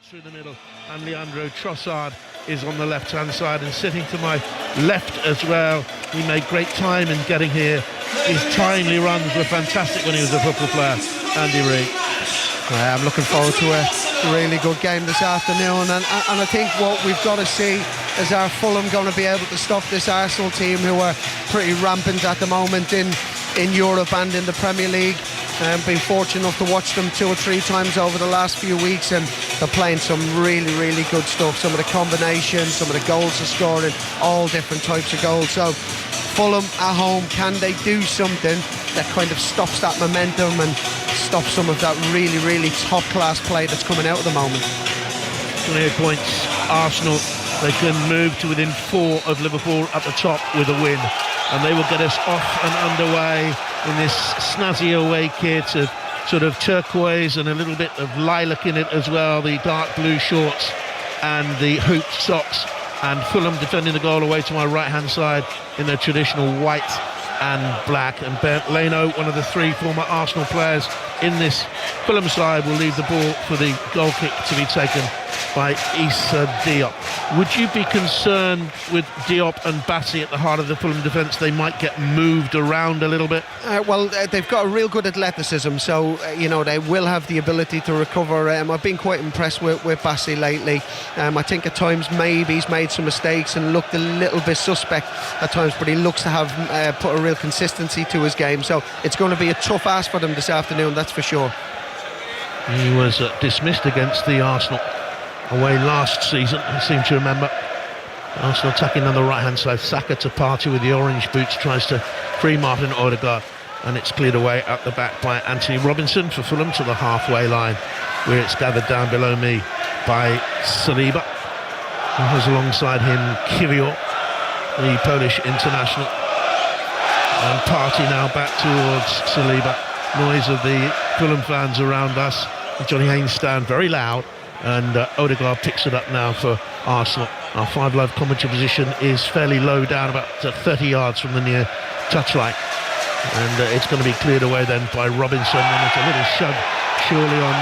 through the middle, and Leandro Trossard is on the left-hand side, and sitting to my left as well. He made great time in getting here. His timely runs were fantastic when he was a football player, Andy Reid. I'm looking forward to a really good game this afternoon, and I think what we've got to see is, are Fulham going to be able to stop this Arsenal team, who are pretty rampant at the moment in Europe and in the Premier League. Been fortunate enough to watch them 2 or 3 times over the last few weeks, and they're playing some really, really good stuff. Some of the combinations, some of the goals they're scoring, all different types of goals. So Fulham at home, can they do something that kind of stops that momentum and stops some of that really, really top class play that's coming out at the moment? 28 points, Arsenal. They can move to within 4 of Liverpool at the top with a win, and they will get us off and underway in this snazzy away kit of sort of turquoise and a little bit of lilac in it as well, the dark blue shorts and the hooped socks, and Fulham defending the goal away to my right hand side in their traditional white and black. And Bernd Leno, one of the 3 former Arsenal players in this Fulham side, will leave the ball for the goal kick to be taken by Issa Diop. Would you be concerned with Diop and Bassi at the heart of the Fulham defence? They might get moved around a little bit. They've got a real good athleticism, so they will have the ability to recover. I've been quite impressed with Bassi lately. I think at times maybe he's made some mistakes and looked a little bit suspect at times, but he looks to have put a real consistency to his game. So it's going to be a tough ask for them this afternoon, that's for sure. He was dismissed against the Arsenal away last season, I seem to remember. Arsenal attacking on the right hand side. Saka to Partey with the orange boots, tries to free Martin Odegaard, and it's cleared away at the back by Anthony Robinson for Fulham to the halfway line, where it's gathered down below me by Saliba, who has alongside him Kiwior, the Polish international. And Partey now back towards Saliba. Noise of the Fulham fans around us. Johnny Haynes stand very loud, and Odegaard picks it up now for Arsenal. Our 5 live commentary position is fairly low down, about 30 yards from the near touchline, and it's going to be cleared away then by Robinson, and it's a little shove surely on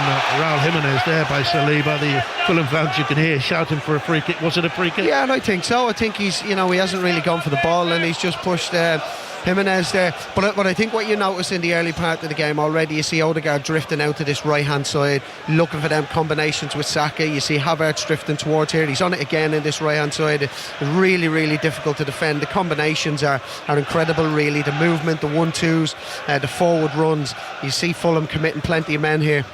Raul Jimenez there by Saliba. The Fulham fans, you can hear shouting for a free kick. Was it a free kick? Yeah, and I think so. I think he's, he hasn't really gone for the ball, and he's just pushed Jimenez there. But I think what you notice in the early part of the game already, you see Odegaard drifting out to this right hand side, looking for them combinations with Saka. You see Havertz drifting towards here. He's on it again in this right hand side. It's really, really difficult to defend. The combinations are incredible, really. The movement, the 1-2s, the forward runs. You see Fulham committing plenty of men here.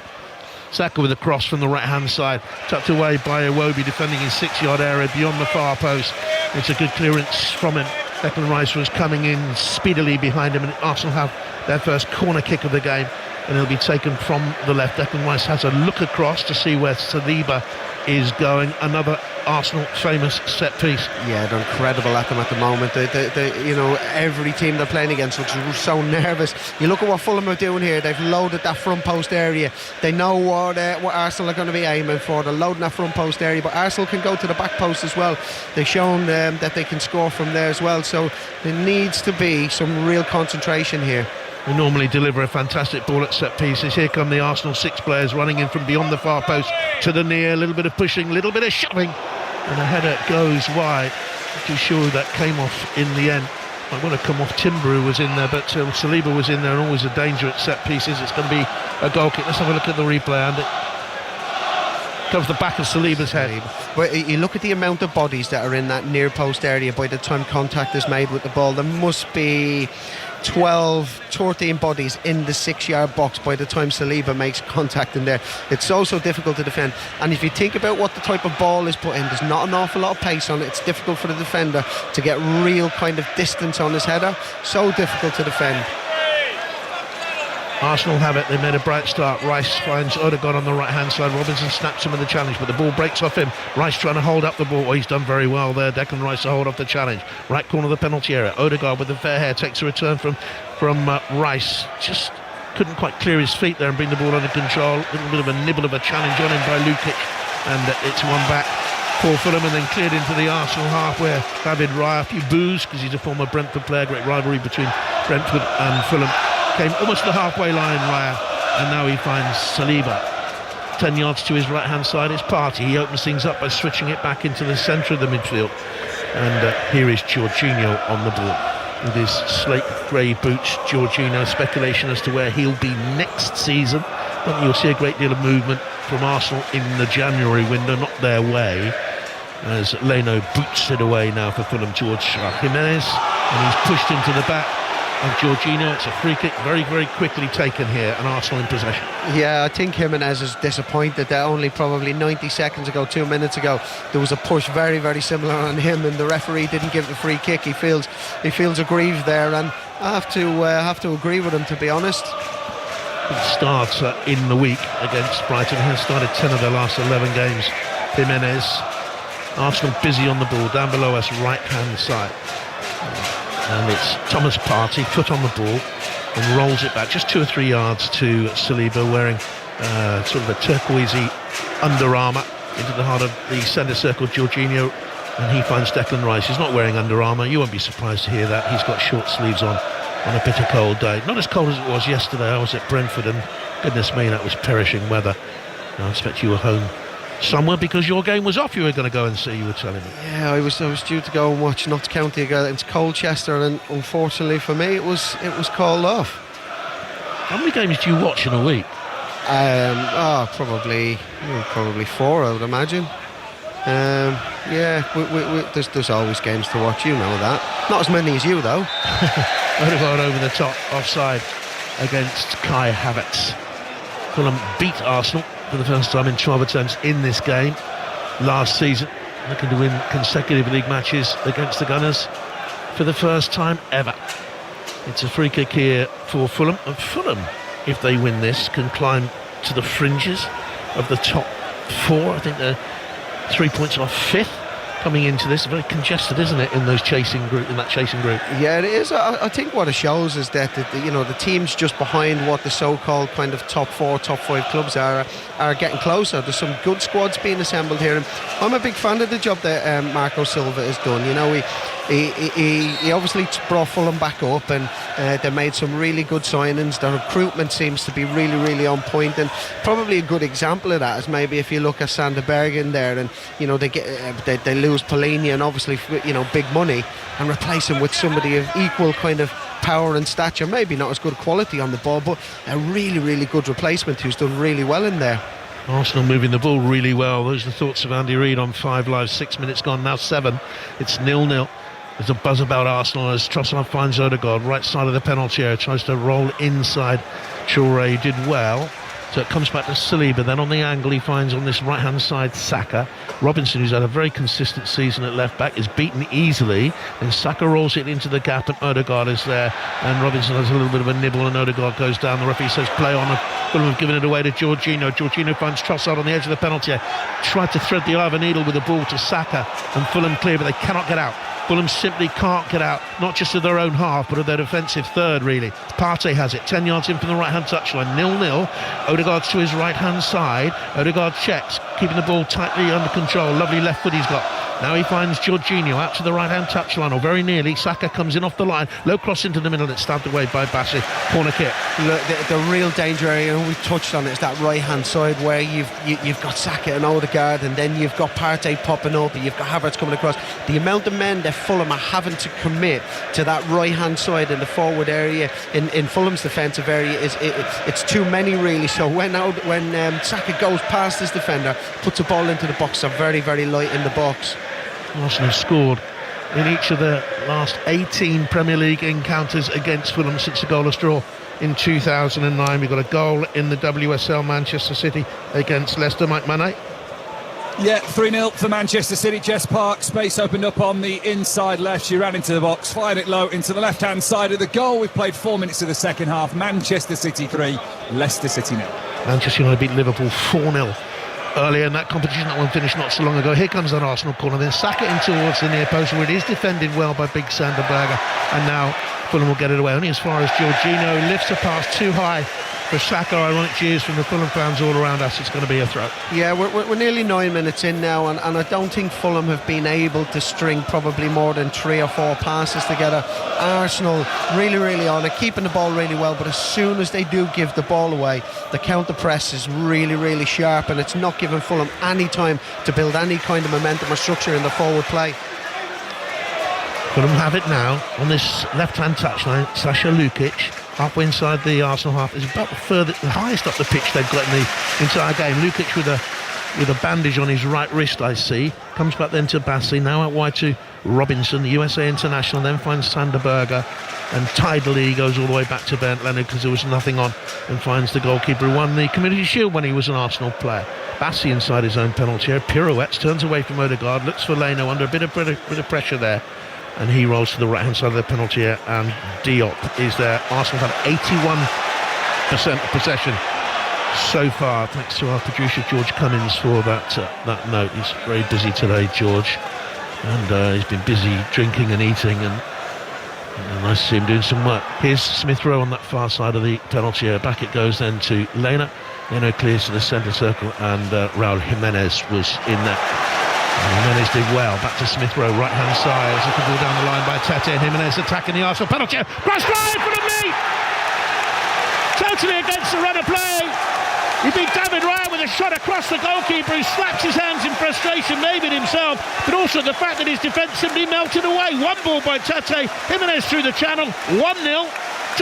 Saka with a cross from the right hand side, tucked away by Iwobi, defending his 6-yard area beyond the far post. It's a good clearance from him. Declan Rice was coming in speedily behind him, and Arsenal have their first corner kick of the game, and it'll be taken from the left. Declan Rice has a look across to see where Saliba is going. Another Arsenal famous set piece. Yeah, they're incredible at them at the moment. Every team they're playing against looks so nervous. You look at what Fulham are doing here. They've loaded that front post area. They know what Arsenal are going to be aiming for. They're loading that front post area, but Arsenal can go to the back post as well. They've shown that they can score from there as well, so there needs to be some real concentration here. We normally deliver a fantastic ball at set pieces. Here come the Arsenal 6 players running in from beyond the far post to the near. A little bit of pushing, a little bit of shoving, and a header goes wide. Not too sure that came off in the end. I want to come off. Timber was in there, but Saliba was in there, and always a danger at set pieces. It's going to be a goal kick. Let's have a look at the replay, and it comes the back of Saliba's head. But you look at the amount of bodies that are in that near post area by the time contact is made with the ball. There must be 12, 13 bodies in the 6-yard box by the time Saliba makes contact in there. It's so difficult to defend, and if you think about what the type of ball is put in, there's not an awful lot of pace on it. It's difficult for the defender to get real kind of distance on his header. So difficult to defend. Arsenal have it. They made a bright start. Rice finds Odegaard on the right hand side. Robinson snaps him with the challenge, but the ball breaks off him. Rice trying to hold up the ball. He's done very well there, Declan Rice, to hold off the challenge. Right corner of the penalty area. Odegaard with the fair hair takes a return from Rice. Just couldn't quite clear his feet there and bring the ball under control. A little bit of a nibble of a challenge on him by Lukic, and it's one back for Fulham, and then cleared into the Arsenal half, where David Raya, a few boos because he's a former Brentford player. Great rivalry between Brentford and Fulham. Came almost to the halfway line, Raya, and now he finds Saliba. 10 yards to his right-hand side, it's Partey. He opens things up by switching it back into the centre of the midfield. And here is Jorginho on the ball. With his slate grey boots, Jorginho, speculation as to where he'll be next season. I think you'll see a great deal of movement from Arsenal in the January window, not their way, as Leno boots it away now for Fulham towards Jimenez, and he's pushed into the back of Jorginho. It's a free kick, very, very quickly taken here, and Arsenal in possession. Yeah, I think Jimenez is disappointed that only probably 90 seconds ago, 2 minutes ago, there was a push very, very similar on him, and the referee didn't give the free kick. He feels aggrieved there, and I have to agree with him, to be honest. It starts in the week against Brighton. He has started 10 of their last 11 games. Jimenez. Arsenal busy on the ball, down below us, right-hand side. And it's Thomas Partey, foot on the ball, and rolls it back just 2 or 3 yards to Saliba, wearing sort of a turquoisey Under Armour, into the heart of the centre circle, Jorginho, and he finds Declan Rice. He's not wearing Under Armour. You won't be surprised to hear that. He's got short sleeves on a bitter cold day. Not as cold as it was yesterday. I was at Brentford, and goodness me, that was perishing weather. I expect you were home somewhere because your game was off. You were going to go and see, you were telling me. Yeah, I was due to go and watch Notts County against Colchester, and unfortunately for me it was called off. How many games do you watch in a week? Probably 4, I would imagine. There's always games to watch, you know that. Not as many as you though. Odegaard over the top, offside against Kai Havertz. Fulham beat Arsenal for the first time in 12 attempts in this game last season, looking to win consecutive league matches against the Gunners for the first time ever. It's a free kick here for Fulham, and Fulham, if they win this, can climb to the fringes of the top 4. I think they're 3 points off 5th coming into this. Very congested, isn't it, in that chasing group? Yeah, it is. I think what it shows is that the teams just behind what the so-called kind of top 4, top 5 clubs are getting closer. There's some good squads being assembled here, and I'm a big fan of the job that Marco Silva has done. You know, he obviously brought Fulham back up, and they made some really good signings. The recruitment seems to be really, really on point, and probably a good example of that is maybe if you look at Sander Bergen there, and they lose Polini and obviously big money, and replace him with somebody of equal kind of power and stature, maybe not as good quality on the ball, but a really, really good replacement who's done really well in there. Arsenal moving the ball really well. Those are the thoughts of Andy Reid on 5 Live. 6 minutes gone, now 7. It's 0-0. There's a buzz about Arsenal as Trossard finds Odegaard, right side of the penalty area, tries to roll inside. Traoré did well. So it comes back to Saliba, then on the angle he finds on this right-hand side Saka. Robinson, who's had a very consistent season at left-back, is beaten easily. Then Saka rolls it into the gap and Odegaard is there. And Robinson has a little bit of a nibble and Odegaard goes down. The referee says play on. Fulham have given it away to Jorginho. Jorginho finds Trossard on the edge of the penalty area. Tried to thread the eye of a needle with the ball to Saka. And Fulham clear, but they cannot get out. Fulham simply can't get out, not just of their own half, but of their defensive third, really. Partey has it, 10 yards in from the right-hand touchline, 0-0. Odegaard's to his right-hand side. Odegaard checks, keeping the ball tightly under control. Lovely left foot he's got. Now he finds Jorginho out to the right-hand touchline, or very nearly. Saka comes in off the line. Low cross into the middle. It's stabbed away by Bassi. Corner kick. Look, the real danger area, and we touched on it, is that right-hand side where you've got Saka and Odegaard, and then you've got Partey popping up, and you've got Havertz coming across. The amount of men that Fulham are having to commit to that right-hand side in the forward area, in Fulham's defensive area, it's too many, really. So when Saka goes past his defender, puts the ball into the box, they're very, very light in the box. Arsenal have scored in each of the last 18 Premier League encounters against Fulham since the goalless draw in 2009. We've got a goal in the WSL, Manchester City against Leicester. Mike Manet. Yeah, 3-0 for Manchester City. Jess Park, space opened up on the inside left. She ran into the box, fired it low into the left-hand side of the goal. We've played 4 minutes of the second half. Manchester City 3, Leicester City 0. Manchester United beat Liverpool 4-0. Earlier in that competition. That one finished not so long ago. Here comes that Arsenal corner, then Saka in towards the near post where it is defended well by big Sander Berge, and now Fulham will get it away only as far as Jorginho lifts a pass too high For Saka, ironic cheers from the Fulham fans all around us. It's going to be a throw. Yeah, we're nearly 9 minutes in now, and I don't think Fulham have been able to string probably more than 3 or 4 passes together. Arsenal really on it, keeping the ball really well, but as soon as they do give the ball away, the counter press is really sharp, and it's not giving Fulham any time to build any kind of momentum or structure in the forward play. Fulham have it now on this left-hand touchline. Sasha Lukic, halfway inside the Arsenal half, is about the highest up the pitch they've got in the entire game. Lukic with a bandage on his right wrist, I see. Comes back then to Bassi, now out wide to Robinson, the USA international, then finds Sander Berger, and tidily goes all the way back to Bernd Leonard because there was nothing on, and finds the goalkeeper who won the Community Shield when he was an Arsenal player. Bassi inside his own penalty area, pirouettes, turns away from Odegaard, looks for Leno under a bit of pressure there, and he rolls to the right hand side of the penalty area, and Diop is there. Arsenal have 81% of possession so far, thanks to our producer George Cummins for that note. He's very busy today, George, and he's been busy drinking and eating, and nice to see him doing some work. Here's Smith Rowe on that far side of the penalty area. Back it goes then to Leno. Leno clears to the centre circle, and Raul Jimenez was in there. Jimenez did well. Back to Smith Rowe, right hand side. As a ball down the line by Tete, and Jimenez attacking the Arsenal penalty. Cross line for the lead! Totally against the run of play. He beat David Raya with a shot across the goalkeeper, who slaps his hands in frustration, maybe at himself, but also the fact that his defence simply melted away. One ball by Tete, Jimenez through the channel, 1-0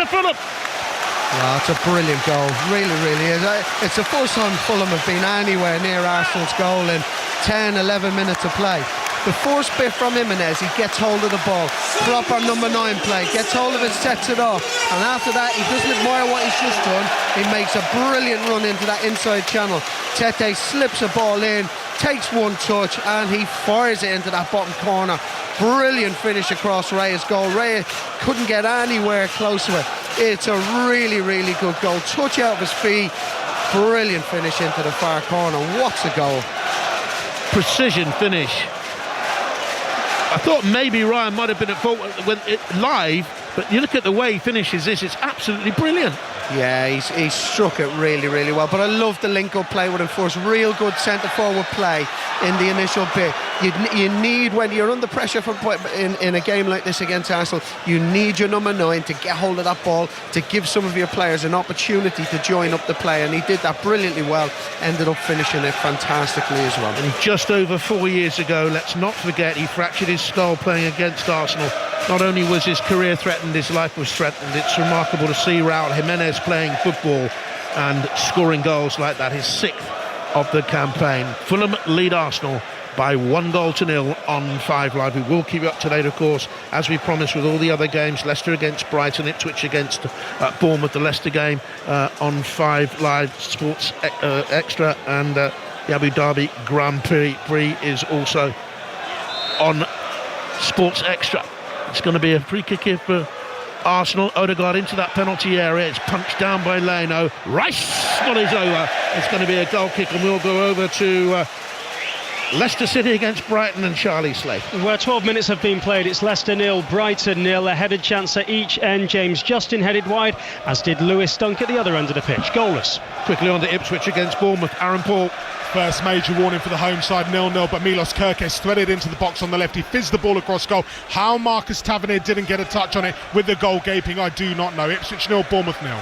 to Fulham. Well, it's a brilliant goal, really is. It's the first time Fulham have been anywhere near Arsenal's goal in 10-11 minutes of play. The first bit from Jimenez, he gets hold of the ball, proper number 9 play, gets hold of it, sets it off, and after that he doesn't admire what he's just done. He makes a brilliant run into that inside channel. Tete slips a ball in, takes one touch, and he fires it into that bottom corner. Brilliant finish across Raya's goal. Raya couldn't get anywhere close to it. It's a really good goal. Touch out of his feet, brilliant finish into the far corner. What's a goal? Precision finish. I thought maybe Ryan might have been at fault when it live, but you look at the way he finishes this, it's absolutely brilliant. Yeah, he's struck it really well, but I love the link-up play with him first. Real good centre-forward play in the initial bit. You need, when you're under pressure from in a game like this against Arsenal, you need your number 9 to get hold of that ball, to give some of your players an opportunity to join up the play, and he did that brilliantly well, ended up finishing it fantastically as well. And just over 4 years ago, let's not forget, he fractured his skull playing against Arsenal. Not only was his career threatened, his life was threatened. It's remarkable to see Raul Jimenez playing football and scoring goals like that, his 6th of the campaign. Fulham lead Arsenal by 1-0 on 5 Live. We will keep you up to date, of course, as we promised, with all the other games. Leicester against Brighton, Ipswich against Bournemouth, the Leicester game on 5 Live Sports Extra, and the Abu Dhabi Grand Prix is also on Sports Extra. It's going to be a free kick here for Arsenal. Odegaard into that penalty area. It's punched down by Leno. Rice volleys over. It's going to be a goal kick, and we'll go over to Leicester City against Brighton and Charlie Slade. Where 12 minutes have been played, it's Leicester 0, Brighton 0. A headed chance at each end. James Justin headed wide, as did Lewis Dunk at the other end of the pitch. Goalless. Quickly on to Ipswich against Bournemouth. Aaron Paul. First major warning for the home side, 0-0, but Milos Kerkez threaded into the box on the left. He fizzed the ball across goal. How Marcus Tavernier didn't get a touch on it with the goal gaping, I do not know. Ipswich 0, Bournemouth 0.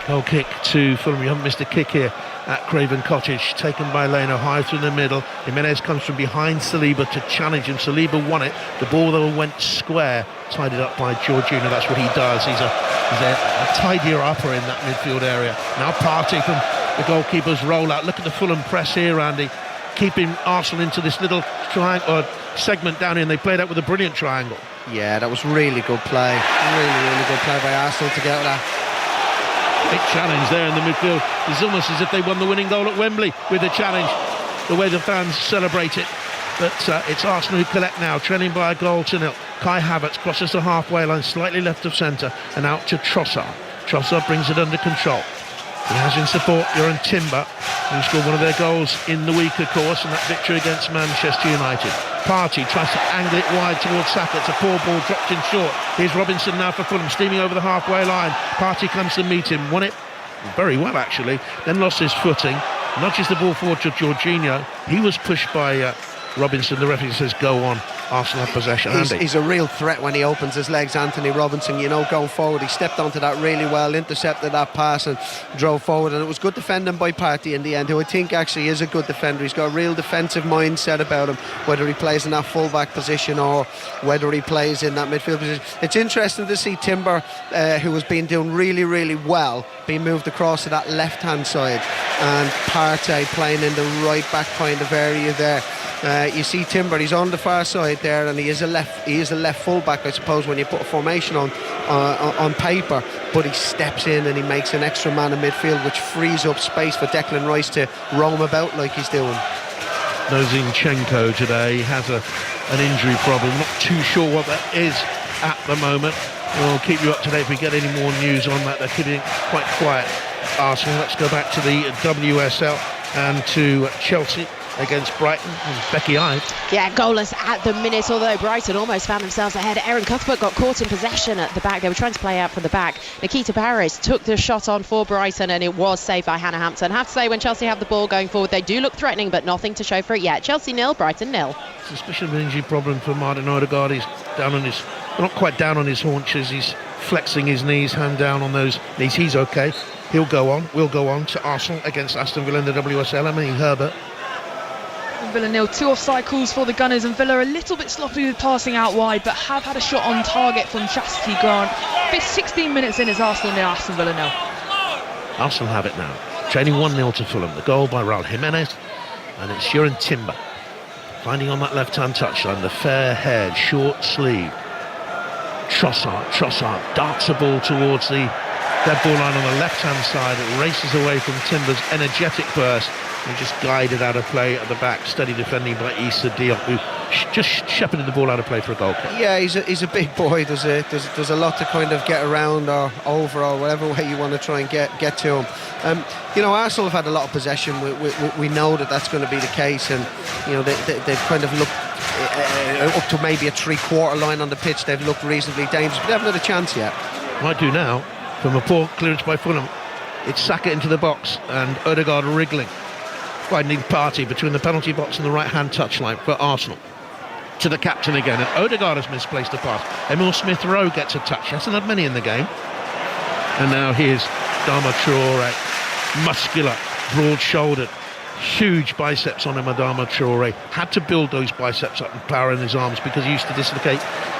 Goal kick to Fulham. You haven't missed a kick here at Craven Cottage, taken by Leno, high through the middle. Jimenez comes from behind Saliba to challenge him. Saliba won it. The ball though went square, tidied up by Jorginho. That's what he does. He's a tidier upper in that midfield area. Now Partey from the goalkeeper's rollout. Look at the Fulham press here, Andy, keeping Arsenal into this little triangle segment down here, and they played out with a brilliant triangle. Yeah, that was really good play. Really good play by Arsenal to get that. Big challenge there in the midfield. It's almost as if they won the winning goal at Wembley with the challenge, the way the fans celebrate it. But it's Arsenal who collect now, trailing by a goal to 0. Kai Havertz crosses the halfway line, slightly left of centre, and out to Trossard. Trossard brings it under control. He has in support Joran Timber, who scored one of their goals in the week, of course, in that victory against Manchester United. Partey tries to angle it wide towards Saka. It's a poor ball dropped in short. Here's Robinson now for Fulham, steaming over the halfway line. Partey comes to meet him. Won it very well actually, then lost his footing, nudges the ball forward to Jorginho. He was pushed by Robinson. The referee says go on. Arsenal have possession. He's a real threat when he opens his legs, Anthony Robinson, going forward. He stepped onto that really well, intercepted that pass and drove forward, and it was good defending by Partey in the end, who I think actually is a good defender. He's got a real defensive mindset about him, whether he plays in that full-back position or whether he plays in that midfield position. It's interesting to see Timber, who has been doing really, really well, being moved across to that left-hand side, and Partey playing in the right-back kind of area there. You see Timber, he's on the far side there, and he is a left full-back, I suppose, when you put a formation on paper, but he steps in and he makes an extra man in midfield, which frees up space for Declan Rice to roam about like he's doing. No Zinchenko today. He has an injury problem, not too sure what that is at the moment. We'll keep you up to date if we get any more news on that. They're keeping quite quiet, Arsenal. Let's go back to the WSL and to Chelsea against Brighton, and Becky Hyde. Yeah, goalless at the minute, although Brighton almost found themselves ahead. Erin Cuthbert got caught in possession at the back. They were trying to play out from the back. Nikita Paris took the shot on for Brighton, and it was saved by Hannah Hampton. I have to say, when Chelsea have the ball going forward, they do look threatening, but nothing to show for it yet. Chelsea 0, Brighton 0. Suspicion of an injury problem for Martin Odegaard. He's down on his, not quite down on his haunches. He's flexing his knees, hand down on those knees. He's okay. He'll go on. We'll go on to Arsenal against Aston Villa in the WSL. Emily Herbert. Villa 0, 2 offside calls for the Gunners, and Villa a little bit sloppy with passing out wide, but have had a shot on target from Chastity Grant. 16 minutes in, it's Arsenal 0, Aston Villa 0. Arsenal have it now, trailing 1-0 to Fulham. The goal by Raul Jimenez, and it's Shuren Timber finding on that left-hand touchline the fair-haired, short-sleeved Trossard darts a ball towards the dead ball line on the left-hand side. It races away from Timber's energetic burst. And just guided out of play at the back, steady defending by Issa Diop, who just shepherded the ball out of play for a goal kick. Yeah, he's a big boy. There's a lot to kind of get around or over or whatever way you want to try and get to him. Arsenal have had a lot of possession. We know that's going to be the case, and they've kind of looked up to maybe a three-quarter line on the pitch. They've looked reasonably dangerous, but they haven't had a chance yet. Might do now from a poor clearance by Fulham. It's Saka into the box and Odegaard wriggling. Finding Partey between the penalty box and the right-hand touchline for Arsenal. To the captain again, and Odegaard has misplaced a pass. Emil Smith-Rowe gets a touch. He hasn't had many in the game. And now here's Adama Traore, muscular, broad-shouldered, huge biceps on him. Adama Traore had to build those biceps up and power in his arms because he used to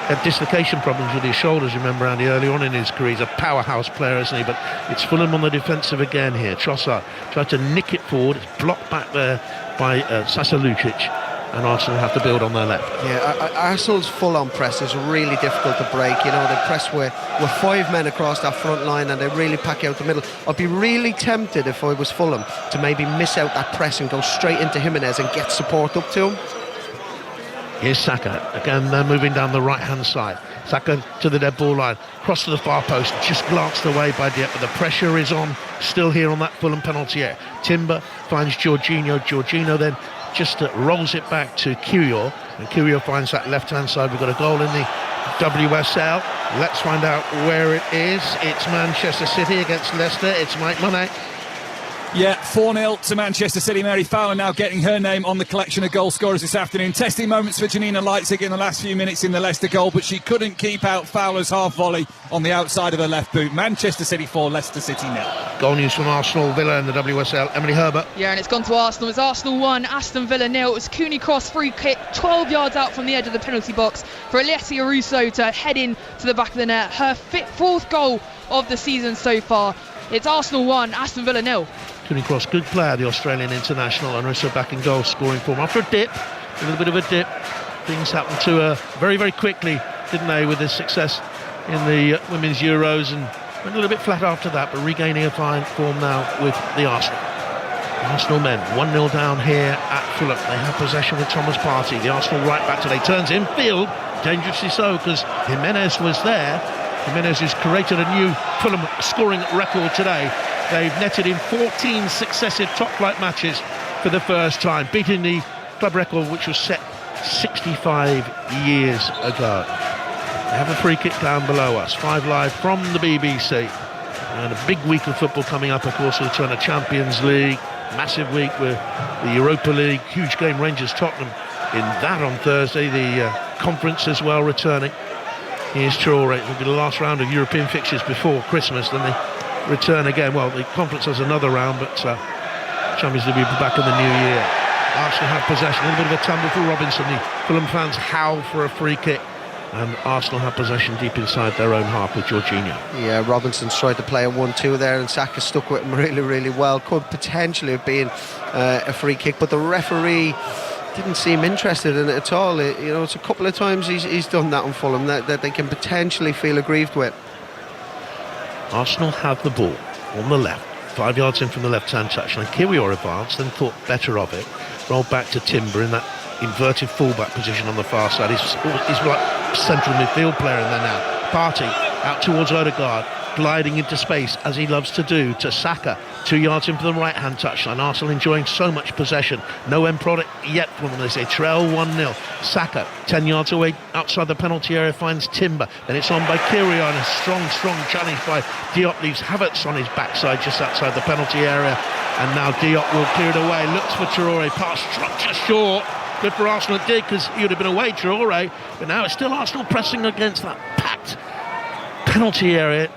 had dislocation problems with his shoulders, remember, Andy, early on in his career. He's a powerhouse player, isn't he? But it's Fulham on the defensive again here. Trossard tried to nick it forward. It's blocked back there by Sasa Lucic, and Arsenal have to build on their left. Yeah, Arsenal's full-on press is really difficult to break. They press with 5 men across that front line, and they really pack out the middle. I'd be really tempted, if I was Fulham, to maybe miss out that press and go straight into Jimenez and get support up to him. Here's Saka, again they're moving down the right-hand side. Saka to the dead ball line, cross to the far post, just glanced away by Diep, but the pressure is on, still here on that Fulham penalty area. Timber finds Jorginho then just rolls it back to Kiwior, and Kiwior finds that left-hand side. We've got a goal in the WSL. Let's find out where it is. It's Manchester City against Leicester. It's Mike Monette. Yeah, 4-0 to Manchester City. Mary Fowler now getting her name on the collection of goal scorers this afternoon. Testing moments for Janina Leitzig in the last few minutes in the Leicester goal, but she couldn't keep out Fowler's half volley on the outside of her left boot. Manchester City 4, Leicester City 0. Goal news from Arsenal Villa in the WSL. Emily Herbert. Yeah, and it's gone to Arsenal. It's Arsenal 1, Aston Villa 0. It was Cooney Cross free kick, 12 yards out from the edge of the penalty box for Alessia Russo to head in to the back of the net. Her 4th goal of the season so far. It's Arsenal 1, Aston Villa 0. Cooney Cross, good player, the Australian international, and also back in goal scoring form. After a dip, a little bit of a dip, things happened to her very, very quickly, didn't they, with the success in the Women's Euros, and went a little bit flat after that, but regaining a fine form now with the Arsenal. Arsenal men, 1-0 down here at Fulham. They have possession with Thomas Partey. The Arsenal right back today turns infield, dangerously so, because Jimenez was there. Jimenez has created a new Fulham scoring record today. They've netted in 14 successive top-flight matches for the first time, beating the club record which was set 65 years ago. They have a free kick down below us. 5 Live from the BBC. And a big week of football coming up, of course, with the turn of Champions League. Massive week with the Europa League. Huge game, Rangers-Tottenham in that on Thursday. The conference as well returning. Here's Traore. It will be the last round of European fixtures before Christmas. Then they return again. Well, the conference has another round, but Champions League will be back in the new year. Arsenal have possession. A little bit of a tumble for Robinson. The Fulham fans howl for a free kick. And Arsenal have possession deep inside their own half with Jorginho. Yeah, Robinson's tried to play a 1-2 there, and Saka stuck with him really, really well. Could potentially have been a free kick, but the referee didn't seem interested in it at all. It's a couple of times he's done that on Fulham that they can potentially feel aggrieved with. Arsenal have the ball on the left, 5 yards in from the left-hand touchline. Kiwior advanced, then thought better of it. Rolled back to Timber in that inverted fullback position on the far side. He's like central midfield player in there now. Partey out towards Odegaard, gliding into space as he loves to do, to Saka, 2 yards in from the right hand touchline. Arsenal enjoying so much possession. No end product yet from them. They say trail 1-0. Saka 10 yards away outside the penalty area finds Timber. Then it's on by Kiwior, and a strong challenge by Diop leaves Havertz on his backside just outside the penalty area. And now Diop will clear it away. Looks for Traore. Pass dropped just short. Good for Arsenal it did, because he would have been away, Traore. But now it's still Arsenal pressing against that packed penalty area.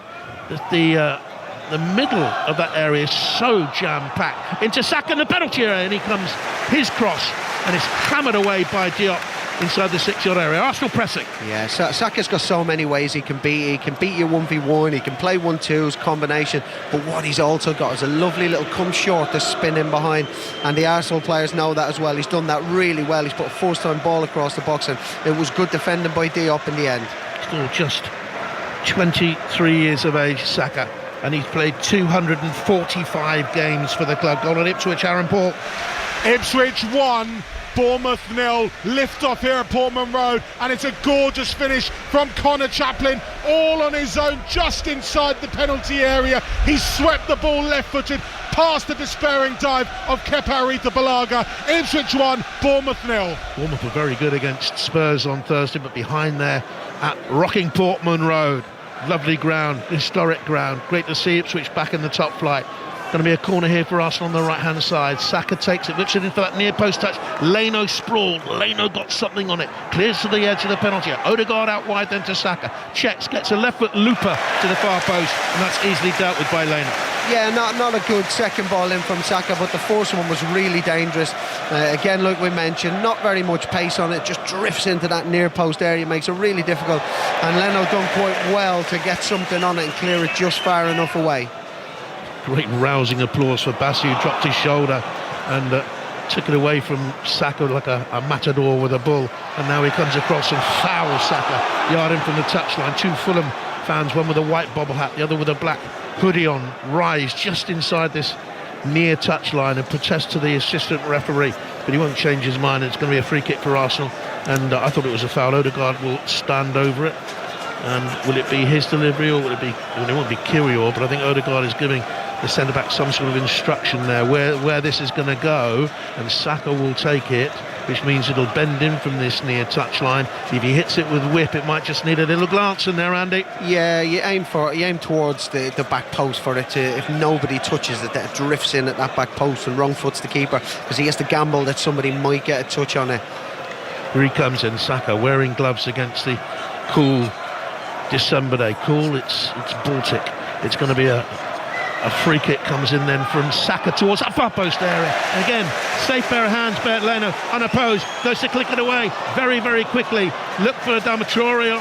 The middle of that area is so jam-packed. Into Saka in the penalty area, and he comes his cross, and it's hammered away by Diop inside the 6 yard area. Arsenal pressing. Yeah, Saka's got so many ways he can beat. He can beat you 1v1, he can play 1-2s combination, but what he's also got is a lovely little come short to spin in behind, and the Arsenal players know that as well. He's done that really well. He's put a first time ball across the box, and it was good defending by Diop in the end. Still just 23 years of age, Saka, and he's played 245 games for the club. Goal at Ipswich, Aaron Paul. Ipswich 1, Bournemouth 0. Lift off here at Portman Road, and it's a gorgeous finish from Connor Chaplin, all on his own, just inside the penalty area. He swept the ball left-footed past the despairing dive of Kepa Arrizabalaga. Ipswich 1, Bournemouth 0. Bournemouth were very good against Spurs on Thursday, but behind there at rocking Portman Road, lovely ground, historic ground. Great to see Ipswich back in the top flight. Going to be a corner here for Arsenal on the right hand side. Saka takes it, looks it in for that near post touch. Leno sprawled, Leno got something on it, clears to the edge of the penalty. Odegaard out wide then to Saka, checks, gets a left foot looper to the far post, and that's easily dealt with by Leno. Yeah, not a good second ball in from Saka, but the first one was really dangerous. Again, like we mentioned, not very much pace on it, just drifts into that near post area, makes it really difficult, and Leno done quite well to get something on it and clear it just far enough away. Great rousing applause for Bassi, who dropped his shoulder and took it away from Saka like a matador with a bull, and now he comes across and fouls Saka yard in from the touchline. Two Fulham fans, one with a white bobble hat, the other with a black hoodie on, rise just inside this near touchline and protest to the assistant referee, but he won't change his mind. It's going to be a free kick for Arsenal, and I thought it was a foul. Odegaard will stand over it, and will it be his delivery, or will it be, well, it won't be Kiwior, but I think Odegaard is giving the centre-back some sort of instruction there where this is going to go, and Saka will take it, which means it'll bend in from this near touchline. If he hits it with whip, it might just need a little glance in there, Andy. Yeah, you aim towards the back post for it to, if nobody touches it, that drifts in at that back post and wrong foots the keeper, because he has to gamble that somebody might get a touch on it. Here he comes in, Saka, wearing gloves against the cool December day. Cool, it's Baltic. It's going to be a free kick comes in then from Saka towards that far post area. And again, safe pair of hands, Bert Leno, unopposed, goes to click it away very, very quickly. Look for Adama Traore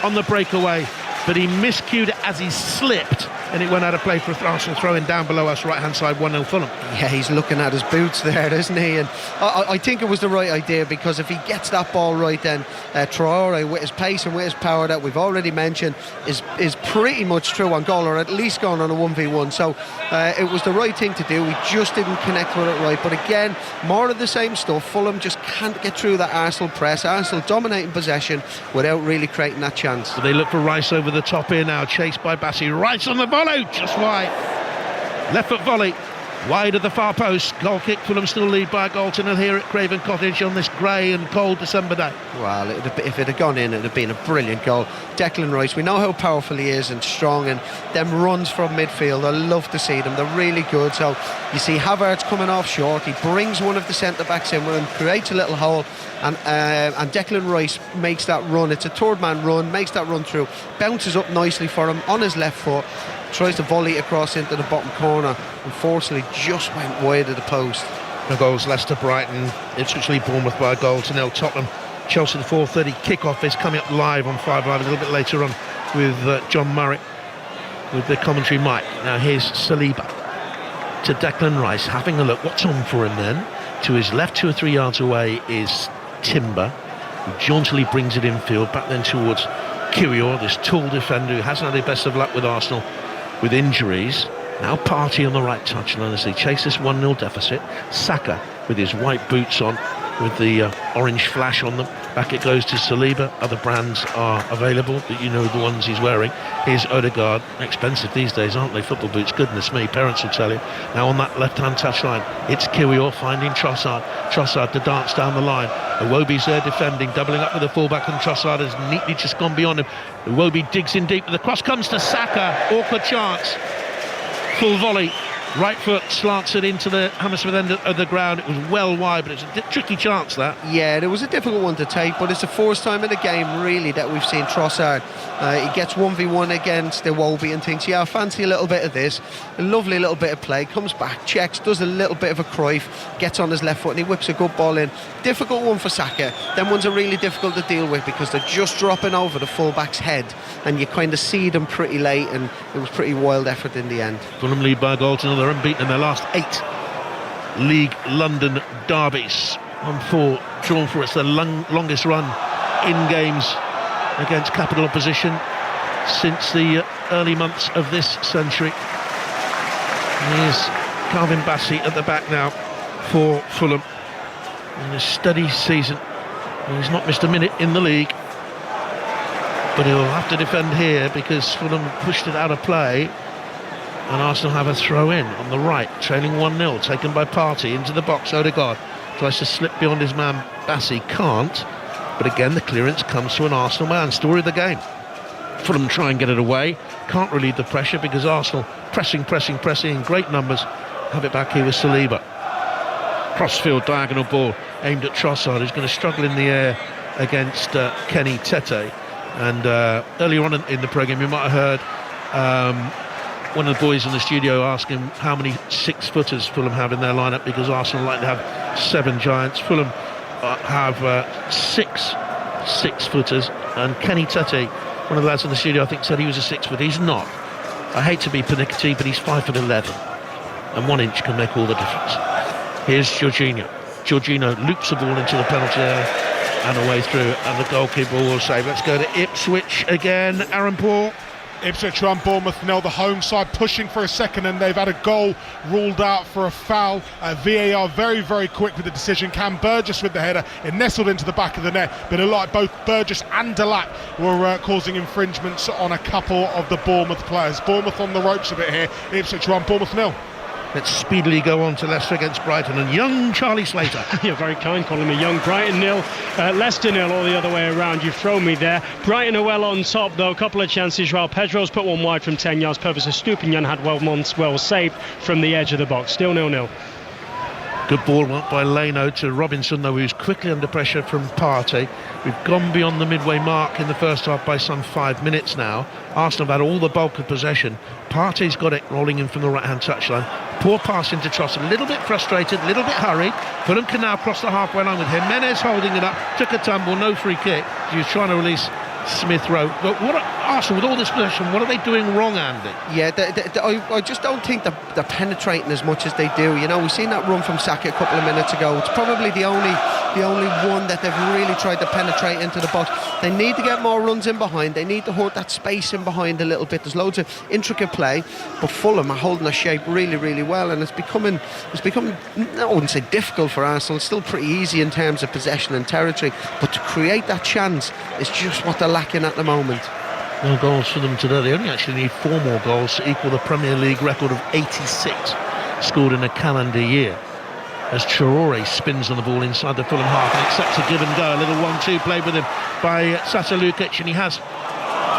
on the breakaway, but he miscued it as he slipped, and it went out of play for Arsenal throwing down below us, right hand side, 1-0 Fulham. Yeah, he's looking at his boots there, isn't he? And I think it was the right idea, because if he gets that ball right, then Traore, with his pace and with his power that we've already mentioned, is pretty much through on goal, or at least going on a 1v1. So it was the right thing to do. We just didn't connect with it right. But again, more of the same stuff. Fulham just can't get through that Arsenal press. Arsenal dominating possession without really creating that chance. So they look for Rice over the top here now, chased by Bassi. Rice on the volley, just wide. Left foot volley. wide of the far post. Goal kick. Fulham still lead by a goal to nil here at Craven Cottage on this grey and cold December day. Well, if it had gone in, it would have been a brilliant goal. Declan Rice, we know how powerful he is and strong, and them runs from midfield, I love to see them. They're really good. So you see Havertz coming off short, he brings one of the centre-backs in with him, creates a little hole, and Declan Rice makes that run. It's a third man run, makes that run through, bounces up nicely for him on his left foot, tries to volley across into the bottom corner. Unfortunately, just went wide of the post. The goals: Leicester, Brighton, Ipswich lead Bournemouth by a goal to nil. Tottenham, Chelsea, the 4:30 kickoff is coming up live on 5 Live a little bit later on with John Murray with the commentary mic. Now here's Saliba to Declan Rice, having a look. What's on for him then? To his left, 2 or 3 yards away, is Timber, who jauntily brings it infield, back then towards Kyrgios, this tall defender who hasn't had the best of luck with Arsenal with injuries. Now Partey on the right touchline as they chase this 1-0 deficit. Saka with his white boots on with the orange flash on them. Back it goes to Saliba. Other brands are available, but you know the ones he's wearing. Here's Odegaard. Expensive these days, aren't they? Football boots, goodness me, parents will tell you. Now on that left-hand touchline, it's Kyrgios finding Trossard. Trossard to dance down the line. Iwobi's there defending, doubling up with the fullback, and Trossard has neatly just gone beyond him. Iwobi digs in deep, but the cross comes to Saka. Awkward chance. Full volley. Right foot slants it into the Hammersmith end of the ground. It was well wide, but it's a tricky chance, that. Yeah, it was a difficult one to take, but it's the first time in the game, really, that we've seen Trossard. He gets 1v1 against Iwobi and thinks, yeah, I fancy a little bit of this. A lovely little bit of play. Comes back, checks, does a little bit of a Cruyff, gets on his left foot, and he whips a good ball in. Difficult one for Saka. Them ones are really difficult to deal with because they're just dropping over the fullback's head, and you kind of see them pretty late, and it was pretty wild effort in the end. Fulham lead by a goal to another. They're unbeaten in their last 8 League London derbies. 1-4 drawn for. It's the longest run in games against capital opposition since the early months of this century. Here's Calvin Bassey at the back now for Fulham in a steady season. He's not missed a minute in the league, but he'll have to defend here because Fulham pushed it out of play. And Arsenal have a throw-in on the right, trailing 1-0, taken by Partey into the box. Odegaard tries to slip beyond his man, Bassey can't, but again the clearance comes to an Arsenal man. Story of the game. Fulham try and get it away, can't relieve the pressure because Arsenal pressing in great numbers. Have it back here with Saliba. Crossfield diagonal ball aimed at Trossard, who's going to struggle in the air against Kenny Tete. And earlier on in the programme you might have heard one of the boys in the studio asking how many 6-footers Fulham have in their lineup, because Arsenal like to have 7 giants. Fulham have 6 6-footers, and Kenny Tete, one of the lads in the studio, I think said he was a 6-footer. He's not. I hate to be pernickety, but he's 5'11", and 1 inch can make all the difference. Here's Jorginho. Jorginho loops the ball into the penalty area and away through, and the goalkeeper will save. Let's go to Ipswich again. Aaron Paul. Ipswich 1, Bournemouth 0. The home side pushing for a second, and they've had a goal ruled out for a foul. VAR very, very quick with the decision. Cam Burgess with the header. It nestled into the back of the net, but it looked like both Burgess and Delac were causing infringements on a couple of the Bournemouth players. Bournemouth on the ropes a bit here. Ipswich 1, Bournemouth 0. Let's speedily go on to Leicester against Brighton and young Charlie Slater. You're very kind calling me young. Brighton 0, Leicester 0, all the other way around. You've thrown me there. Brighton are well on top though. A couple of chances. Raul Pedro's put one wide from 10 yards. Purvis Estupiñán had well saved from the edge of the box. Still 0-0. Good ball by Leno to Robinson, though, who's quickly under pressure from Partey. We've gone beyond the midway mark in the first half by some 5 minutes now. Arsenal have had all the bulk of possession. Partey's got it rolling in from the right-hand touchline. Poor pass into Trossard, a little bit frustrated, a little bit hurried. Fulham can now cross the halfway line with Jimenez holding it up. Took a tumble, no free kick. He was trying to release Smith Rowe. But what Arsenal, with all this possession, what are they doing wrong, Andy? Yeah, I just don't think they're penetrating as much as they do. You know, we've seen that run from Saka a couple of minutes ago. It's probably the only one that they've really tried to penetrate into the box. They need to get more runs in behind. They need to hold that space in behind a little bit. There's loads of intricate play, but Fulham are holding their shape really, really well, and it's becoming I wouldn't say difficult for Arsenal. It's still pretty easy in terms of possession and territory, but to create that chance is just what they're lacking at the moment. No goals for them today. They only actually need 4 more goals to equal the Premier League record of 86. scored in a calendar year. As Traore spins on the ball inside the Fulham half and accepts a give and go. A little 1-2 played with him by Sasa Lukic, and he has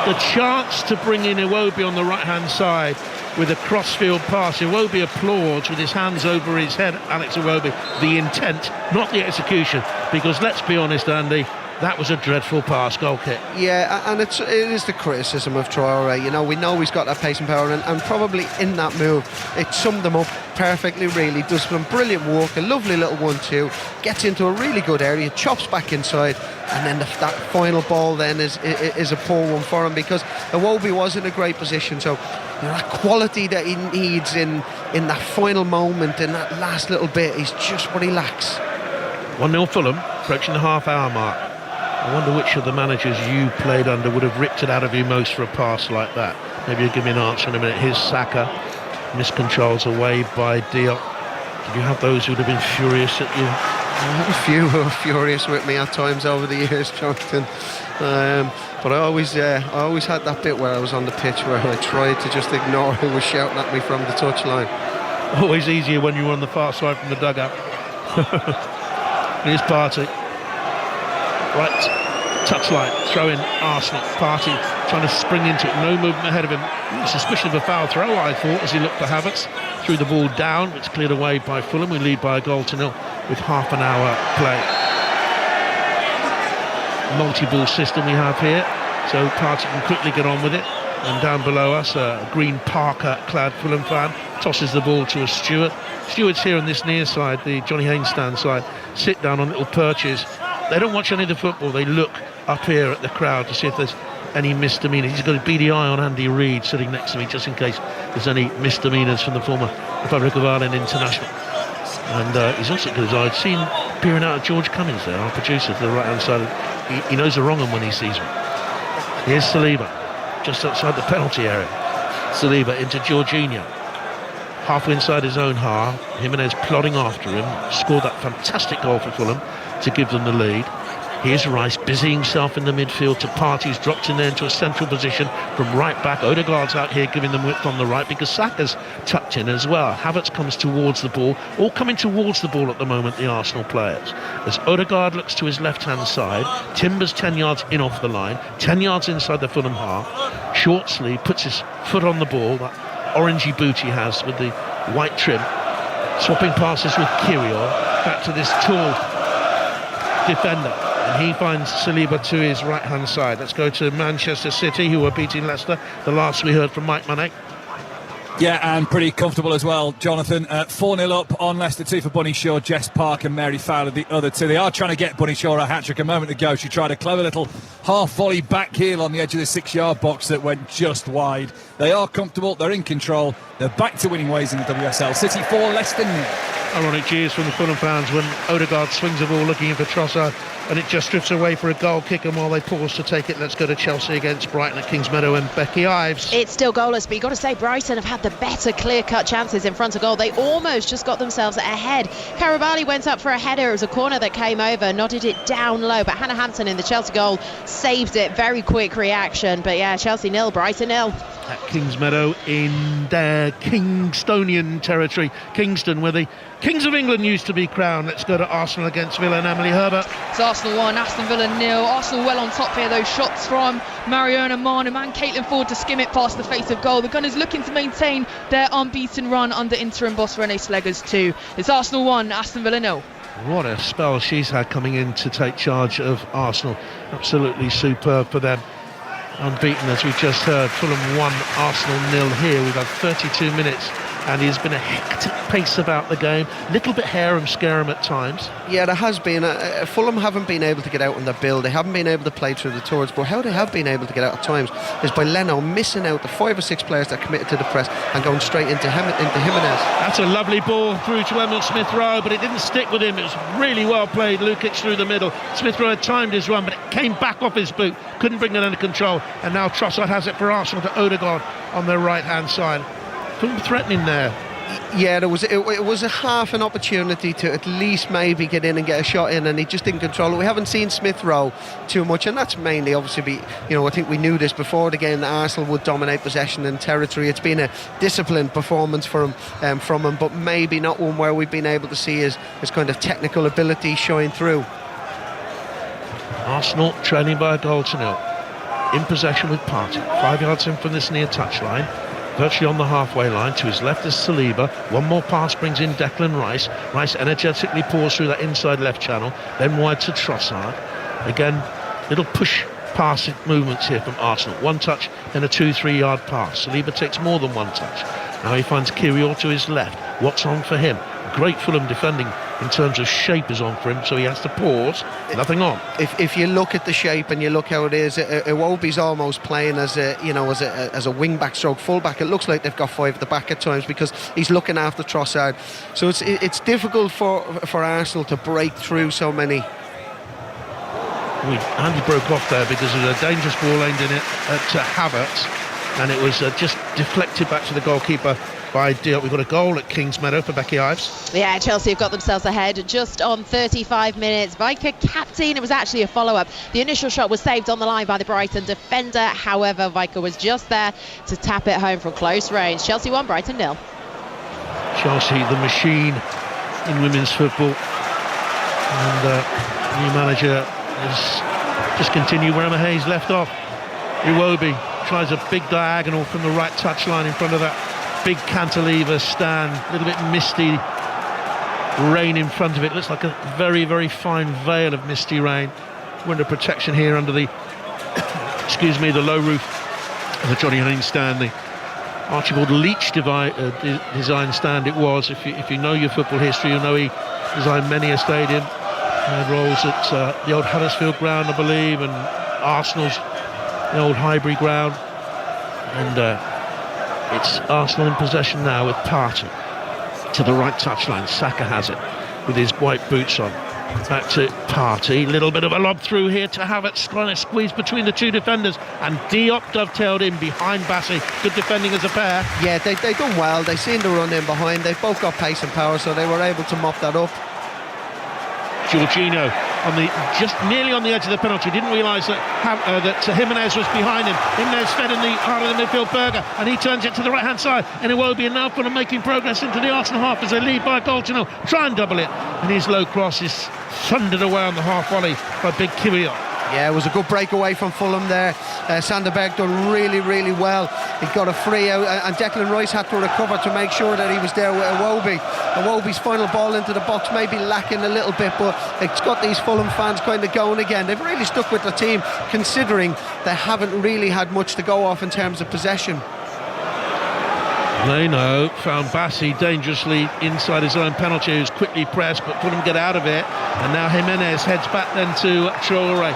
the chance to bring in Iwobi on the right-hand side with a crossfield pass. Iwobi applauds with his hands over his head, Alex Iwobi. The intent, not the execution, because let's be honest, Andy, that was a dreadful pass, goal kick. Yeah, and it is the criticism of Traore. You know, we know he's got that pace and power, and probably in that move, it summed him up perfectly, really. Does some brilliant work, a lovely little 1-2, gets into a really good area, chops back inside, and then that final ball then is a poor one for him, because Iwobi was in a great position. So, you know, that quality that he needs in that final moment, in that last little bit, is just what he lacks. 1-0 Fulham, approaching the half-hour mark. I wonder which of the managers you played under would have ripped it out of you most for a pass like that. Maybe you'll give me an answer in a minute. Here's Saka, miscontrols away by Diop. Did you have those who would have been furious at you? I had a few who were furious with me at times over the years, Jonathan. But I always had that bit where I was on the pitch where I tried to just ignore who was shouting at me from the touchline. Always easier when you were on the far side from the dugout. Here's Partey. Right, touchline, throw in Arsenal. Partey trying to spring into it, no movement ahead of him. Suspicion of a foul throw, I thought, as he looked for Havertz. Threw the ball down, it's cleared away by Fulham. We lead by a goal to nil with half an hour play. Multi-ball system we have here, so Partey can quickly get on with it. And down below us, a green Parker-clad Fulham fan tosses the ball to a steward. Stewards here on this near side, the Johnny Haynes stand side, sit down on little perches. They don't watch any of the football, they look up here at the crowd to see if there's any misdemeanors. He's got a beady eye on Andy Reid sitting next to me, just in case there's any misdemeanors from the former Republic of Ireland international. And he's also got his eye. I'd seen peering out at George Cummings there, our producer, to the right-hand side. He knows the wrong one when he sees one. Here's Saliba, just outside the penalty area. Saliba into Jorginho. Halfway inside his own half, Jimenez plodding after him, scored that fantastic goal for Fulham to give them the lead. Here's Rice busying himself in the midfield to Partey's dropped in there into a central position from right back. Odegaard's out here giving them width on the right because Saka's tucked in as well. Havertz comes towards the ball, all coming towards the ball at the moment, the Arsenal players. As Odegaard looks to his left-hand side, Timber's 10 yards in off the line, 10 yards inside the Fulham half. Short sleeve, puts his foot on the ball, that orangey boot he has with the white trim. Swapping passes with Kirill, back to this tall defender, and he finds Saliba to his right-hand side. Let's go to Manchester City, who were beating Leicester. The last we heard from Mike Manek. Yeah, and pretty comfortable as well, Jonathan. 4-0 up on Leicester 2 for Bunny Shaw, Jess Park and Mary Fowler, the other two. They are trying to get Bunny Shaw a hat-trick. A moment ago, she tried a clever little half-volley back heel on the edge of the 6-yard box that went just wide. They are comfortable, they're in control, they're back to winning ways in the WSL. City 4, Leicester 0. Ironic cheers from the Fulham fans when Odegaard swings the ball looking in for Trossard, and it just drifts away for a goal kick, and while they pause to take it, let's go to Chelsea against Brighton at Kingsmeadow and Becky Ives. It's still goalless, but you've got to say Brighton have had the better clear-cut chances in front of goal. They almost just got themselves ahead. Karabali went up for a header. It was a corner that came over, nodded it down low, but Hannah Hampton in the Chelsea goal saved it. Very quick reaction, but yeah, Chelsea 0, Brighton 0. At Kingsmeadow in their Kingstonian territory, Kingston, where the Kings of England used to be crowned. Let's go to Arsenal against Villa and Emily Herbert. It's Arsenal 1, Aston Villa 0. Arsenal well on top here. Those shots from Mariona Marnham and Caitlin Ford to skim it past the face of goal. The Gunners looking to maintain their unbeaten run under interim boss Renee Sleggers 2. It's Arsenal 1, Aston Villa 0. What a spell she's had coming in to take charge of Arsenal. Absolutely superb for them. Unbeaten, as we've just heard. Fulham 1, Arsenal 0 here. We've had 32 minutes and he's been a hectic pace about the game, little bit harum-scarum at times. Yeah, there has been. Fulham haven't been able to get out on their build. They haven't been able to play through the towards, but how they have been able to get out at times is by Leno missing out the 5 or 6 players that are committed to the press and going straight into Jimenez. That's a lovely ball through to Emil Smith-Rowe, but it didn't stick with him. It was really well played. Lukic through the middle. Smith-Rowe had timed his run, but it came back off his boot. Couldn't bring it under control, and now Trossard has it for Arsenal to Odegaard on their right-hand side. Fulham threatening there. Yeah, it was a half an opportunity to at least maybe get in and get a shot in, and he just didn't control it. We haven't seen Smith Rowe too much, and that's mainly obviously I think we knew this before the game that Arsenal would dominate possession and territory. It's been a disciplined performance from him, but maybe not one where we've been able to see his kind of technical ability showing through. Arsenal trailing by a goal to nil. In possession with Partey, 5 yards in from this near touchline, virtually on the halfway line. To his left is Saliba. One more pass brings in Declan Rice. Rice energetically pours through that inside left channel, then wide to Trossard. Again, little push pass movements here from Arsenal. One touch, then a 2-3 yard pass. Saliba takes more than one touch. Now he finds Kirill to his left. What's on for him? Great Fulham defending in terms of shape is on for him, so he has to pause. Nothing on. If you look at the shape and you look how it is, Iwobi's almost playing as a wing back stroke full back. It looks like they've got 5 at the back at times because he's looking after Trossard. So it's difficult for Arsenal to break through so many. Andy broke off there because there was a dangerous ball aimed in it at Havertz, and it was just deflected back to the goalkeeper by Diop. We've got a goal at Kingsmeadow for Becky Ives. Yeah, Chelsea have got themselves ahead just on 35 minutes. Vicar captain, it was actually a follow-up. The initial shot was saved on the line by the Brighton defender. However, Vicar was just there to tap it home from close range. Chelsea 1, Brighton 0. Chelsea, the machine in women's football. And new manager has just continued where Emma Hayes left off. Iwobi tries a big diagonal from the right touchline in front of that big cantilever stand, a little bit misty rain in front of it. Looks like a very, very fine veil of misty rain. We're under protection here under the the low roof of the Johnny Haynes stand, the Archibald Leach design stand it was. If you know your football history, you'll know he designed many a stadium. Roles at the old Huddersfield ground, I believe, and Arsenal's the old Highbury ground. And it's Arsenal in possession now with Partey to the right touchline. Saka has it with his white boots on. Back to Partey. Little bit of a lob through here to Havertz, trying to squeeze between the two defenders, and Diop dovetailed in behind Bassi. Good defending as a pair. Yeah, they done well. They seemed to run in behind. They've both got pace and power, so they were able to mop that up. Jorginho just nearly on the edge of the penalty, didn't realise that Jimenez was behind him. Jimenez fed in the heart of the midfield burger, and he turns it to the right hand side, and Iwobi and now Fulham making progress into the Arsenal half as they lead by a goal to nil. Try and double it, and his low cross is thundered away on the half volley by Big Kirill. Yeah, it was a good breakaway from Fulham there. Sanderberg done really, really well. He got a free out, and Declan Rice had to recover to make sure that he was there with Iwobi. Iwobi's final ball into the box may be lacking a little bit, but it's got these Fulham fans kind of going again. They've really stuck with the team, considering they haven't really had much to go off in terms of possession. Leno found Bassi dangerously inside his own penalty. He was quickly pressed but couldn't get out of it, and now Jimenez heads back then to Traore.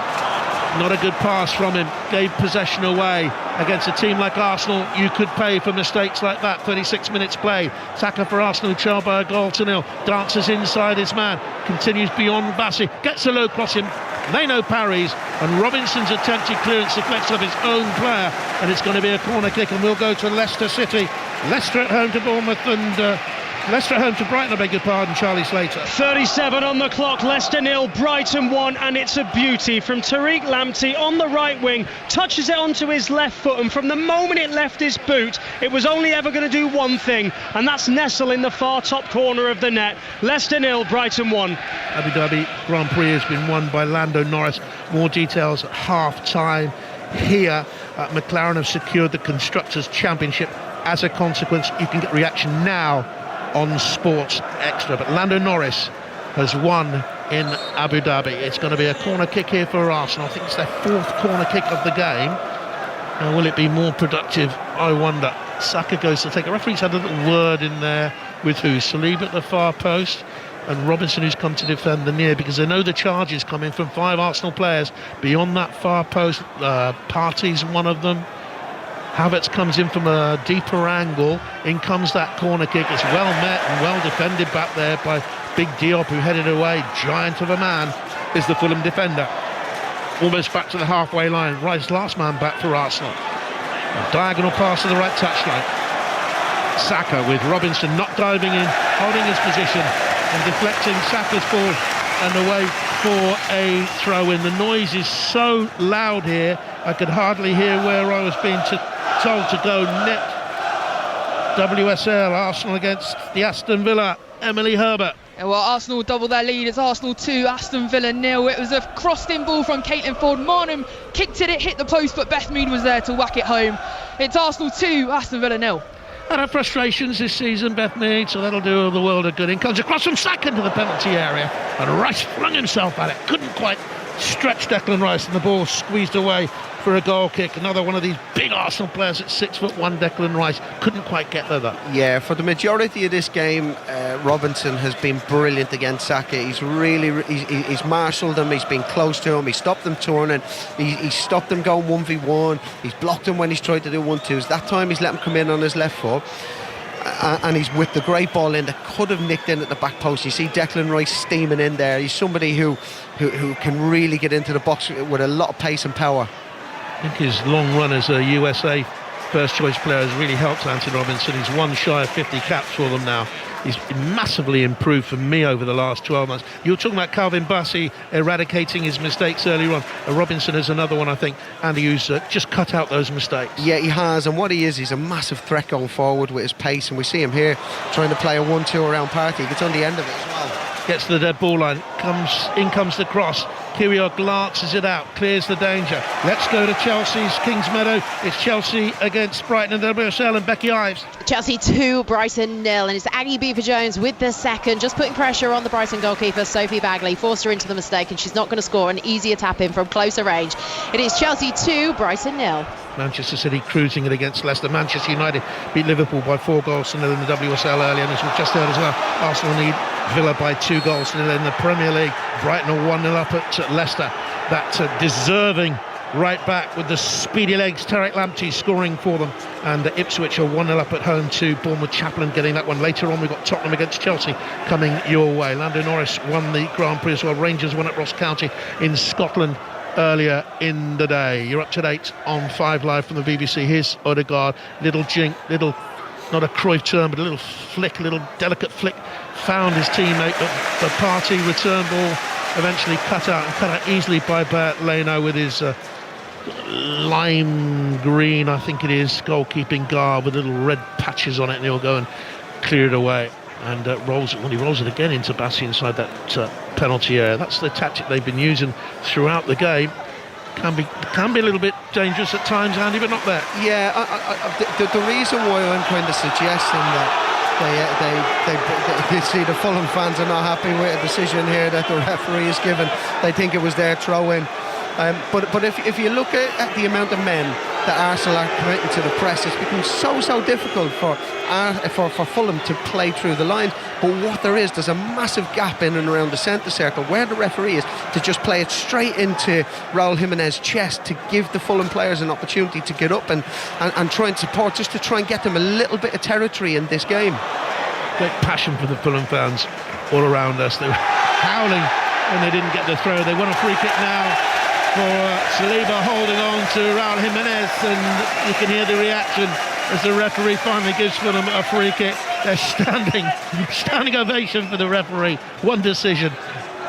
Not a good pass from him, gave possession away. Against a team like Arsenal, you could pay for mistakes like that. 36 minutes play. Saka for Arsenal, trailed by a goal to nil. Dances inside his man, continues beyond Bassi, gets a low cross in. Leno parries, and Robinson's attempted clearance deflects off his own player, and it's going to be a corner kick, and we'll go to Leicester City. Leicester at home to Bournemouth, and Leicester at home to Brighton, I beg your pardon, Charlie Slater. 37 on the clock, Leicester 0, Brighton 1, and it's a beauty from Tariq Lamptey on the right wing, touches it onto his left foot, and from the moment it left his boot, it was only ever going to do one thing, and that's nestle in the far top corner of the net. Leicester 0, Brighton 1. Abu Dhabi Grand Prix has been won by Lando Norris. More details at half-time here. McLaren have secured the Constructors' Championship. As a consequence, you can get reaction now on Sports Extra, but Lando Norris has won in Abu Dhabi. It's going to be a corner kick here for Arsenal. I think it's their 4th corner kick of the game. Now, will it be more productive? I wonder. Saka goes to take a referee's had a little word in there with who? Saliba at the far post, and Robinson, who's come to defend the near, because they know the charge is coming from 5 Arsenal players beyond that far post. Partey's one of them. Havertz comes in from a deeper angle. In comes that corner kick. It's well met and well defended back there by Big Diop, who headed away. Giant of a man is the Fulham defender. Almost back to the halfway line. Rice last man back for Arsenal. A diagonal pass to the right touchline. Saka, with Robinson not diving in, holding his position and deflecting Saka's ball and away for a throw-in. The noise is so loud here, I could hardly hear where I was being told to go. Net WSL, Arsenal against the Aston Villa. Emily Herbert. Well, Arsenal double their lead. It's Arsenal 2, Aston Villa 0. It was a crossed-in ball from Caitlin Ford. Marnham kicked it hit the post, but Beth Mead was there to whack it home. It's Arsenal 2, Aston Villa 0. Had her frustrations this season, Beth Mead, so that'll do the world a good. In comes across from Saka into the penalty area, and Rice flung himself at it. Couldn't quite stretch Declan Rice, and the ball squeezed away for a goal kick. Another one of these big Arsenal players at 6'1", Declan Rice, couldn't quite get there though. Yeah, for the majority of this game, Robinson has been brilliant against Saka. He's he's marshalled him, he's been close to him, he's stopped them turning, he's stopped them going 1v1, he's blocked him when he's tried to do 1-2s. That time he's let him come in on his left foot. And he's with the great ball in that could have nicked in at the back post. You see Declan Rice steaming in there. He's somebody who can really get into the box with a lot of pace and power. I think his long run as a USA first choice player has really helped Anthony Robinson. He's one shy of 50 caps for them now. He's massively improved for me over the last 12 months. You were talking about Calvin Bassey eradicating his mistakes earlier on. Robinson is another one, I think, Andy, who's just cut out those mistakes. Yeah, he has, and what he is, he's a massive threat going forward with his pace, and we see him here trying to play a 1-2 around party. He gets on the end of it as well. Gets to the dead ball line, in comes the cross. Kyrgios glances it out, clears the danger. Let's go to Chelsea's Kingsmeadow. It's Chelsea against Brighton and WSL, and Becky Ives. Chelsea 2, Brighton 0, and it's Aggie Beever-Jones with the second, just putting pressure on the Brighton goalkeeper Sophie Bagley, forced her into the mistake, and she's not going to score an easier tap in from closer range. It is Chelsea 2, Brighton 0. Manchester City cruising it against Leicester. Manchester United beat Liverpool by 4-0 in the WSL earlier, and as we've just heard as well, Arsenal need Villa by 2-0 in the Premier League. Brighton are 1-0 up at Leicester. That deserving right back with the speedy legs, Tarek Lamptey scoring for them, and Ipswich are 1-0 up at home to Bournemouth. Chaplin getting that one. Later on we've got Tottenham against Chelsea coming your way. Lando Norris won the Grand Prix as well. Rangers won at Ross County in Scotland earlier in the day. You're up to date on 5 Live from the BBC. Here's Odegaard, little jink, little, not a Cruyff turn, but a little flick, a little delicate flick, found his teammate, but the party return ball eventually cut out easily by Bert Leno with his lime green, I think it is, goalkeeping garb with little red patches on it, and he'll go and clear it away. And he rolls it again into Bassey inside that penalty area. That's the tactic they've been using throughout the game. Can be a little bit dangerous at times, Andy, but not there. Yeah, the reason why I'm kind of suggesting that they see the Fulham fans are not happy with a decision here that the referee has given. They think it was their throw-in. But if you look at the amount of men that Arsenal are committing to the press, it's become so difficult for Fulham to play through the lines. But what there's a massive gap in and around the centre circle where the referee is, to just play it straight into Raul Jimenez's chest to give the Fulham players an opportunity to get up and try and support, just to try and get them a little bit of territory in this game. Great passion for the Fulham fans all around us. They were howling when they didn't get the throw. They want a free kick now for Saliba, holding on to Raul Jimenez, and you can hear the reaction as the referee finally gives Fulham a free kick. They're standing ovation for the referee. One decision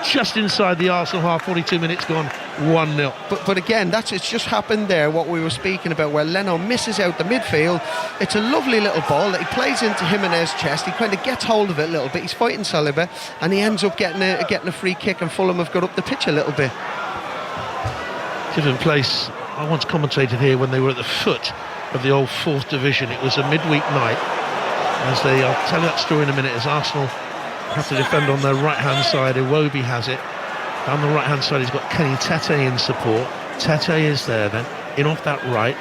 just inside the Arsenal half, 42 minutes gone, 1-0. But again, it's just happened there, what we were speaking about, where Leno misses out the midfield. It's a lovely little ball that he plays into Jimenez's chest. He kind of gets hold of it a little bit. He's fighting Saliba, and he ends up getting a free kick, and Fulham have got up the pitch a little bit. Different place. I once commentated here when they were at the foot of the old 4th division. It was a midweek night, I'll tell you that story in a minute, as Arsenal have to defend on their right hand side. Iwobi has it down the right hand side. He's got Kenny Tete in support. Tete is there then in off that right.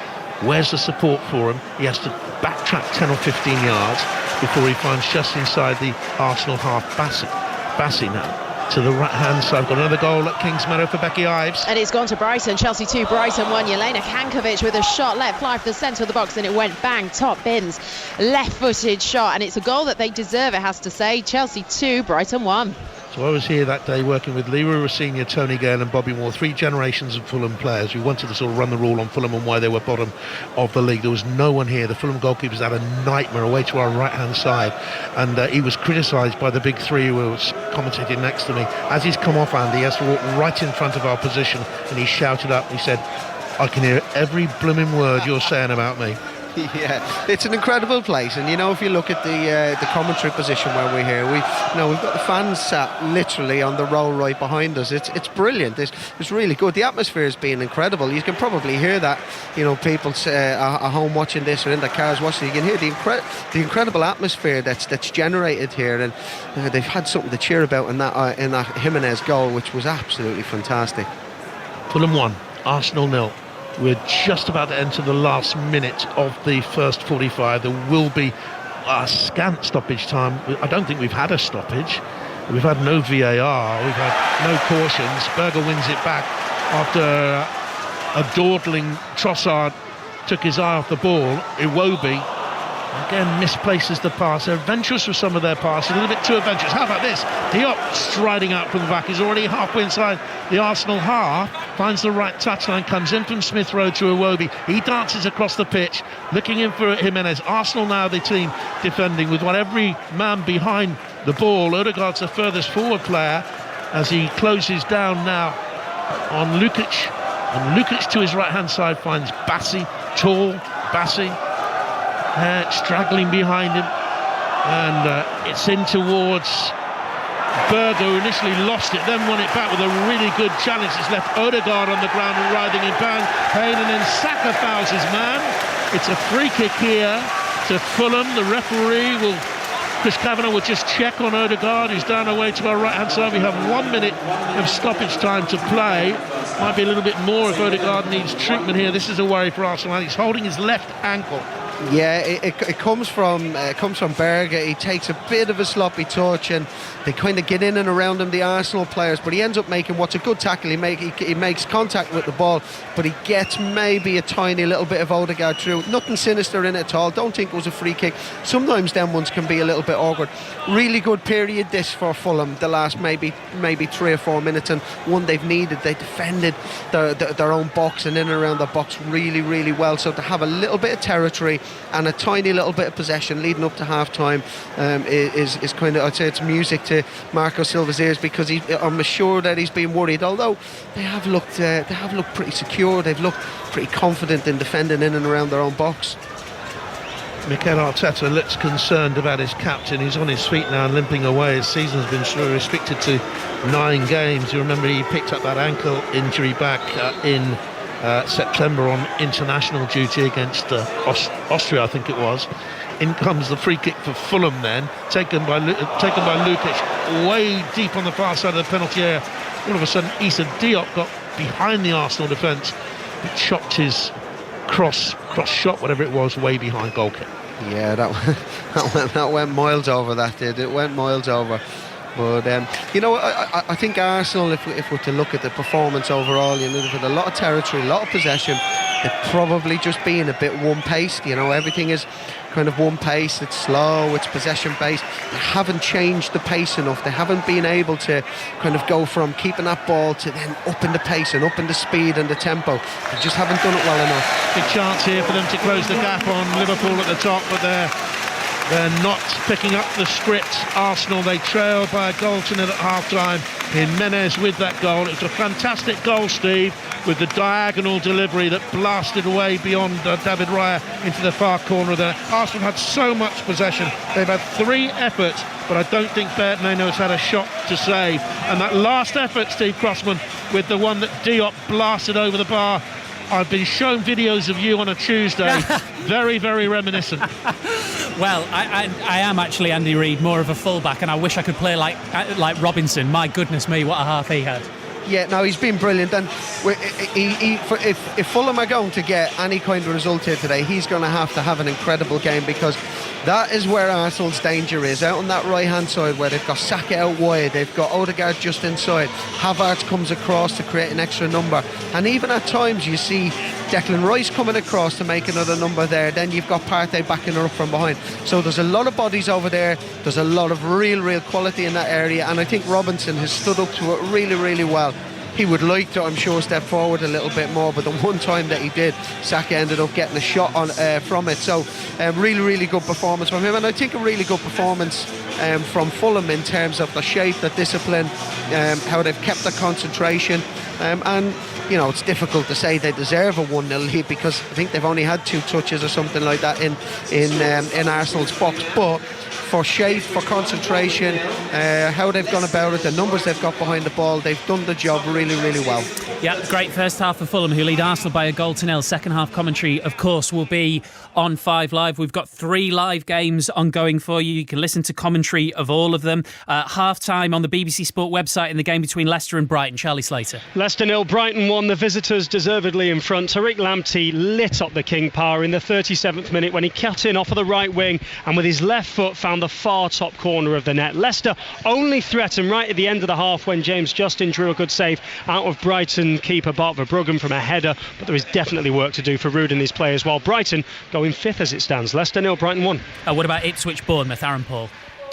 Where's the support for him? He has to backtrack 10 or 15 yards before he finds just inside the Arsenal half Bassey now to the right hand side. Got another goal at Kingsmeadow for Becky Ives, and it's gone to Brighton. Chelsea 2, Brighton 1. Jelena Kankovic with a shot, let fly for the centre of the box, and it went bang, top bins, left-footed shot, and it's a goal that they deserve, it has to say. Chelsea 2, Brighton 1. So I was here that day working with Leroy Rossini, Tony Gale and Bobby Moore, 3 generations of Fulham players who wanted to sort of run the rule on Fulham and why they were bottom of the league. There was no one here. The Fulham goalkeepers had a nightmare away to our right-hand side, and he was criticised by the big 3 who was commentating next to me. As he's come off, Andy, he has to walk right in front of our position, and he shouted up, he said, "I can hear every blooming word you're saying about me." Yeah, it's an incredible place, and if you look at the commentary position where we're here, we've got the fans sat literally on the row right behind us. It's brilliant. It's really good. The atmosphere has been incredible. You can probably hear that. People at home watching this or in their cars watching. You can hear the incredible atmosphere that's generated here, and they've had something to cheer about in that Jimenez goal, which was absolutely fantastic. Fulham 1, Arsenal 0. We're just about to enter the last minute of the first 45. There will be a scant stoppage time. I don't think we've had a stoppage. We've had no VAR. We've had no cautions. Berger wins it back after a dawdling Trossard took his eye off the ball. Iwobi again misplaces the pass. They're adventurous with some of their passes, a little bit too adventurous. How about this? Diop striding out from the back. He's already halfway inside the Arsenal half, finds the right touchline, comes in from Smith Rowe to Iwobi. He dances across the pitch, looking in for Jimenez. Arsenal now the team defending with every man behind the ball. Odegaard's the furthest forward player as he closes down now on Lukic. And Lukic to his right-hand side finds Bassi, tall Bassi. Straggling behind him, and it's in towards Berger, who initially lost it, then won it back with a really good challenge. It's left Odegaard on the ground and writhing in pain, and then Saka fouls his man. It's a free kick here to Fulham. The referee Chris Kavanagh will just check on Odegaard, who's down away to our right-hand side. We have 1 minute of stoppage time to play. Might be a little bit more if Odegaard needs treatment here. This is a worry for Arsenal, and he's holding his left ankle. Yeah, it comes from Berger. He takes a bit of a sloppy touch, and they kind of get in and around him, the Arsenal players. But he ends up making what's a good tackle. He makes contact with the ball, but he gets maybe a tiny little bit of Odegaard through. Nothing sinister in it at all. Don't think it was a free kick. Sometimes them ones can be a little bit awkward. Really good period this for Fulham. The last maybe 3 or 4 minutes, and one they've needed. They defended their own box and in and around the box really, really well. So to have a little bit of territory and a tiny little bit of possession leading up to half time is kind of, I'd say it's music to Marco Silva's ears, because I'm sure that he's been worried, although they have looked pretty secure. They've looked pretty confident in defending in and around their own box. Mikel Arteta looks concerned about his captain. He's on his feet now and limping away. His season's been restricted to 9 games. You remember he picked up that ankle injury back in September on international duty against Austria, I think it was. In comes the free kick for Fulham then, taken by Lukic, way deep on the far side of the penalty area. All of a sudden Issa Diop got behind the Arsenal defence, but chopped his cross shot, whatever it was, way behind goal kick. Yeah, that went miles over, that did. It went miles over. But I think Arsenal, if we're to look at the performance overall, they've had a lot of territory, a lot of possession. They're probably just being a bit one-paced. Everything is kind of one pace. It's slow, it's possession-based. They haven't changed the pace enough. They haven't been able to kind of go from keeping that ball to then up in the pace and up in the speed and the tempo. They just haven't done it well enough. Big chance here for them to close the gap on Liverpool at the top, but they're not picking up the script. Arsenal, they trailed by a goal to nil at half-time. Jimenez with that goal. It was a fantastic goal, Steve, with the diagonal delivery that blasted away beyond David Raya into the far corner there. Arsenal had so much possession. They've had 3 efforts, but I don't think Bertneno has had a shot to save. And that last effort, Steve Crossman, with the one that Diop blasted over the bar, I've been shown videos of you on a Tuesday. Very, very reminiscent. Well, I am actually Andy Reid, more of a fullback, and I wish I could play like Robinson. My goodness me, what a half he had. Yeah, no, he's been brilliant, and if Fulham are going to get any kind of result here today, he's going to have an incredible game, because that is where Arsenal's danger is, out on that right-hand side where they've got Saka out wide, they've got Odegaard just inside, Havertz comes across to create an extra number, and even at times you see Declan Rice coming across to make another number there. Then you've got Partey backing her up from behind. So there's a lot of bodies over there. There's a lot of real quality in that area, and I think Robinson has stood up to it really well. He would like to, I'm sure, step forward a little bit more, but the one time that he did, Saka ended up getting a shot on from it. So really good performance from him, and I think a really good performance from Fulham in terms of the shape, the discipline, how they've kept their concentration, and you know, it's difficult to say they deserve a 1-0 lead because I think they've only had 2 touches or something like that in Arsenal's box. But for shape, for concentration, how they've gone about it, the numbers they've got behind the ball, they've done the job really well. Yeah, great first half for Fulham, who lead Arsenal by a 1-0. Second half commentary, of course, will be on 5 Live. We've got 3 live games ongoing for you. You can listen to commentary of all of them. Half-time on the BBC Sport website in the game between Leicester and Brighton. Charlie Slater. Leicester 0, Brighton 1. The visitors deservedly in front. Tariq Lamptey lit up the King Power in the 37th minute when he cut in off of the right wing and with his left foot found the far top corner of the net. Leicester only threatened right at the end of the half when James Justin drew a good save out of Brighton keeper Bart Verbruggen from a header, but there is definitely work to do for Ruud and his players, while Brighton go in 5th as it stands. Leicester 0, Brighton 1. What about Ipswich Bournemouth, Aaron Paul?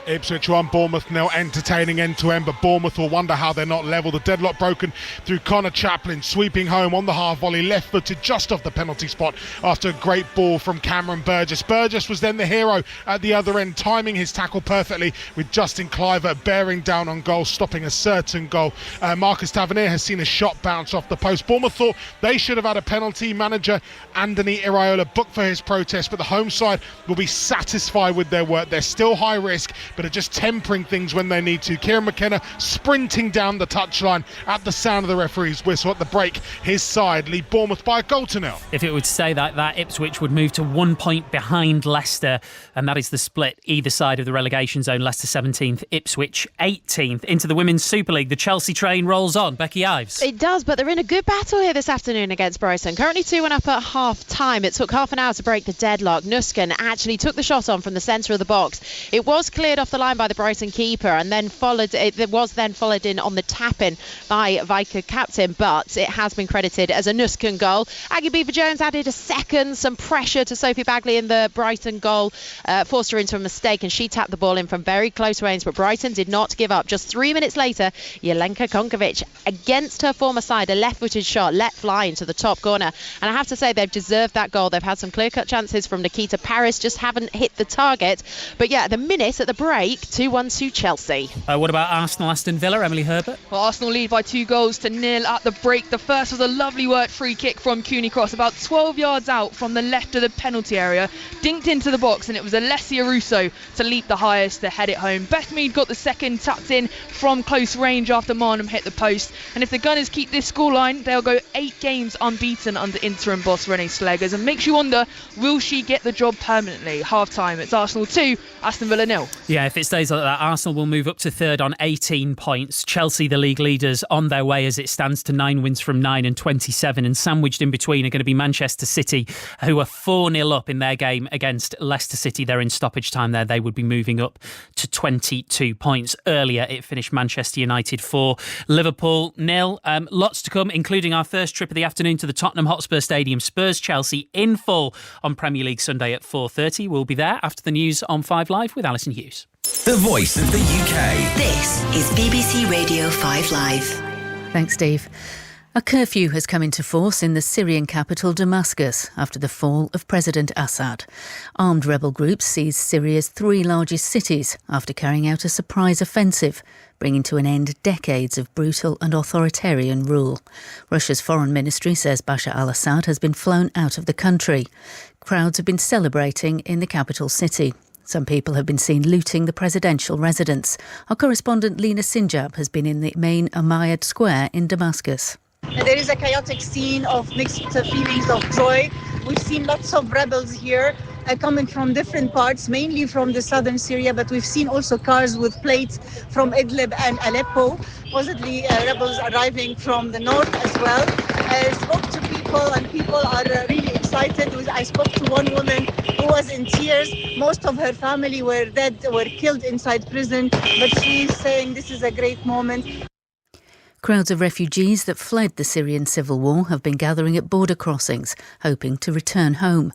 Ipswich 1, Bournemouth 0, entertaining end-to-end, but Bournemouth will wonder how they're not level. The deadlock broken through Connor Chaplin, sweeping home on the half volley, left-footed just off the penalty spot after a great ball from Cameron Burgess. Burgess was then the hero at the other end, timing his tackle perfectly with Justin Cliver bearing down on goal, stopping a certain goal. Marcus Tavernier has seen a shot bounce off the post. Bournemouth thought they should have had a penalty. Manager Andoni Iraola booked for his protest, but the home side will be satisfied with their work. They're still high risk, but are just tempering things when they need to. Kieran McKenna sprinting down the touchline at the sound of the referee's whistle at the break. His side lead Bournemouth by a 0. If it would say that Ipswich would move to 1 point behind Leicester, and that is the split either side of the relegation zone. Leicester 17th, Ipswich 18th. Into the Women's Super League, the Chelsea train rolls on. Becky Ives. It does, but they're in a good battle here this afternoon against Brighton. Currently 2-1 up at half time. It took half an hour to break the deadlock. Nusken actually took the shot on from the centre of the box. It was cleared off the line by the Brighton keeper and then followed in on the tap-in by Vicar captain, but it has been credited as a Nusken goal. Aggie Beaver-Jones added a second, some pressure to Sophie Bagley in the Brighton goal, forced her into a mistake and she tapped the ball in from very close range, but Brighton did not give up. Just 3 minutes later, Jelenka Konkovic, against her former side, a left-footed shot let fly into the top corner, and I have to say they've deserved that goal. They've had some clear-cut chances from Nikita Paris, just haven't hit the target. But yeah, the minute at the break, 2-1 to Chelsea. What about Arsenal Aston Villa, Emily Herbert? Well, Arsenal lead by 2-0 at the break. The first was a lovely worked free kick from Cooney Cross, about 12 yards out from the left of the penalty area, dinked into the box, and it was Alessia Russo to leap the highest to head it home. Beth Mead got the second, tapped in from close range after Marnham hit the post, and if the Gunners keep this scoreline, they'll go 8 games unbeaten under interim boss Renee Slegers, and makes you wonder, will she get the job permanently? Half time, it's Arsenal 2, Aston Villa 0. Yeah, if it stays like that, Arsenal will move up to 3rd on 18 points. Chelsea, the league leaders, on their way as it stands to 9 wins from 9 and 27, and sandwiched in between are going to be Manchester City, who are 4-0 up in their game against Leicester City. They're in stoppage time there. They would be moving up to 22 points. Earlier it finished Manchester United 4, Liverpool 0. Lots to come, including our first trip of the afternoon to the Tottenham Hotspur Stadium. Spurs Chelsea in full on Premier League Sunday at 4:30. We'll be there after the news on 5 Live with Alison Hughes. The voice of the UK. This is BBC Radio 5 Live. Thanks, Steve. A curfew has come into force in the Syrian capital Damascus after the fall of President Assad. Armed rebel groups seized Syria's 3 largest cities after carrying out a surprise offensive, bringing to an end decades of brutal and authoritarian rule. Russia's foreign ministry says Bashar al-Assad has been flown out of the country. Crowds have been celebrating in the capital city. Some people have been seen looting the presidential residence. Our correspondent Lena Sinjab has been in the main Umayyad Square in Damascus. There is a chaotic scene of mixed feelings of joy. We've seen lots of rebels here coming from different parts, mainly from the southern Syria, but we've seen also cars with plates from Idlib and Aleppo, possibly rebels arriving from the north as well. I spoke to people and people are really excited. I spoke to one woman who was in tears. Most of her family were dead, were killed inside prison, but she's saying this is a great moment. Crowds of refugees that fled the Syrian civil war have been gathering at border crossings, hoping to return home.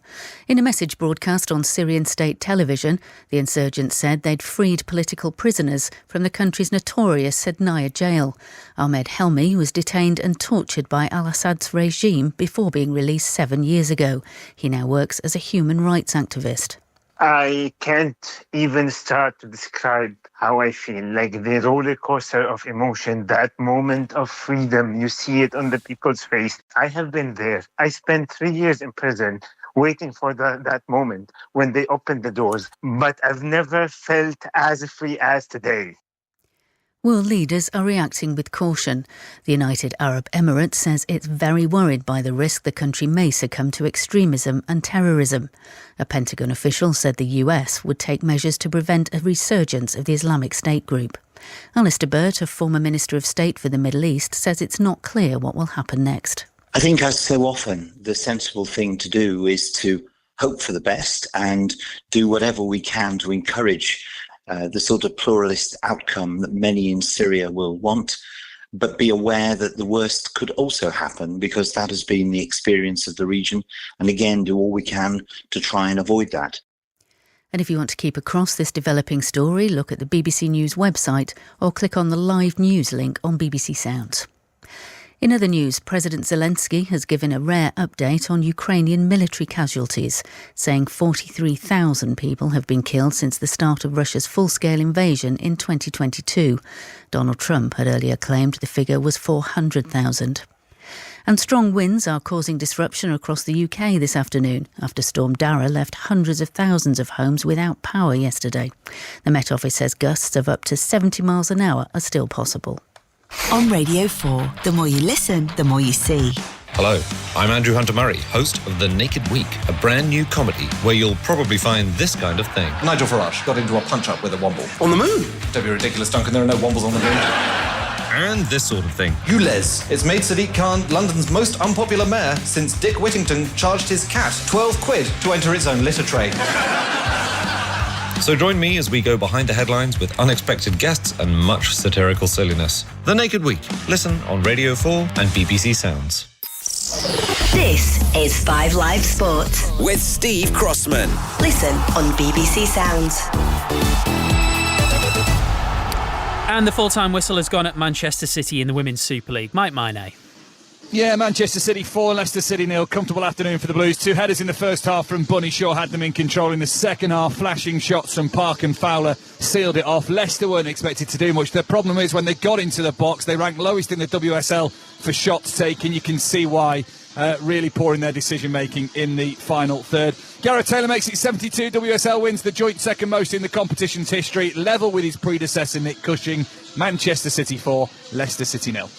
In a message broadcast on Syrian state television, the insurgents said they'd freed political prisoners from the country's notorious Sednaya jail. Ahmed Helmi was detained and tortured by al-Assad's regime before being released 7 years ago. He now works as a human rights activist. I can't even start to describe how I feel, like the roller coaster of emotion, that moment of freedom. You see it on the people's face. I have been there. I spent 3 years in prison waiting for that moment when they opened the doors. But I've never felt as free as today. World leaders are reacting with caution. The United Arab Emirates says it's very worried by the risk the country may succumb to extremism and terrorism. A Pentagon official said the US would take measures to prevent a resurgence of the Islamic State group. Alistair Burt, a former Minister of State for the Middle East, says it's not clear what will happen next. I think, as so often, the sensible thing to do is to hope for the best and do whatever we can to encourage the sort of pluralist outcome that many in Syria will want, but be aware that the worst could also happen, because that has been the experience of the region, and again do all we can to try and avoid that. And if you want to keep across this developing story, look at the BBC News website or click on the live news link on BBC Sounds. In other news, President Zelensky has given a rare update on Ukrainian military casualties, saying 43,000 people have been killed since the start of Russia's full-scale invasion in 2022. Donald Trump had earlier claimed the figure was 400,000. And strong winds are causing disruption across the UK this afternoon after Storm Dara left hundreds of thousands of homes without power yesterday. The Met Office says gusts of up to 70 miles an hour are still possible. On Radio 4, the more you listen, the more you see. Hello, I'm Andrew Hunter-Murray, host of The Naked Week, a brand new comedy where you'll probably find this kind of thing. Nigel Farage got into a punch-up with a womble. On the moon? Don't be ridiculous, Duncan, there are no wombles on the moon. And this sort of thing. ULEZ. It's made Sadiq Khan London's most unpopular mayor since Dick Whittington charged his cat 12 quid to enter its own litter tray. So join me as we go behind the headlines with unexpected guests and much satirical silliness. The Naked Week. Listen on Radio 4 and BBC Sounds. This is 5 Live Sport with Steve Crossman. Listen on BBC Sounds. And the full-time whistle has gone at Manchester City in the Women's Super League. Mike Maine. Yeah, Manchester City 4, Leicester City 0. Comfortable afternoon for the Blues. 2 headers in the first half from Bunny Shaw had them in control in the second half. Flashing shots from Park and Fowler sealed it off. Leicester weren't expected to do much. The problem is when they got into the box, they ranked lowest in the WSL for shots taken. You can see why. Really poor in their decision-making in the final third. Gareth Taylor makes it 72 WSL wins, the joint second most in the competition's history, level with his predecessor Nick Cushing. Manchester City 4, Leicester City 0.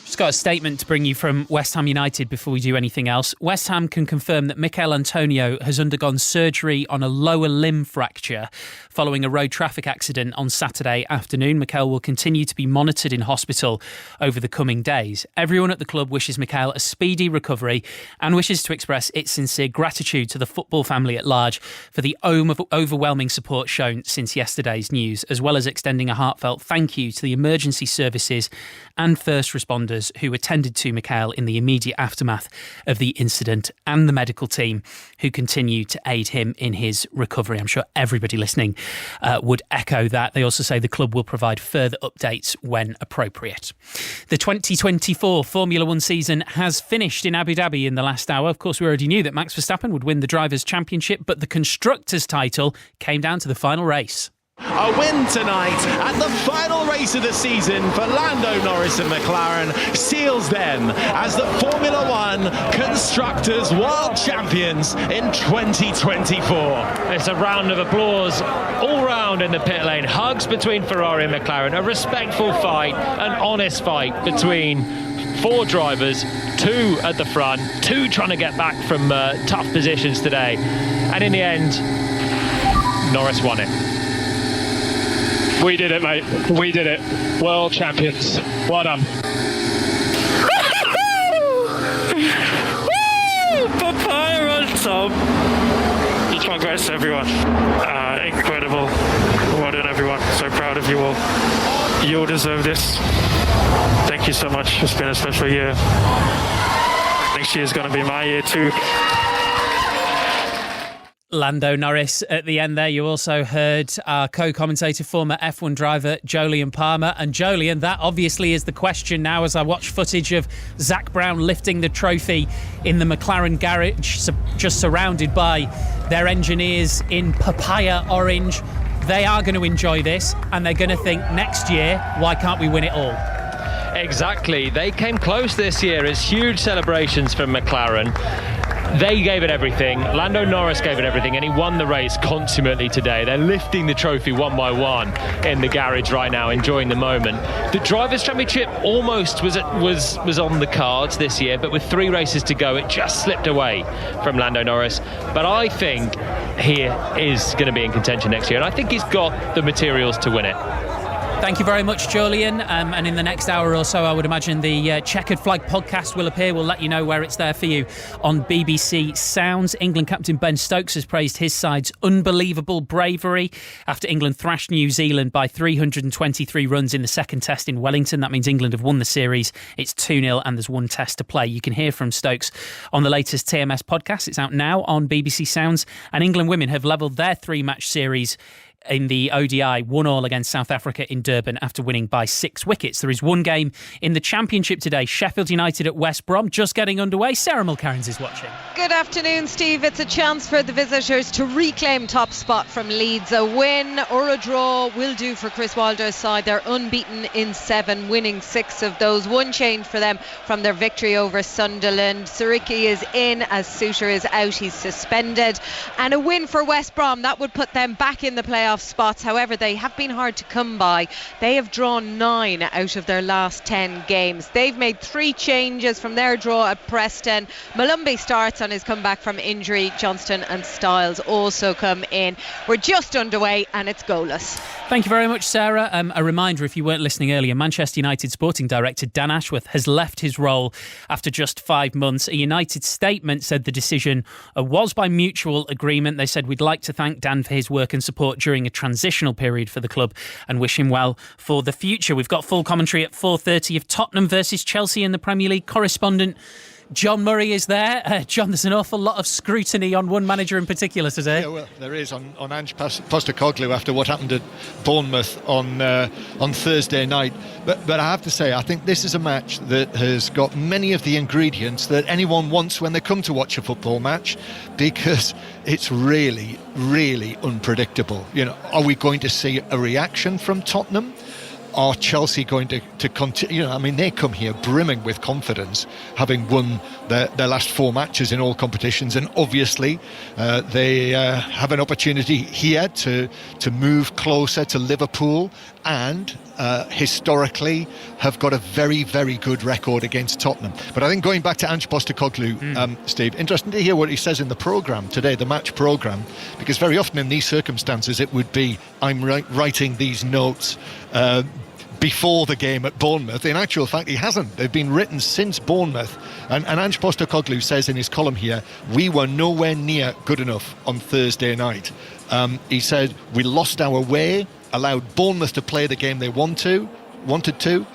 Just got a statement to bring you from West Ham United before we do anything else. West Ham can confirm that Mikel Antonio has undergone surgery on a lower limb fracture following a road traffic accident on Saturday afternoon. Mikel will continue to be monitored in hospital over the coming days. Everyone at the club wishes Mikel a speedy recovery and wishes to express its sincere gratitude to the football family at large for the overwhelming support shown since yesterday's news, as well as extending a heartfelt thank you to the emergency services and first responders who attended to Mikel in the immediate aftermath of the incident, and the medical team who continue to aid him in his recovery. I'm sure everybody listening would echo that. They also say the club will provide further updates when appropriate. The 2024 Formula One season has finished in Abu Dhabi in the last hour. Of course, we already knew that Max Verstappen would win the Drivers' Championship, but the Constructors' title came down to the final race. A win tonight at the final race of the season for Lando Norris and McLaren seals them as the Formula One Constructors World Champions in 2024. It's a round of applause all round in the pit lane. Hugs between Ferrari and McLaren. A respectful fight, an honest fight between 4 drivers, 2 at the front, 2 trying to get back from tough positions today. And in the end, Norris won it. We did it, mate. We did it. World champions. Well done. Papaya on top. Congrats to everyone. Incredible. Well done, everyone. So proud of you all. You all deserve this. Thank you so much. It's been a special year. Next year is going to be my year too. Lando Norris at the end there. You also heard our co-commentator, former F1 driver Jolyon Palmer. And Jolyon, that obviously is the question now as I watch footage of Zak Brown lifting the trophy in the McLaren garage, just surrounded by their engineers in papaya orange. They are going to enjoy this and they're going to think next year, why can't we win it all? Exactly. They came close this year. It's huge celebrations from McLaren. They gave it everything. Lando Norris gave it everything, and he won the race consummately today. They're lifting the trophy one by one in the garage right now, enjoying the moment. The Drivers' Championship almost was on the cards this year, but with 3 races to go, it just slipped away from Lando Norris. But I think he is going to be in contention next year, and I think he's got the materials to win it. Thank you very much, Jolyon. And in the next hour or so, I would imagine the Checkered Flag podcast will appear. We'll let you know where it's there for you on BBC Sounds. England captain Ben Stokes has praised his side's unbelievable bravery after England thrashed New Zealand by 323 runs in the second test in Wellington. That means England have won the series. It's 2-0 and there's 1 test to play. You can hear from Stokes on the latest TMS podcast. It's out now on BBC Sounds. And England women have levelled their 3-match series in the ODI, 1-1 against South Africa in Durban after winning by 6 wickets. There is one game in the Championship today. Sheffield United at West Brom, just getting underway. Sarah Mulcairns is watching. Good afternoon, Steve. It's a chance for the visitors to reclaim top spot from Leeds. A win or a draw will do for Chris Wilder's side. They're unbeaten in 7, winning 6 of those. 1 change for them from their victory over Sunderland. Suriki is in as Suter is out. He's suspended. And a win for West Brom, that would put them back in the playoff spots. However, they have been hard to come by. They have drawn 9 out of their last 10 games. They've made 3 changes from their draw at Preston. Malumbi starts on his comeback from injury. Johnston and Styles also come in. We're just underway and it's goalless. Thank you very much, Sarah. A reminder, if you weren't listening earlier, Manchester United sporting director Dan Ashworth has left his role after just 5 months. A United statement said the decision was by mutual agreement. They said, we'd like to thank Dan for his work and support during a transitional period for the club and wish him well for the future. We've got full commentary at 4:30 of Tottenham versus Chelsea in the Premier League. Correspondent John Murray is there. John, there's an awful lot of scrutiny on one manager in particular today. Yeah, well, there is on Ange Postecoglou after what happened at Bournemouth on Thursday night. But I have to say, I think this is a match that has got many of the ingredients that anyone wants when they come to watch a football match, because it's really, really unpredictable. You know, are we going to see a reaction from Tottenham? Are Chelsea going to continue? You know, I mean, they come here brimming with confidence, having won their last 4 matches in all competitions, and obviously they have an opportunity here to move closer to Liverpool, and historically have got a very, very good record against Tottenham. But I think going back to Ange Postecoglou, Steve, interesting to hear what he says in the programme today, the match programme, because very often in these circumstances it would be, I'm writing these notes before the game at Bournemouth. In actual fact, he hasn't. They've been written since Bournemouth. And Ange Postecoglou says in his column here, we were nowhere near good enough on Thursday night. He said, we lost our way, allowed Bournemouth to play the game they wanted to.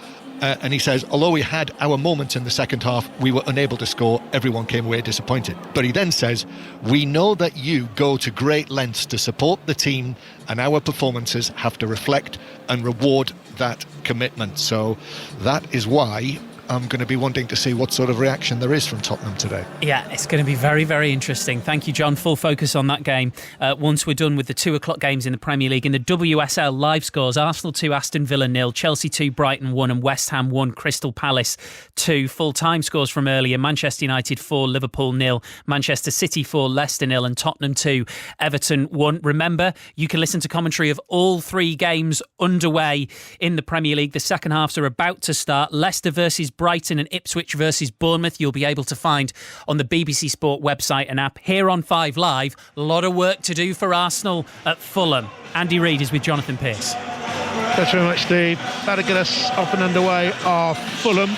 And he says, although we had our moments in the second half, we were unable to score. Everyone came away disappointed. But he then says, we know that you go to great lengths to support the team, and our performances have to reflect and reward that commitment. So that is why I'm going to be wanting to see what sort of reaction there is from Tottenham today. Yeah, it's going to be very, very interesting. Thank you, John. Full focus on that game once we're done with the 2 o'clock games in the Premier League. In the WSL live scores, Arsenal 2, Aston Villa 0, Chelsea 2, Brighton 1 and West Ham 1, Crystal Palace 2. Full-time scores from earlier, Manchester United 4, Liverpool 0, Manchester City 4, Leicester 0 and Tottenham 2, Everton 1. Remember, you can listen to commentary of all 3 games underway in the Premier League. The second halves are about to start. Leicester versus Brighton and Ipswich versus Bournemouth you'll be able to find on the BBC Sport website and app. Here on 5 Live, a lot of work to do for Arsenal at Fulham. Andy Reid is with Jonathan Pearce. Thanks very much, Steve. About to get us off and underway are Fulham.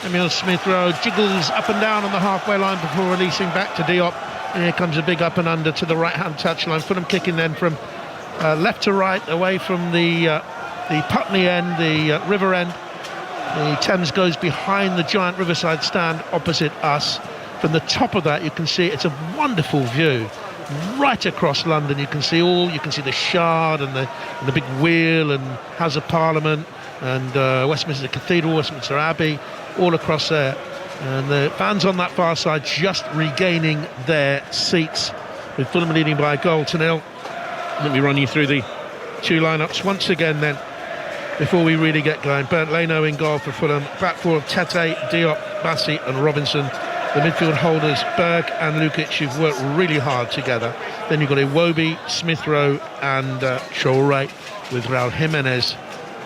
Emile Smith-Rowe jiggles up and down on the halfway line before releasing back to Diop. And here comes a big up and under to the right-hand touchline. Fulham kicking then from left to right, away from the Putney end, the river end. The Thames goes behind the giant riverside stand opposite us. From the top of that, you can see it's a wonderful view right across London. You can see the Shard and the big wheel and House of Parliament and Westminster Cathedral, Westminster Abbey, all across there. And the fans on that far side just regaining their seats, with Fulham leading by a goal to nil. Let me run you through the two lineups once again then, before we really get going. Bernd Leno in goal for Fulham. Back four of Tete, Diop, Bassi and Robinson. The midfield holders, Berg and Lukic, who've worked really hard together. Then you've got Iwobi, Smith Rowe and Traoré, with Raul Jimenez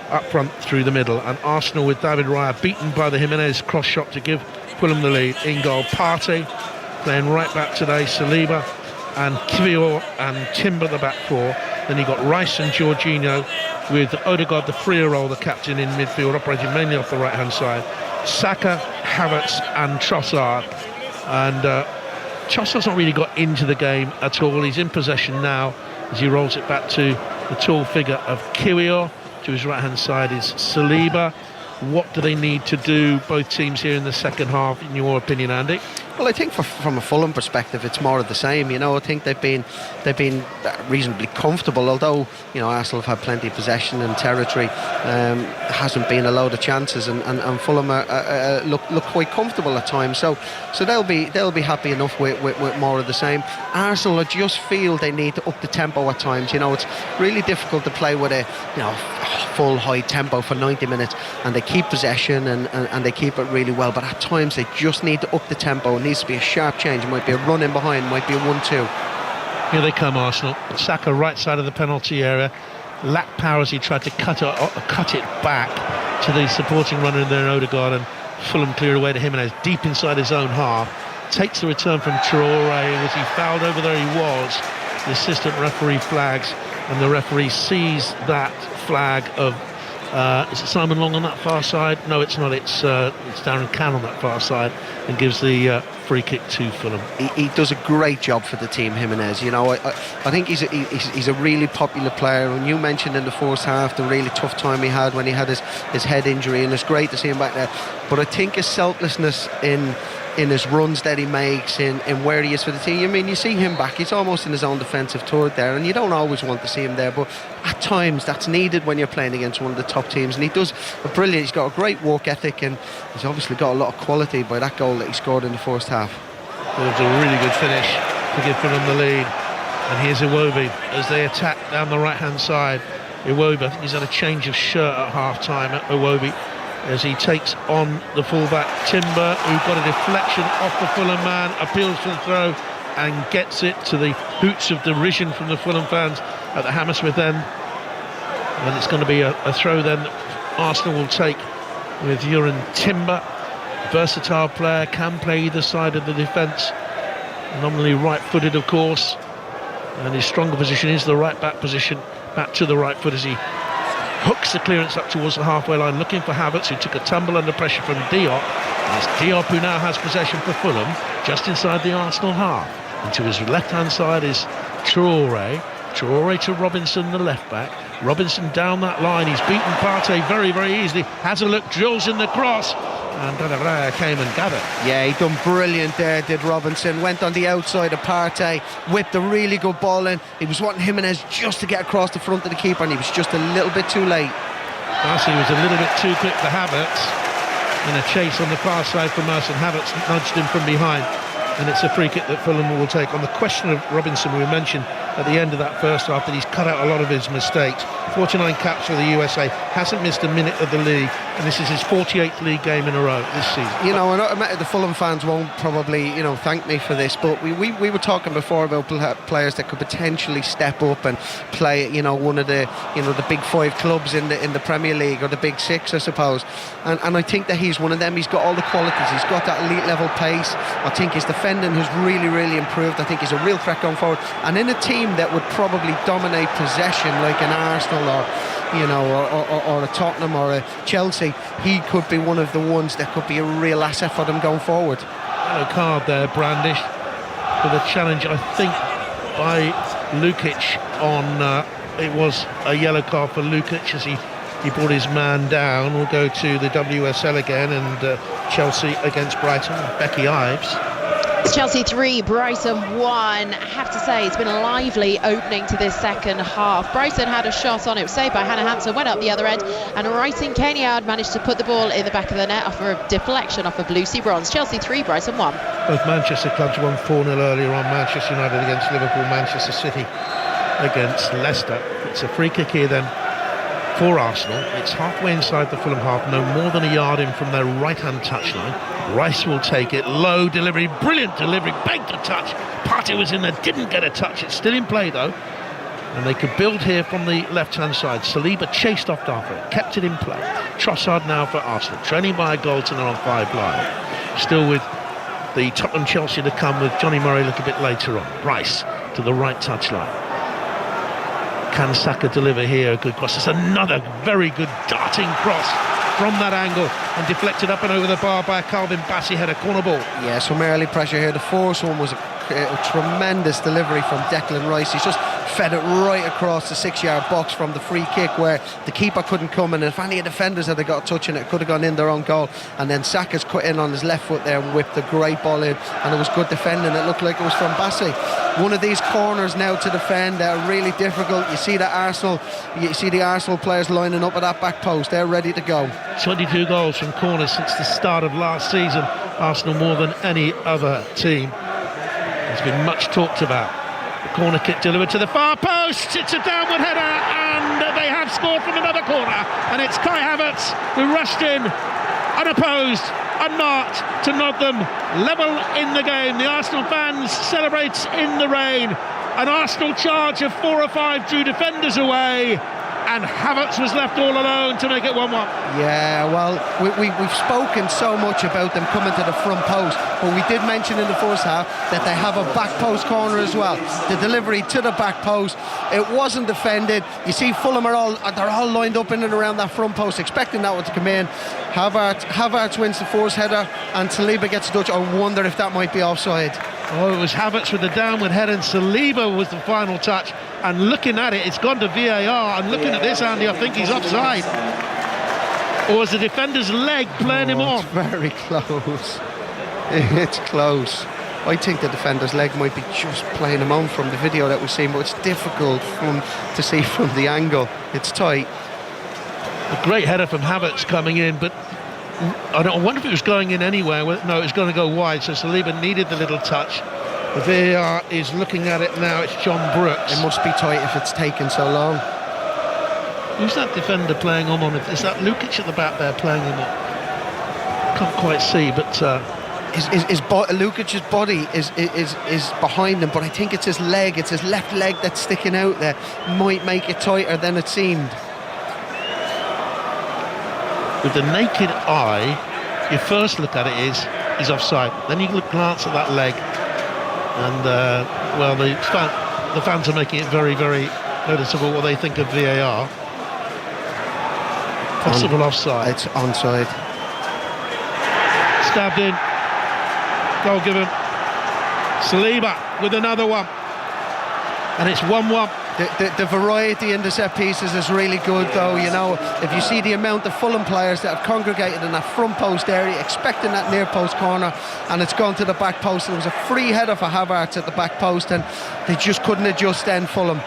up front through the middle. And Arsenal with David Raya beaten by the Jimenez cross shot to give Fulham the lead. In goal, Partey, playing right back today, Saliba and Kiwior and Timber the back four. Then you've got Rice and Jorginho, with Odegaard, the freer role, the captain in midfield, operating mainly off the right-hand side. Saka, Havertz and Trossard. And Trossard's not really got into the game at all. He's in possession now as he rolls it back to the tall figure of Kiwior. To his right-hand side is Saliba. What do they need to do, both teams here in the second half, in your opinion, Andy? Well, I think from a Fulham perspective, it's more of the same. You know, I think they've been reasonably comfortable. Although, you know, Arsenal have had plenty of possession and territory, hasn't been a load of chances, and Fulham look quite comfortable at times. So they'll be happy enough with more of the same. Arsenal, I just feel they need to up the tempo at times. You know, it's really difficult to play with a full high tempo for 90 minutes, and they keep possession and they keep it really well. But at times they just need to up the tempo. It needs to be a sharp change. It might be a run in behind, might be a 1-2. Here they come, Arsenal. Saka right side of the penalty area. Lacked power as he tried to cut it back to the supporting runner in there, Odegaard, and Fulham cleared away to Jimenez deep inside his own half. Takes the return from Traoré. Was he fouled over there? He was. The assistant referee flags, and the referee sees that flag of is it Simon Long on that far side? No, it's not. It's Darren Cann on that far side, and gives the free kick to Fulham. He does a great job for the team, Jimenez. You know, I think he's a really popular player. When you mentioned in the first half the really tough time he had when he had his head injury, and it's great to see him back there. But I think his selflessness in his runs that he makes, in where he is for the team. I mean, you see him back, he's almost in his own defensive third there, and you don't always want to see him there, but at times that's needed when you're playing against one of the top teams, and he does a brilliant. He's got a great work ethic, and he's obviously got a lot of quality by that goal that he scored in the first half. It was a really good finish to give Fulham the lead. And here's Iwobi as they attack down the right hand side. Iwobi, I think he's had a change of shirt at half time at Iwobi, as he takes on the fullback Timber, who got a deflection off the Fulham man, appeals for the throw and gets it, to the hoots of derision from the Fulham fans at the Hammersmith end. And it's going to be a throw then that Arsenal will take, with Uran Timber. Versatile player, can play either side of the defence, nominally right-footed of course, and his stronger position is the right back position, back to the right foot as he hooks the clearance up towards the halfway line, looking for Havertz, who took a tumble under pressure from Diop. And it's Diop who now has possession for Fulham, just inside the Arsenal half. And to his left-hand side is Traoré. Traoré to Robinson, the left-back. Robinson down that line, he's beaten Partey very, very easily. Has a look, drills in the cross, and David came and got it. Yeah, he done brilliant there, did Robinson. Went on the outside of Partey, whipped a really good ball in. He was wanting Jimenez just to get across the front of the keeper, and he was just a little bit too late. Darcy was a little bit too quick for Havertz, and a chase on the far side from us, and Havertz nudged him from behind. And it's a free kick that Fulham will take. On the question of Robinson, we mentioned at the end of that first half that he's cut out a lot of his mistakes. 49 caps for the USA, hasn't missed a minute of the league, and this is his 48th league game in a row this season. You know, the Fulham fans won't probably, thank me for this, but we were talking before about players that could potentially step up and play, one of the, the big five clubs in the Premier League, or the big six, I suppose. And I think that he's one of them. He's got all the qualities. He's got that elite level pace. I think his defending has really, really improved. I think he's a real threat going forward. And in a team that would probably dominate possession, like an Arsenal or a Tottenham or a Chelsea, he could be one of the ones that could be a real asset for them going forward. Yellow card there brandished for the challenge, I think, by Lukic on it was a yellow card for Lukic as he he brought his man down. We'll go to the WSL again, and Chelsea against Brighton. Becky Ives. It's Chelsea 3, Brighton 1. I have to say, it's been a lively opening to this second half. Brighton had a shot on, it was saved by Hannah Hampson, went up the other end, and Writing Kenyon managed to put the ball in the back of the net off a deflection off of Lucy Bronze. Chelsea 3, Brighton 1. Both Manchester clubs won 4-0 earlier on. Manchester United against Liverpool, Manchester City against Leicester. It's a free kick here then for Arsenal. It's halfway inside the Fulham half, no more than a yard in from their right-hand touchline. Rice will take it, low delivery, brilliant delivery, begged a touch. Partey was in there, didn't get a touch. It's still in play though, and they could build here from the left-hand side. Saliba chased off Darfur, kept it in play. Trossard now for Arsenal, training by a goal to on 5 line. Still with the Tottenham-Chelsea to come, with Johnny Murray a little bit later on. Rice to the right touchline. Can Saka deliver here? A good cross. It's another very good darting cross from that angle, and deflected up and over the bar by a Calvin Bassey header, corner ball. Yeah, some early pressure here. The first one was a tremendous delivery from Declan Rice. He's just fed it right across the 6-yard box from the free kick, where the keeper couldn't come in, and if any defenders had got a touch in it, could have gone in their own goal. And then Saka's cut in on his left foot there and whipped a great ball in, and it was good defending. It looked like it was from Bassey. One of these corners now to defend are really difficult. You see the Arsenal players lining up at that back post. They're ready to go. 22 goals from corners since the start of last season. Arsenal more than any other team. It's been much talked about. The corner kick delivered to the far post. It's a downward header, and they have scored from another corner. And it's Kai Havertz who rushed in unopposed, unmarked, to nod them level in the game. The Arsenal fans celebrate in the rain. An Arsenal charge of 4 or 5 drew defenders away, and Havertz was left all alone to make it 1-1. Yeah, well, we've spoken so much about them coming to the front post, but we did mention in the first half that they have a back post corner as well. The delivery to the back post, it wasn't defended. You see Fulham they're all lined up in and around that front post, expecting that one to come in. Havertz wins the first header, and Saliba gets a touch. I wonder if that might be offside. Oh, it was Havertz with the downward head, and Saliba was the final touch. And looking at it, it's gone to VAR. And looking at this, Andy, I think he's offside. Or is the defender's leg playing him on? It's very close. It's close. I think the defender's leg might be just playing him on from the video that we've seen, but it's difficult to see from the angle. It's tight. A great header from Havertz coming in, but I wonder if it was going in anywhere. No, it was going to go wide, so Saliba needed the little touch. The VAR is looking at it now. It's John Brooks. It must be tight if it's taken so long. Who's that defender playing on it? Is that Lukic at the back there playing him on? Can't quite see, but Lukic's body is behind him, but I think it's his leg. It's his left leg that's sticking out there. Might make it tighter than it seemed. With the naked eye, your first look at it is offside. Then you glance at that leg, and the fans are making it very, very noticeable what they think of VAR. Possible offside. It's onside. Stabbed in. Goal given. Saliba with another one, and it's 1-1. The variety in the set pieces is really good, though. You know, if you see the amount of Fulham players that have congregated in that front post area, expecting that near post corner, and it's gone to the back post. There was a free header for Havertz at the back post, and they just couldn't adjust then, Fulham.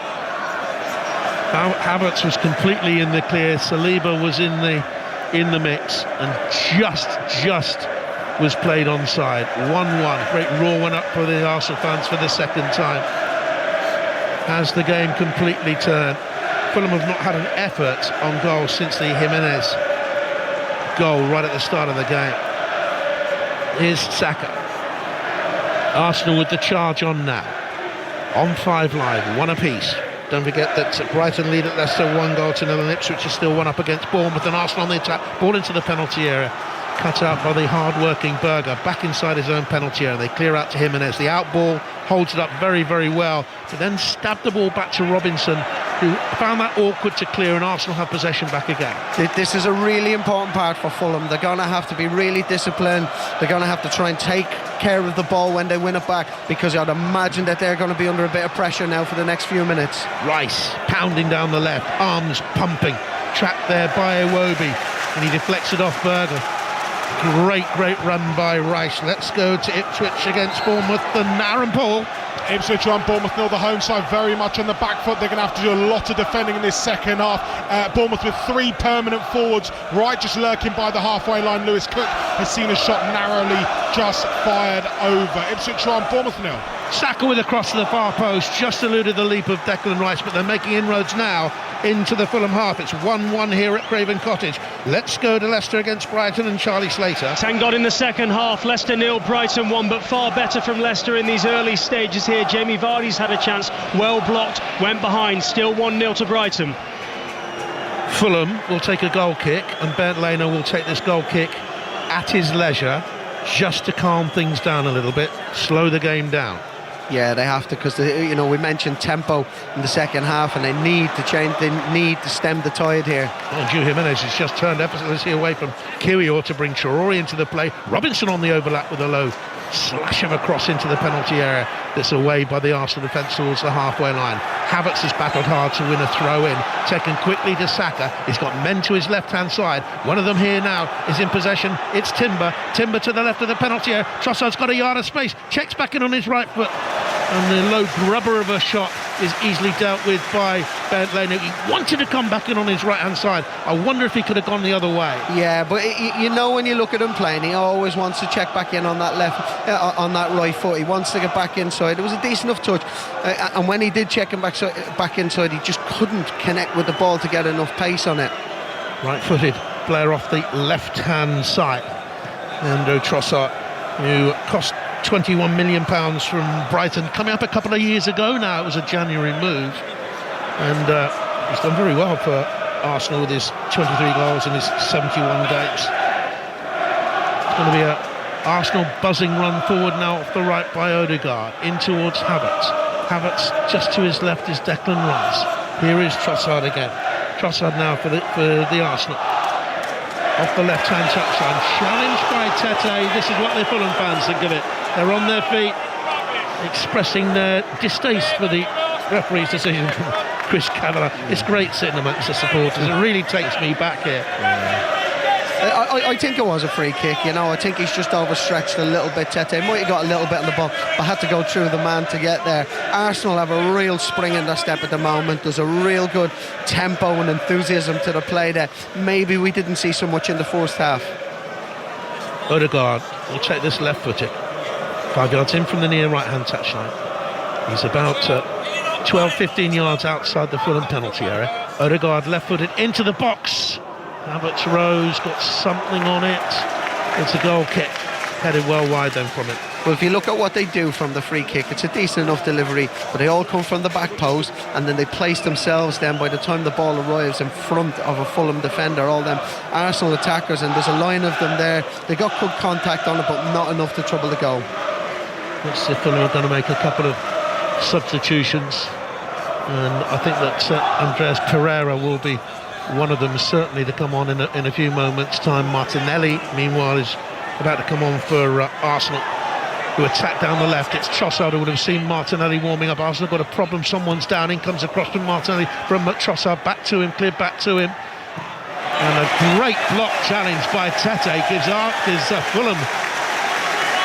Havertz was completely in the clear. Saliba was in the mix, and just was played onside. 1-1. Great raw one up for the Arsenal fans for the second time. Has the game completely turned. Fulham have not had an effort on goal since the Jimenez goal right at the start of the game. Here's Saka. Arsenal with the charge on now. On 5 Live, 1 apiece. Don't forget that Brighton lead at Leicester 1-0 and Ipswich is still 1 up against Bournemouth, and Arsenal on the attack. Ball into the penalty area. Cut out by the hard-working Berger, back inside his own penalty area. They clear out to Jimenez. The out ball holds it up very, very well, but then stabbed the ball back to Robinson, who found that awkward to clear, and Arsenal have possession back again. This is a really important part for Fulham. They're going to have to be really disciplined. They're going to have to try and take care of the ball when they win it back, because I'd imagine that they're going to be under a bit of pressure now for the next few minutes. Rice pounding down the left, arms pumping. trapped there by Iwobi, and he deflects it off Berger. Great run by Rice. Let's go to Ipswich against Bournemouth and Aaron Paul. Ipswich on Bournemouth nil, the home side very much on the back foot. They're going to have to do a lot of defending in this second half. Bournemouth with 3 permanent forwards, right just lurking by the halfway line. Lewis Cook has seen a shot narrowly just fired over. Ipswich on Bournemouth nil. Saka with a cross to the far post, just eluded the leap of Declan Rice, but they're making inroads now into the Fulham half. It's 1-1 here at Craven Cottage. Let's go to Leicester against Brighton and Charlie Slater. 10 gone in the second half. Leicester 0, Brighton 1, but far better from Leicester in these early stages here. Jamie Vardy's had a chance, well blocked, went behind, still 1-0 to Brighton. Fulham will take a goal kick, and Bernd Leno will take this goal kick at his leisure, just to calm things down a little bit, slow the game down. Yeah, they have to, because we mentioned tempo in the second half, and they need to change. They need to stem the tide here. Well, Gio Jimenez has just turned effortlessly away from Kiwior to bring Traore into the play. Robinson on the overlap with a low slash of a cross into the penalty area that's away by the Arsenal defence towards the halfway line. Havertz has battled hard to win a throw in, taken quickly to Saka. He's got men to his left hand side. One of them here now is in possession. It's Timber to the left of the penalty area. Trossard's got a yard of space, checks back in on his right foot, and the low grubber of a shot is easily dealt with by Bernd Leno. He wanted to come back in on his right hand side. I wonder if he could have gone the other way. Yeah, but when you look at him playing, he always wants to check back in on that on that right foot. He wants to get back inside. It was a decent enough touch, and when he did check him back inside, he just couldn't connect with the ball to get enough pace on it. Right-footed player off the left-hand side, Leandro Trossard, who cost £21 million from Brighton, coming up a couple of years ago now. It was a January move, and he's done very well for Arsenal with his 23 goals in his 71 games. It's going to be a Arsenal buzzing run forward now off the right by Odegaard, in towards Havertz. Havertz just to his left is Declan Rice. Here is Trossard again. Trossard now for the Arsenal. Off the left-hand touchline, challenged by Tete. This is what the Fulham fans think of it. They're on their feet, expressing their distaste for the referee's decision from Chris Kavanagh. It's great sitting amongst the supporters. It really takes me back here. I think it was a free kick. I think he's just overstretched a little bit. Tete might have got a little bit on the ball, but had to go through the man to get there. Arsenal have a real spring in their step at the moment. There's a real good tempo and enthusiasm to the play there. Maybe we didn't see so much in the first half. Odegaard will take this left-footed, 5 yards in from the near right-hand touchline. He's about 12-15 yards outside the Fulham penalty area. Odegaard left-footed into the box. Havertz rose, got something on it. It's a goal kick, headed well wide then from it. Well, if you look at what they do from the free kick, it's a decent enough delivery, but they all come from the back post, and then they place themselves then by the time the ball arrives in front of a Fulham defender, all them Arsenal attackers, and there's a line of them there. They got good contact on it, but not enough to trouble the goal. Let's see if Fulham are going to make a couple of substitutions, and I think that Andreas Pereira will be one of them, certainly, to come on in a few moments' time. Martinelli, meanwhile, is about to come on for Arsenal, who attack down the left. It's Trossard who would have seen Martinelli warming up. Arsenal got a problem, someone's down, in comes across from Martinelli, from Trossard, back to him, cleared back to him, and a great block challenge by Tete gives Fulham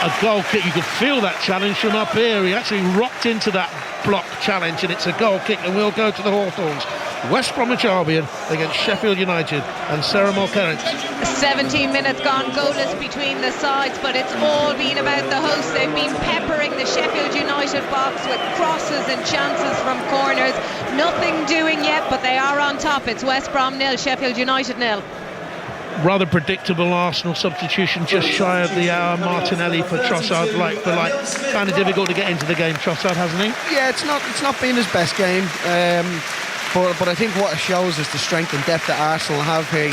a goal kick. You could feel that challenge from up here. He actually rocked into that block challenge, and it's a goal kick, and we'll go to the Hawthorns. West Bromwich Albion against Sheffield United, and Sarah Mulkerrent. 17 minutes gone, goalless between the sides, but it's all been about the hosts. They've been peppering the Sheffield United box with crosses and chances from corners. Nothing doing yet, but they are on top. It's West Brom 0, Sheffield United 0. Rather predictable Arsenal substitution, just shy of the hour. Martinelli for Trossard, like for like. Found it difficult to get into the game, Trossard, hasn't he? Yeah, it's not been his best game. But I think what it shows is the strength and depth that Arsenal have here.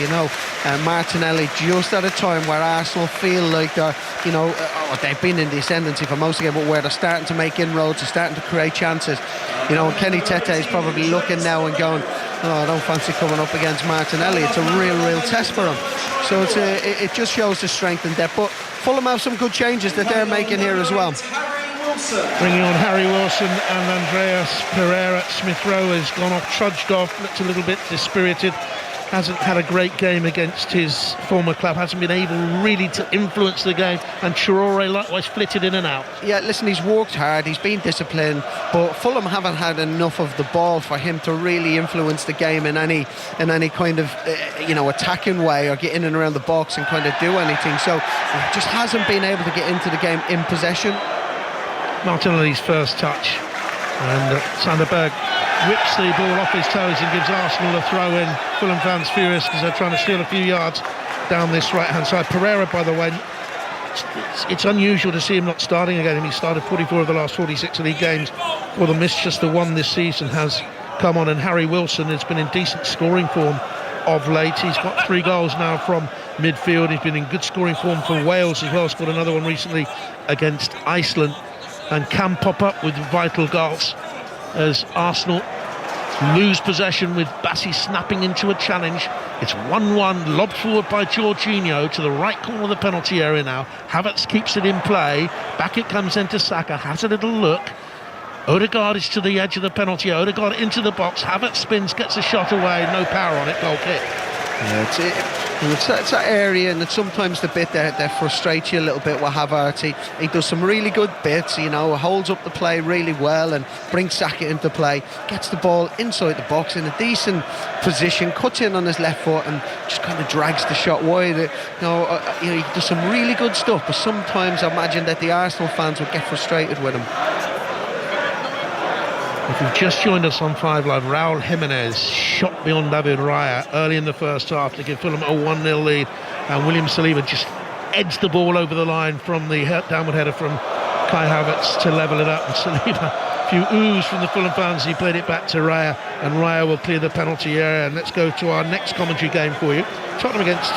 Martinelli, just at a time where Arsenal feel like they're, they've been in the ascendancy for most of the game, but where they're starting to make inroads, they're starting to create chances. And Kenny Tete is probably looking now and going, I don't fancy coming up against Martinelli. It's a real test for him. So it just shows the strength and depth. But Fulham have some good changes that they're making here as well. Bringing on Harry Wilson and Andreas Pereira. Smith Rowe has gone off, trudged off, looked a little bit dispirited. hasn't had a great game against his former club, hasn't been able really to influence the game, and Traore likewise flitted in and out. Yeah, listen, he's worked hard, he's been disciplined, but Fulham haven't had enough of the ball for him to really influence the game in any kind of attacking way, or get in and around the box and kind of do anything. So he just hasn't been able to get into the game in possession. Martinelli's first touch, and Sander Berg whips the ball off his toes and gives Arsenal a throw in. Fulham fans furious because they're trying to steal a few yards down this right hand side. Pereira, by the way, it's unusual to see him not starting again. He started 44 of the last 46 league games for them. It's just the one this season has come on, and Harry Wilson has been in decent scoring form of late. He's got 3 goals now from midfield. He's been in good scoring form for Wales as well. Scored another one recently against Iceland, and can pop up with vital goals as Arsenal lose possession with Bassi snapping into a challenge. It's 1-1, lobbed forward by Jorginho to the right corner of the penalty area now. Havertz keeps it in play. Back it comes into Saka, has a little look. Odegaard is to the edge of the penalty. Odegaard into the box. Havertz spins, gets a shot away. No power on it. Goal kick. Yeah, it's that area, and it's sometimes the bit that frustrates you a little bit with Havertz. He does some really good bits, holds up the play really well and brings Saka into play, gets the ball inside the box in a decent position, cuts in on his left foot and just kind of drags the shot wide. He does some really good stuff, but sometimes I imagine that the Arsenal fans would get frustrated with him. If you've just joined us on 5 Live, Raul Jimenez shot beyond David Raya early in the first half to give Fulham a 1-0 lead, and William Saliba just edged the ball over the line from the downward header from Kai Havertz to level it up. And Saliba, a few oohs from the Fulham fans. He played it back to Raya, and Raya will clear the penalty area. And let's go to our next commentary game for you. Tottenham against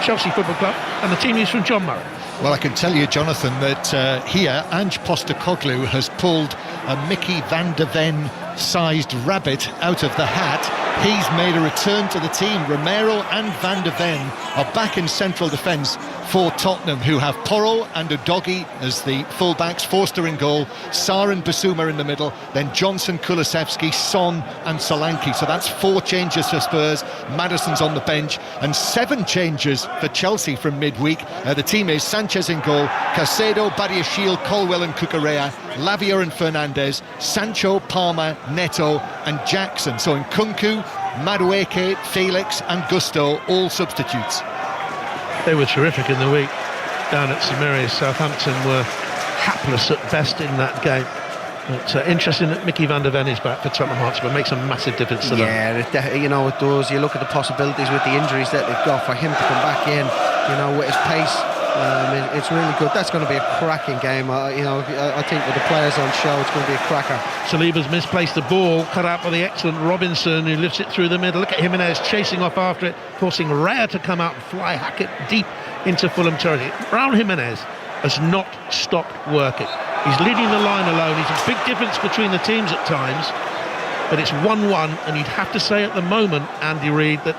Chelsea Football Club, and the team is from John Murray. Well, I can tell you, Jonathan, that here Ange Postecoglou has pulled a Mickey van de Ven sized rabbit out of the hat. He's made a return to the team. Romero and Van de Ven are back in central defence for Tottenham, who have Porro and Udogie as the fullbacks, Forster in goal, Sarr and Basuma in the middle, then Johnson, Kulusevski, Son and Solanke. So that's 4 changes for Spurs. Maddison's on the bench, and 7 changes for Chelsea from midweek. The team is Sanchez in goal, Caicedo, Badiashile, Colwell and Cucurella, Lavia and Fernandes, Sancho, Palmer, Neto and Jackson. So Nkunku, Madueke, Felix and Gusto, all substitutes. They were terrific in the week down at St Mary's. Southampton were hapless at best in that game. But interesting that Mickey van de Ven is back for Tottenham Hotspur. Makes a massive difference to them. Yeah, it does. You look at the possibilities with the injuries that they've got for him to come back in, with his pace. It's really good. That's going to be a cracking game. I think with the players on show, it's going to be a cracker. Saliba's misplaced the ball, cut out by the excellent Robinson, who lifts it through the middle. Look at Jimenez chasing off after it, forcing Raya to come out and fly, hack it deep into Fulham territory. Raul Jimenez has not stopped working. He's leading the line alone. He's a big difference between the teams at times, but it's 1-1, and you'd have to say at the moment, Andy Reid, that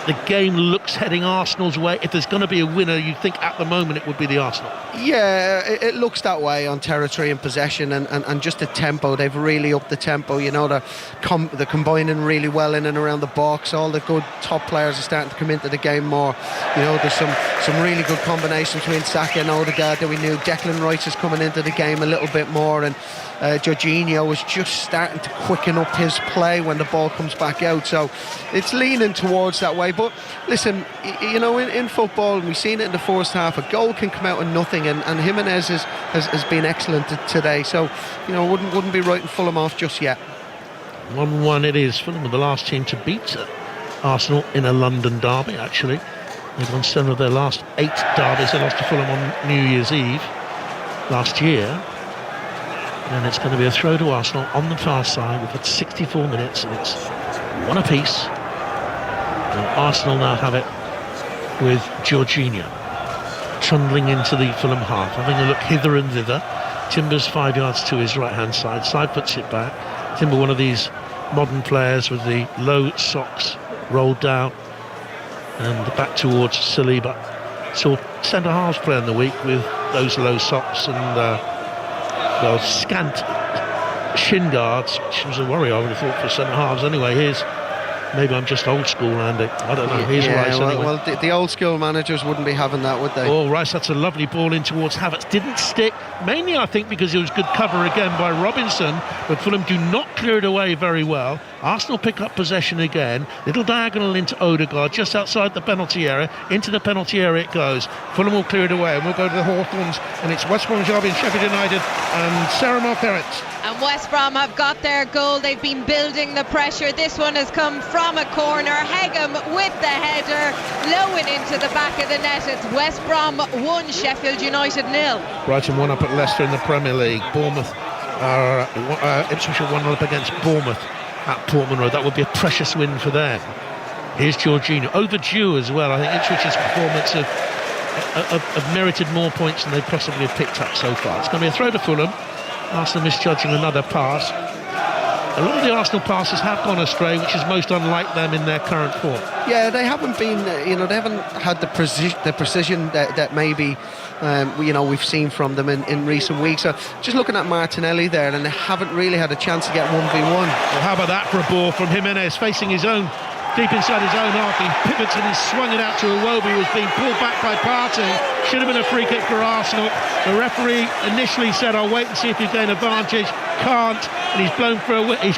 the game looks heading Arsenal's way. If there's going to be a winner, you'd think at the moment it would be the Arsenal. Yeah, it looks that way on territory and possession and just the tempo. They've really upped the tempo. They're combining really well in and around the box. All the good top players are starting to come into the game more. There's some really good combinations between Saka and Odegaard that we knew. Declan Rice is coming into the game a little bit more, and Jorginho is just starting to quicken up his play when the ball comes back out. So it's leaning towards that way. But listen, in football, we've seen it in the first half, a goal can come out of nothing, and Jimenez has been excellent today. So, wouldn't be writing Fulham off just yet. 1-1 it is. Fulham are the last team to beat Arsenal in a London derby, actually. They've won 7 of their last 8 derbies. They lost to Fulham on New Year's Eve last year. And it's going to be a throw to Arsenal on the far side. We've had 64 minutes and it's 1 apiece. And Arsenal now have it with Jorginho trundling into the Fulham half, having a look hither and thither. Timber's 5 yards to his right hand side puts it back. Timber, one of these modern players with the low socks rolled down, and back towards Saliba. So centre halves play in the week with those low socks and scant shin guards, which was a worry I would have thought for centre halves anyway. Here's Maybe I'm just old school, Andy. I don't know. Here's Rice anyway. Well, the old school managers wouldn't be having that, would they? Oh, Rice, that's a lovely ball in towards Havertz. Didn't stick, mainly I think because it was good cover again by Robinson, but Fulham do not clear it away very well. Arsenal pick up possession again. Little diagonal into Odegaard, just outside the penalty area. Into the penalty area it goes. Fulham will clear it away, and we'll go to the Hawthorns, and it's West Bromwich Albion, Sheffield United, and Sarah Mark-Terence. And West Brom have got their goal. They've been building the pressure. This one has come from a corner. Hegem with the header, low and into the back of the net. It's West Brom 1, Sheffield United 0. Brighton 1 up at Leicester in the Premier League. Bournemouth, Ipswich are 1-0 up against Bournemouth at Portman Road. That would be a precious win for them. Here's Jorginho, overdue as well. I think Ipswich's performance have merited more points than they possibly have picked up so far. It's going to be a throw to Fulham. Arsenal misjudging another pass. A lot of the Arsenal passes have gone astray, which is most unlike them in their current form. Yeah, they haven't been, they haven't had the precision that maybe, we've seen from them in recent weeks. So just looking at Martinelli there, and they haven't really had a chance to get 1v1. Well, how about that for a ball from Jimenez, facing his own, deep inside his own half. He pivots and he's swung it out to Iwobi, who's being pulled back by Partey. Should have been a free kick for Arsenal. The referee initially said, I'll wait and see if you gain advantage. Can't, and he's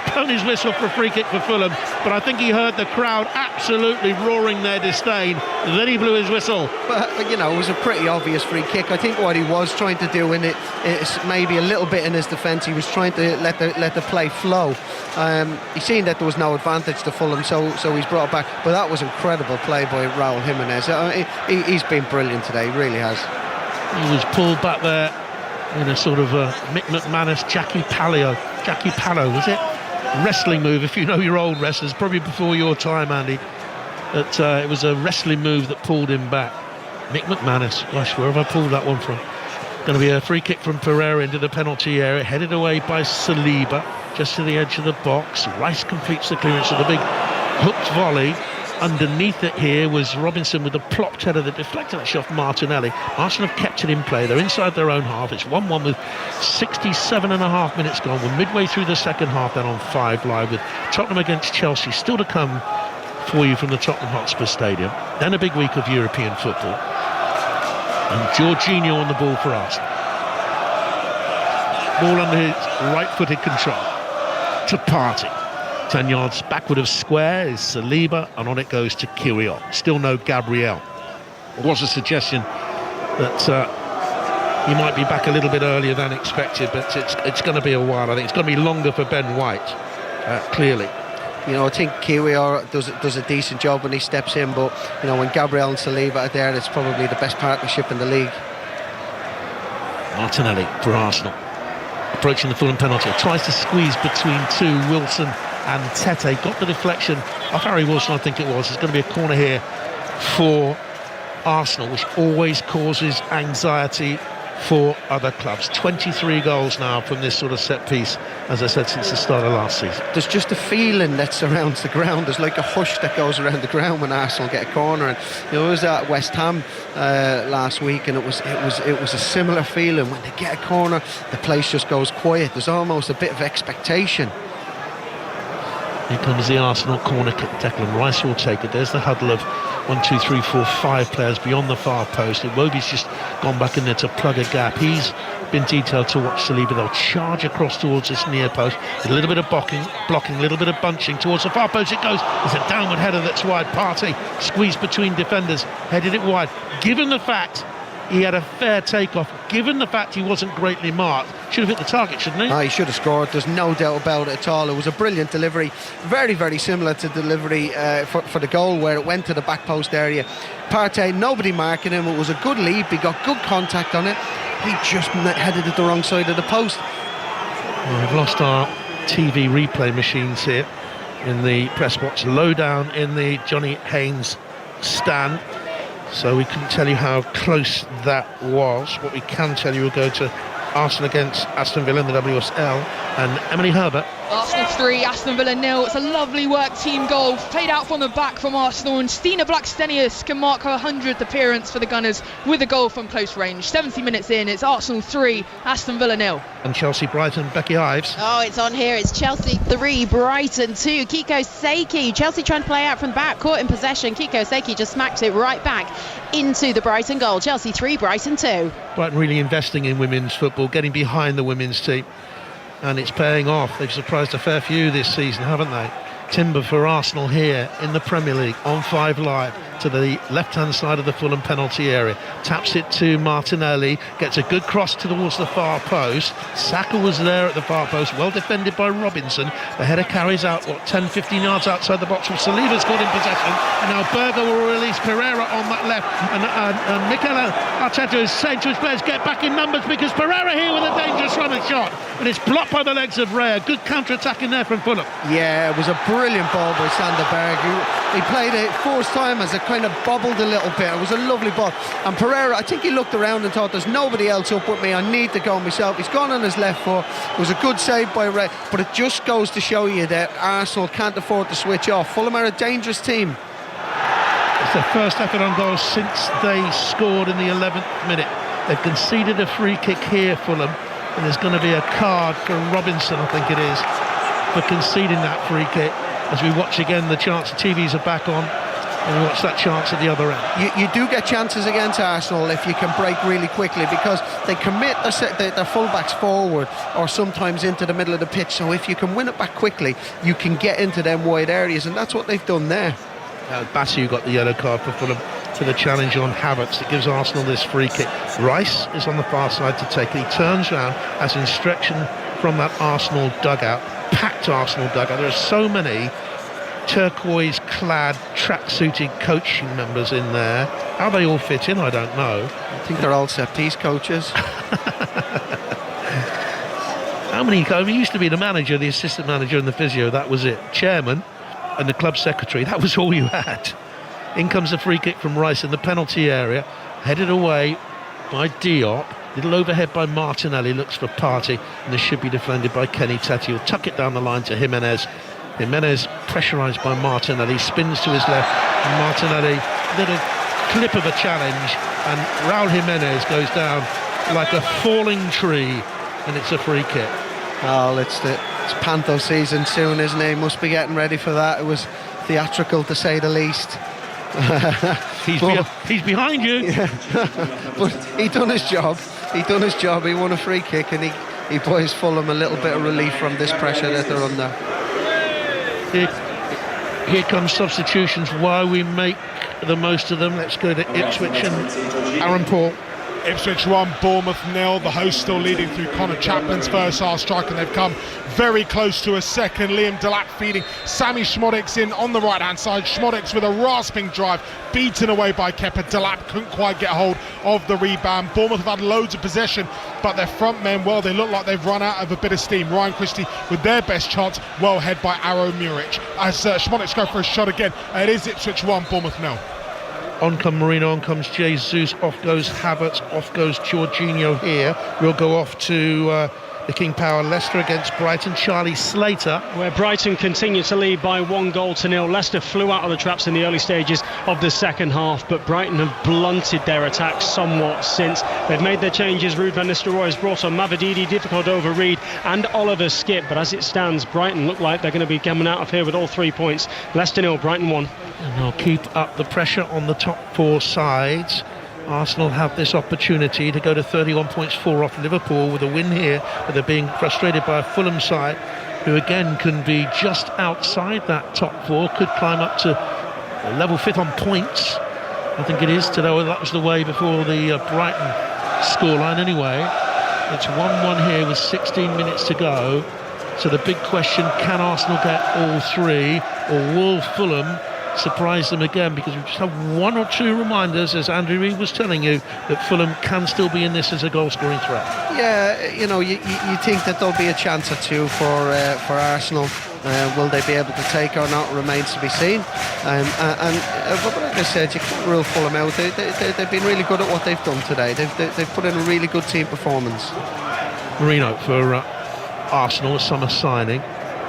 blown his whistle for a free kick for Fulham. But I think he heard the crowd absolutely roaring their disdain. Then he blew his whistle. But it was a pretty obvious free kick. I think what he was trying to do in it is maybe a little bit in his defence. He was trying to let the play flow. He's seen that there was no advantage to Fulham, so he's brought it back. But that was incredible play by Raul Jimenez. He's been brilliant today, he really has. He was pulled back there in a sort of Mick McManus, Jackie Pallo, was it? Wrestling move, if you know your old wrestlers, probably before your time, Andy. But it was a wrestling move that pulled him back. Mick McManus, gosh, where have I pulled that one from? Going to be a free kick from Pereira into the penalty area, headed away by Saliba, just to the edge of the box. Rice completes the clearance of the big hooked volley. Underneath it here was Robinson with a plopped header that deflected that shot from Martinelli. Arsenal have kept it in play. They're inside their own half. It's 1-1 with 67.5 minutes gone. We're midway through the second half then on 5 Live with Tottenham against Chelsea still to come for you from the Tottenham Hotspur Stadium. Then a big week of European football. And Jorginho on the ball for Arsenal. Ball under his right-footed control to Partey. 10 yards backward of square is Saliba, and on it goes to Kiwior. Still no Gabriel. It was a suggestion that he might be back a little bit earlier than expected, but it's going to be a while. I think it's going to be longer for Ben White, clearly. I think Kiwior does a decent job when he steps in, but when Gabriel and Saliba are there, it's probably the best partnership in the league. Martinelli for Arsenal, approaching the Fulham penalty, tries to squeeze between two, Wilson and Tete, got the deflection of Harry Wilson, I think it was. It's going to be a corner here for Arsenal, which always causes anxiety for other clubs. 23 goals now from this sort of set piece, as I said, since the start of last season. There's just a feeling that surrounds the ground. There's like a hush that goes around the ground when Arsenal get a corner. And it was at West Ham last week, and it was a similar feeling. When they get a corner, the place just goes quiet. There's almost a bit of expectation. Here comes the Arsenal corner kick. Declan Rice will take it. There's the huddle of 1, 2, 3, 4, 5 players beyond the far post. Iwobi's just gone back in there to plug a gap. He's been detailed to watch Saliba. They'll charge across towards this near post. A little bit of blocking, a little bit of bunching towards the far post. It goes. It's a downward header that's wide. Partey squeezed between defenders, headed it wide. Given the fact he had a fair takeoff, given the fact he wasn't greatly marked, should have hit the target, shouldn't he? He should have scored. There's no doubt about it at all. It was a brilliant delivery, very, very similar to delivery for the goal, where it went to the back post area. Partey, nobody marking him. It was a good leap. He got good contact on it. He just headed it the wrong side of the post. Well, we've lost our TV replay machines here in the press box, low down in the Johnny Haynes stand. So we couldn't tell you how close that was. What we can tell you, we'll go to Arsenal against Aston Villa in the WSL, and Emily Herbert Arsenal 3, Aston Villa 0. It's a lovely work team goal, played out from the back from Arsenal, and Stina Blackstenius can mark her 100th appearance for the Gunners with a goal from close range. 70 minutes in, it's Arsenal 3, Aston Villa 0. And Chelsea Brighton, Becky Ives. Oh, it's on here. It's Chelsea 3, Brighton 2. Kiko Seiki, Chelsea trying to play out from the back, caught in possession. Kiko Seiki just smacked it right back into the Brighton goal. Chelsea 3, Brighton 2. Brighton really investing in women's football, getting behind the women's team. And it's paying off. They've surprised a fair few this season, haven't they? Timber for Arsenal here in the Premier League on 5 Live to the left-hand side of the Fulham penalty area. Taps it to Martinelli, gets a good cross towards the far post. Saka was there at the far post, well defended by Robinson. The header carries out, 10-15 yards outside the box, with Saliba's got in possession. And now Berger will release Pereira on that left. And Mikel Arteta is saying to his players, get back in numbers, because Pereira here with a dangerous run and shot. And it's blocked by the legs of Rea. Good counter-attack in there from Fulham. Yeah, it was a brilliant ball by Sander Berg. He played it first time as it kind of bobbled a little bit. It was a lovely ball. And Pereira, I think he looked around and thought, there's nobody else up with me, I need to go myself. He's gone on his left foot. It was a good save by Rea, but it just goes to show you that Arsenal can't afford to switch off. Fulham are a dangerous team. It's their first effort on goal since they scored in the 11th minute. They've conceded a free kick here, Fulham, and there's going to be a card for Robinson, I think it is, for conceding that free kick. As we watch again, the chance, the TVs are back on, and we watch that chance at the other end. You do get chances against Arsenal if you can break really quickly, because they commit their full-backs forward or sometimes into the middle of the pitch. So if you can win it back quickly, you can get into them wide areas, and that's what they've done there. Basu got the yellow card for Fulham to the challenge on Havertz. It gives Arsenal this free kick. Rice is on the far side to take it. He turns round as instruction from that Arsenal dugout, packed Arsenal dugout. There are so many turquoise-clad, track-suited coaching members in there. How they all fit in, I don't know. I think they're all set-piece coaches. How many? He used to be the manager, the assistant manager, and the physio. That was it. Chairman and the club secretary. That was all you had. In comes the free kick from Rice in the penalty area, headed away by Diop. Little overhead by Martinelli, looks for Partey, and this should be defended by Kenny Teti. He'll tuck it down the line to Jimenez. Jimenez, pressurised by Martinelli, spins to his left. And Martinelli, little clip of a challenge, and Raul Jimenez goes down like a falling tree, and it's a free kick. Oh, it's Panto season soon, isn't it? He must be getting ready for that. It was theatrical, to say the least. He's behind you. Yeah. But he done his job. He won a free kick, and he buys Fulham a little bit of relief from this pressure that they're under. Here comes substitutions. Why we make the most of them. Let's go to Ipswich and Aaron Paul. Ipswich 1, Bournemouth 0. The hosts still leading through Connor Chaplin's first half strike, and they've come very close to a second. Liam Delap feeding Sammy Schmodix in on the right hand side. Schmodix with a rasping drive, beaten away by Kepa. Delap couldn't quite get hold of the rebound. Bournemouth have had loads of possession, but their front men, well, they look like they've run out of a bit of steam. Ryan Christie with their best chance, well head by Aro Muric. As Schmodix go for a shot again, it is Ipswich 1, Bournemouth 0. On come Marino, on comes Jesus, off goes Havertz, off goes Jorginho here. We'll go off to the King Power, Leicester against Brighton. Charlie Slater. Where Brighton continue to lead by 1-0. Leicester flew out of the traps in the early stages of the second half, but Brighton have blunted their attack somewhat since. They've made their changes. Ruud van Nistelrooy has brought on Mavididi, difficult over Reed, and Oliver Skip, but as it stands, Brighton look like they're going to be coming out of here with all 3 points. Leicester 0, Brighton 1. And they'll keep up the pressure on the top 4 sides. Arsenal have this opportunity to go to 31 points, 4 off Liverpool with a win here, but they're being frustrated by a Fulham side who again can be just outside that top 4, could climb up to level 5th on points, I think it is today. That was the way before the Brighton scoreline anyway. It's 1-1 here with 16 minutes to go, so the big question, can Arsenal get all 3, or will Fulham surprise them again? Because we just have 1 or 2 reminders, as Andrew Reid was telling you, that Fulham can still be in this as a goal-scoring threat. Yeah, you know, you think that there'll be a chance or 2 for Arsenal. Will they be able to take or not remains to be seen. But like I said, you can't rule Fulham out. They've been really good at what they've done today. They've put in a really good team performance. Marino for Arsenal, a summer signing.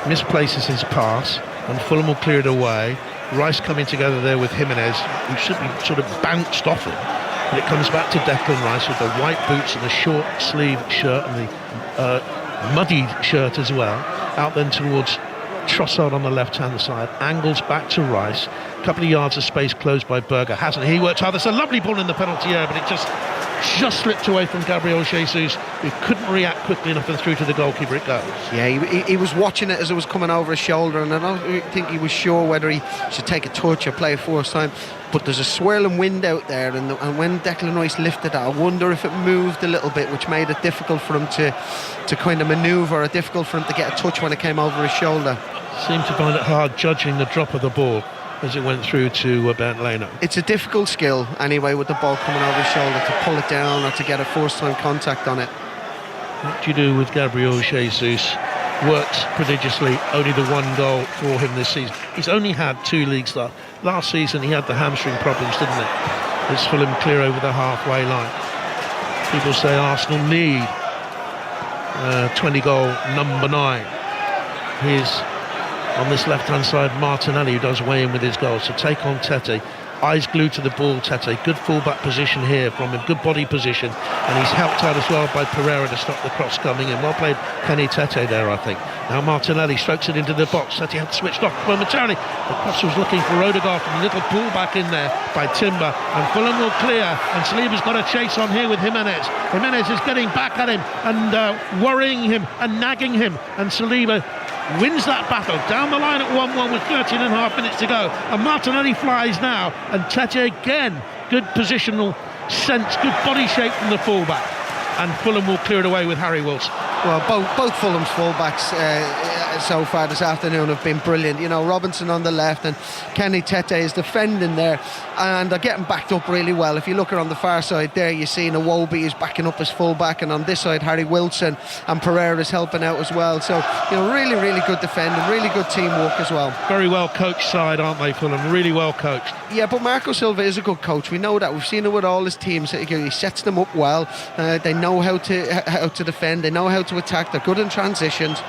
misplaces his pass, and Fulham will clear it away. Rice coming together there with Jimenez, who should be sort of bounced off him. But it comes back to Declan Rice with the white boots and the short sleeve shirt and the muddied shirt as well. Out then towards Trossard on the left-hand side, angles back to Rice. A couple of yards of space closed by Berger. Hasn't he? Worked hard. There's a lovely ball in the penalty area, but it just slipped away from Gabriel Jesus, who couldn't react quickly enough, and through to the goalkeeper it goes. Yeah, he was watching it as it was coming over his shoulder, and I don't think he was sure whether he should take a touch or play a first time. But there's a swirling wind out there, and when Declan Rice lifted it, I wonder if it moved a little bit, which made it difficult for him to kind of manoeuvre, or difficult for him to get a touch when it came over his shoulder. Seemed to find it hard judging the drop of the ball as it went through to Bernd Leno. It's a difficult skill anyway, with the ball coming over his shoulder, to pull it down or to get a first time contact on it. What do you do with Gabriel Jesus? Works prodigiously, only the one goal for him this season. He's only had 2 league starts. Last season he had the hamstring problems, didn't it? It's Fulham clear over the halfway line. People say Arsenal need 20 goal number 9. Here's on this left-hand side Martinelli, who does weigh in with his goals to take on Tete. Eyes glued to the ball, Tete. Good full-back position here from him, good body position, and he's helped out as well by Pereira to stop the cross coming in. Well played Kenny Tete there, I think. Now Martinelli strokes it into the box. Tete had switched off momentarily. The cross was looking for Odegaard from a little pull-back in there by Timber, and Fulham will clear, and Saliba's got a chase on here with Jimenez. Jimenez is getting back at him and worrying him and nagging him, and Saliba wins that battle down the line at 1-1 with 13 and a half minutes to go, and Martinelli flies now, and Tete again, good positional sense, good body shape from the fullback, and Fulham will clear it away with Harry Wilson. Well, both Fulham's fullbacks so far this afternoon have been brilliant. You know, Robinson on the left and Kenny Tete is defending there, and they're getting backed up really well. If you look on the far side there, you see Iwobi is backing up his fullback, and on this side Harry Wilson and Pereira is helping out as well. So, you know, really, really good defending, really good teamwork as well. Very well coached side, aren't they, Fulham? Really well coached. Yeah, but Marco Silva is a good coach. We know that. We've seen it with all his teams. He sets them up well. They know how to defend. They know how to attack. They're good in transitions.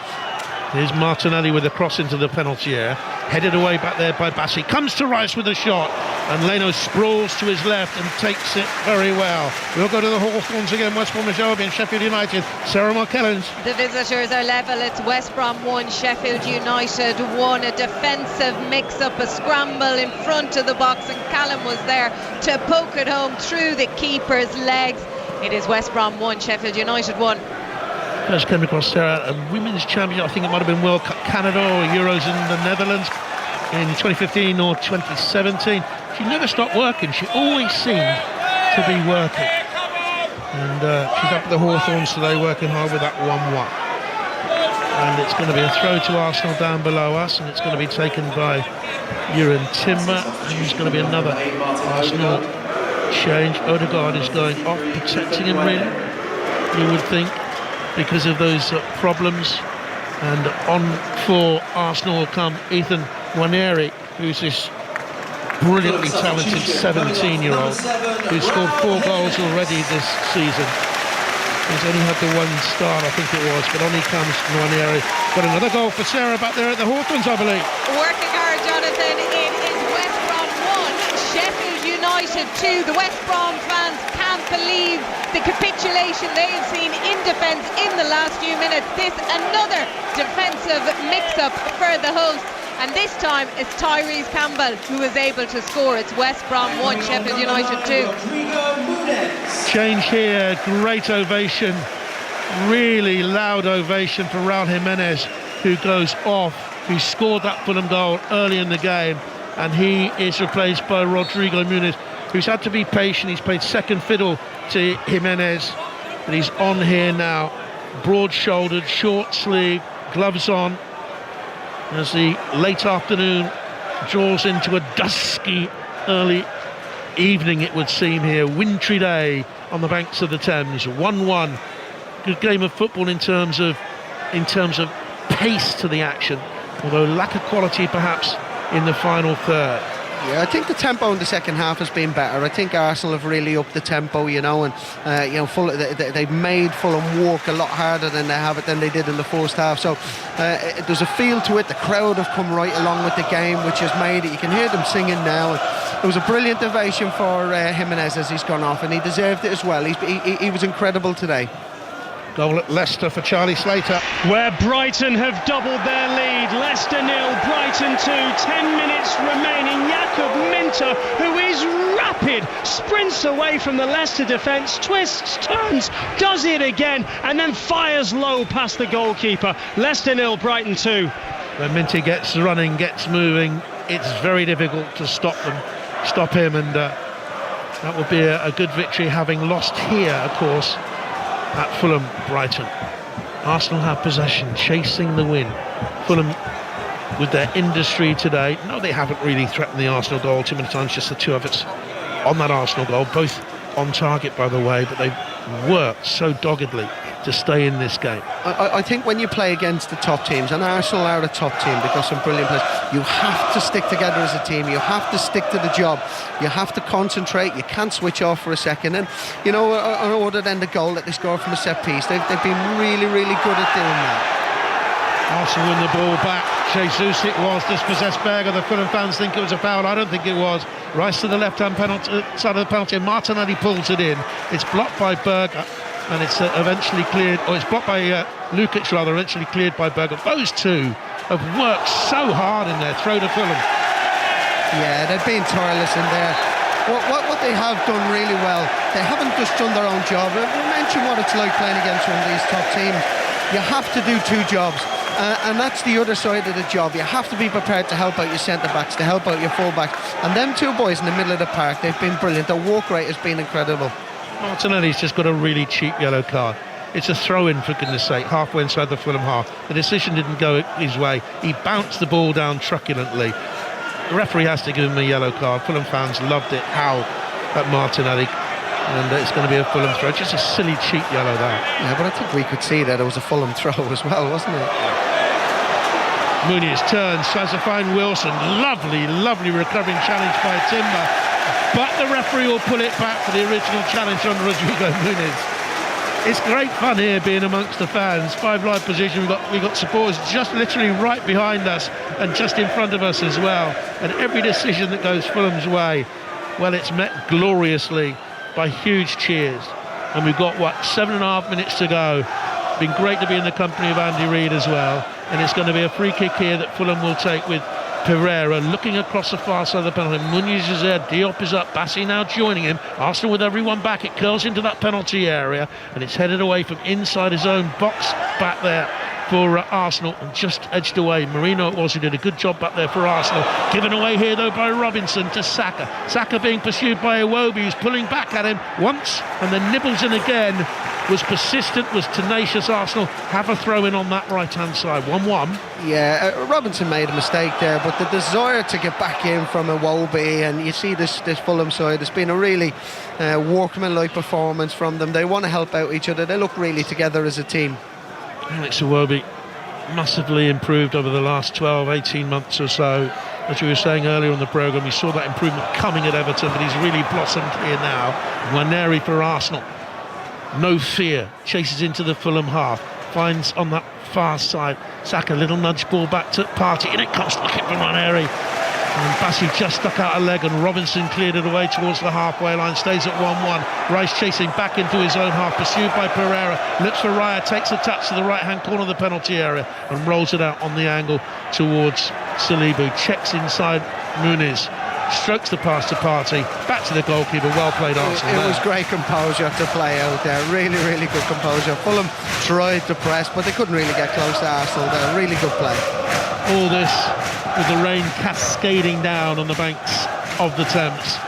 Here's Martinelli with a cross into the penalty area, headed away back there by Bassi, comes to Rice with a shot, and Leno sprawls to his left and takes it very well. We'll go to the Hawthorns again. West Bromwich Albion, Sheffield United. Sarah McKellens. The visitors are level. It's West Brom 1, Sheffield United 1. A defensive mix-up, a scramble in front of the box, and Callum was there to poke it home through the keeper's legs. It is West Brom 1, Sheffield United 1. First came across Sarah, a women's champion, I think it might have been World Cup Canada or Euros in the Netherlands in 2015 or 2017. She never stopped working. She always seemed to be working. And she's up at the Hawthorns today, working hard with that 1-1. And it's going to be a throw to Arsenal down below us, and it's going to be taken by Ewan Timber, and there's going to be another Arsenal change. Odegaard is going off, protecting him really, you would think, because of those problems. And on for Arsenal will come Ethan Nwaneri, who's this brilliantly talented 17-year-old who's scored 4 goals already this season. He's only had the 1 start, I think it was, but on he comes Nwaneri. Got another goal for Sarah back there at the Hawthorns, I believe. Working hard, Jonathan. It is West Brom 1, Sheffield United 2. The West Brom fans can't believe the capitulation they have seen in defence in the last few minutes. This another defensive mix-up for the hosts, and this time it's Tyrese Campbell who is able to score. It's West Brom 1, Sheffield United 2. Change here, great ovation, really loud ovation for Raul Jimenez, who goes off, who scored that Fulham goal early in the game, and he is replaced by Rodrigo Muniz, who's had to be patient. He's played second fiddle to Jimenez, but he's on here now, broad-shouldered, short sleeve, gloves on, as the late afternoon draws into a dusky early evening, it would seem here. Wintry day on the banks of the Thames. 1-1. Good game of football in terms of pace to the action, although lack of quality perhaps in the final third. Yeah, I think the tempo in the second half has been better. I think Arsenal have really upped the tempo, and they've made Fulham work a lot harder than they did in the first half. So there's a feel to it. The crowd have come right along with the game, which has made it. You can hear them singing now. It was a brilliant ovation for Jimenez as he's gone off, and he deserved it as well. He was incredible today. Goal at Leicester for Charlie Slater. Where Brighton have doubled their lead. Leicester 0, Brighton 2, 10 minutes remaining. Jakub Minter, who is rapid, sprints away from the Leicester defence, twists, turns, does it again, and then fires low past the goalkeeper. Leicester 0, Brighton 2. When Minter gets running, gets moving, it's very difficult to stop him, and that would be a good victory, having lost here, of course, at Fulham. Brighton. Arsenal have possession, chasing the win. Fulham, with their industry today, no, they haven't really threatened the Arsenal goal too many times, just the two efforts on that Arsenal goal, both on target, by the way, but they've worked so doggedly to stay in this game. I think when you play against the top teams, and Arsenal are a top team, they've got some brilliant players, you have to stick together as a team. You have to stick to the job. You have to concentrate. You can't switch off for a second. And, other than the goal that they scored from a set piece, they've been really, really good at doing that. Arsenal win the ball back. Jesus it was, dispossessed Berger. The Fulham fans think it was a foul. I don't think it was. Rice to the left-hand side of the penalty. Martinelli pulls it in. It's blocked by Berger, and it's eventually cleared, or it's blocked by Lukic rather, eventually cleared by Berger. Those two have worked so hard in their throw to Fulham. Yeah, they've been tireless in there. What they have done really well, they haven't just done their own job. We mentioned what it's like playing against one of these top teams. You have to do two jobs. And that's the other side of the job. You have to be prepared to help out your centre-backs, to help out your full-backs. And them two boys in the middle of the park, they've been brilliant. Their work rate has been incredible. Martinelli's just got a really cheap yellow card. It's a throw-in, for goodness sake, halfway inside the Fulham half. The decision didn't go his way. He bounced the ball down truculently. The referee has to give him a yellow card. Fulham fans loved it. How at Martinelli. And it's going to be a Fulham throw. Just a silly, cheap yellow, that. Yeah, but I think we could see that it was a Fulham throw as well, wasn't it? Muniz turns, tries to find Wilson. Lovely recovering challenge by Timber. But the referee will pull it back for the original challenge on Rodrigo Muniz. It's great fun here being amongst the fans. 5 live position. We've got supporters just literally right behind us and just in front of us as well. And every decision that goes Fulham's way, well, it's met gloriously by huge cheers. And we've got 7.5 minutes to go. Been great to be in the company of Andy Reid as well, and it's going to be a free kick here that Fulham will take with Pereira looking across the far side of the penalty. Muniz is there, Diop is up, Bassi now joining him. Arsenal with everyone back, it curls into that penalty area and it's headed away from inside his own box back there for Arsenal, and just edged away. Marino it was who did a good job back there for Arsenal. Given away here though by Robinson to Saka. Saka being pursued by Iwobi, who's pulling back at him once and then nibbles in again. Was persistent, was tenacious. Arsenal have a throw in on that right hand side. 1-1. Yeah, Robinson made a mistake there, but the desire to get back in from Iwobi, and you see this Fulham side, it's been a really workmanlike performance from them. They want to help out each other. They look really together as a team. Alex Iwobi massively improved over the last 12-18 months or so. As we were saying earlier on the programme, we saw that improvement coming at Everton, but he's really blossomed here now. Nwaneri for Arsenal. No fear, chases into the Fulham half, finds on that far side Saka, little nudge ball back to Partey, and it comes to kick from Nwaneri. And Bassi just stuck out a leg and Robinson cleared it away towards the halfway line, stays at 1-1. Rice chasing back into his own half, pursued by Pereira, looks for Raya, takes a touch to the right hand corner of the penalty area and rolls it out on the angle towards Saliba. Checks inside Muniz, strokes the pass to Partey, back to the goalkeeper. Well played, Arsenal. It was great composure to play out there, really good composure. Fulham tried to press, but they couldn't really get close to Arsenal there. Really good play. All this with the rain cascading down on the banks of the Thames,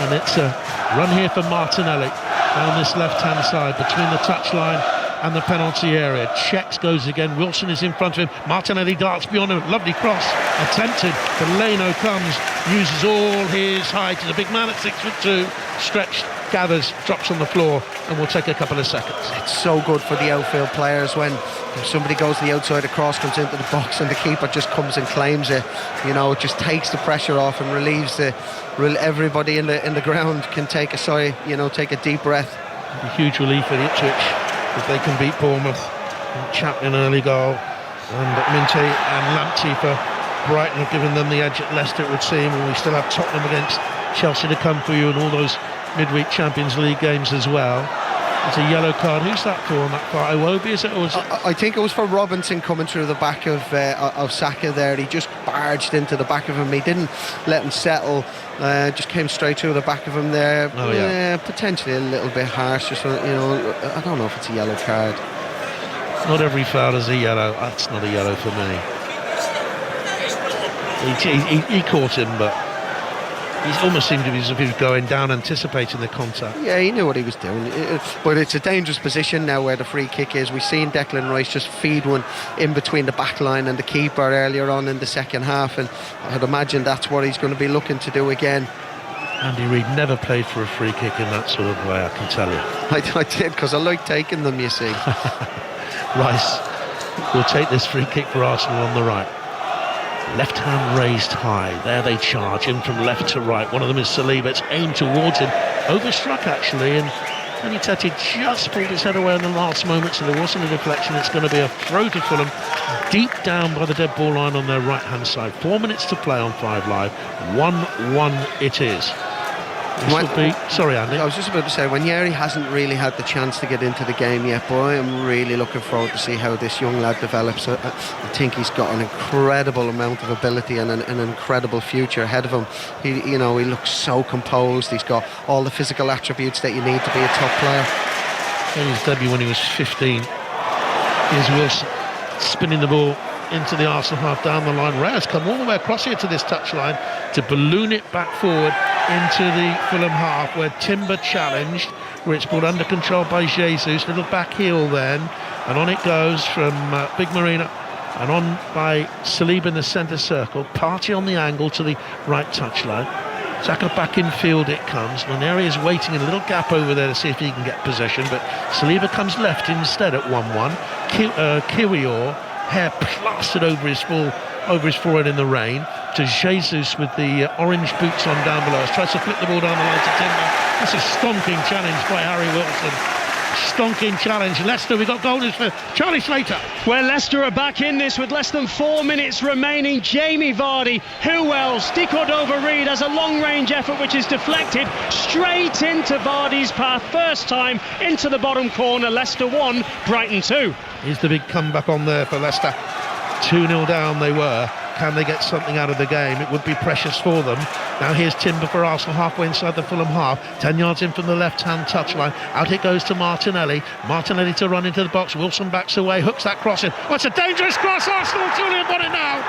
and it's a run here for Martinelli down this left hand side between the touchline and the penalty area. Checks, goes again, Wilson is in front of him, Martinelli darts beyond him, lovely cross attempted, but Leno comes, uses all his height, as a big man at 6'2", stretched gathers, drops on the floor, and will take a couple of seconds. It's so good for the outfield players when somebody goes to the outside, a cross comes into the box and the keeper just comes and claims it. You know, it just takes the pressure off and relieves everybody in the ground can take a sigh, you know, take a deep breath. A huge relief for Ipswich if they can beat Bournemouth. Chaplin early goal, and Minte and Lamptey for Brighton have given them the edge at Leicester, it would seem, and we still have Tottenham against Chelsea to come for you in all those midweek Champions League games as well. It's a yellow card. Who's that for on that far? Iwobi, is it? Or was it? I think it was for Robinson coming through the back of Saka there. He just barged into the back of him. He didn't let him settle. Just came straight through the back of him there. Oh, yeah. Potentially a little bit harsh. Just, you know, I don't know if it's a yellow card. Not every foul is a yellow. That's not a yellow for me. He caught him, but he almost seemed to be as if he was going down, anticipating the contact. Yeah, he knew what he was doing. But it's a dangerous position now where the free kick is. We've seen Declan Rice just feed one in between the back line and the keeper earlier on in the second half, and I'd imagine that's what he's going to be looking to do again. Andy Reid never played for a free kick in that sort of way, I can tell you. I did, because I like taking them, you see. Rice will take this free kick for Arsenal on the right. Left hand raised high. There they charge in from left to right. One of them is Saliba. It's aimed towards him. Overstruck actually, and Tony Tete just pulled his head away in the last moment, so there wasn't a deflection. It's going to be a throw to Fulham, deep down by the dead ball line on their right hand side. 4 minutes to play on 5 Live. 1-1 it is. This will be... Sorry, Andy. I was just about to say, Nwaneri hasn't really had the chance to get into the game yet, but I am really looking forward to see how this young lad develops. I think he's got an incredible amount of ability and an incredible future ahead of him. He looks so composed. He's got all the physical attributes that you need to be a top player. In his debut when he was 15, here's Wilson spinning the ball into the Arsenal half down the line. Reyes come all the way across here to this touchline to balloon it back forward into the Fulham half, where Timber challenged, where it's brought under control by Jesus. Little back heel then, and on it goes from Big Marina, and on by Saliba in the centre circle. Partey on the angle to the right touchline. Saka back in field it comes. Nwaneri is waiting in a little gap over there to see if he can get possession, but Saliba comes left instead at 1-1. Kiwior, hair plastered over his forehead in the rain, to Jesus with the orange boots on down below. Tries to flip the ball down the line to Timber. That's a stonking challenge by Harry Wilson. Stonking challenge. Leicester, we got goalers for Charlie Slater. Well, Leicester are back in this with less than 4 minutes remaining. Jamie Vardy, who else? De Cordova-Reid has a long-range effort which is deflected straight into Vardy's path. First time into the bottom corner. Leicester 1, Brighton 2. Here's the big comeback on there for Leicester. 2-0 down they were. Can they get something out of the game? It would be precious for them. Now here's Timber for Arsenal, halfway inside the Fulham half. 10 yards in from the left-hand touchline. Out it goes to Martinelli. Martinelli to run into the box. Wilson backs away, hooks that cross in. Oh, it's a dangerous cross. Arsenal, Julian got it now.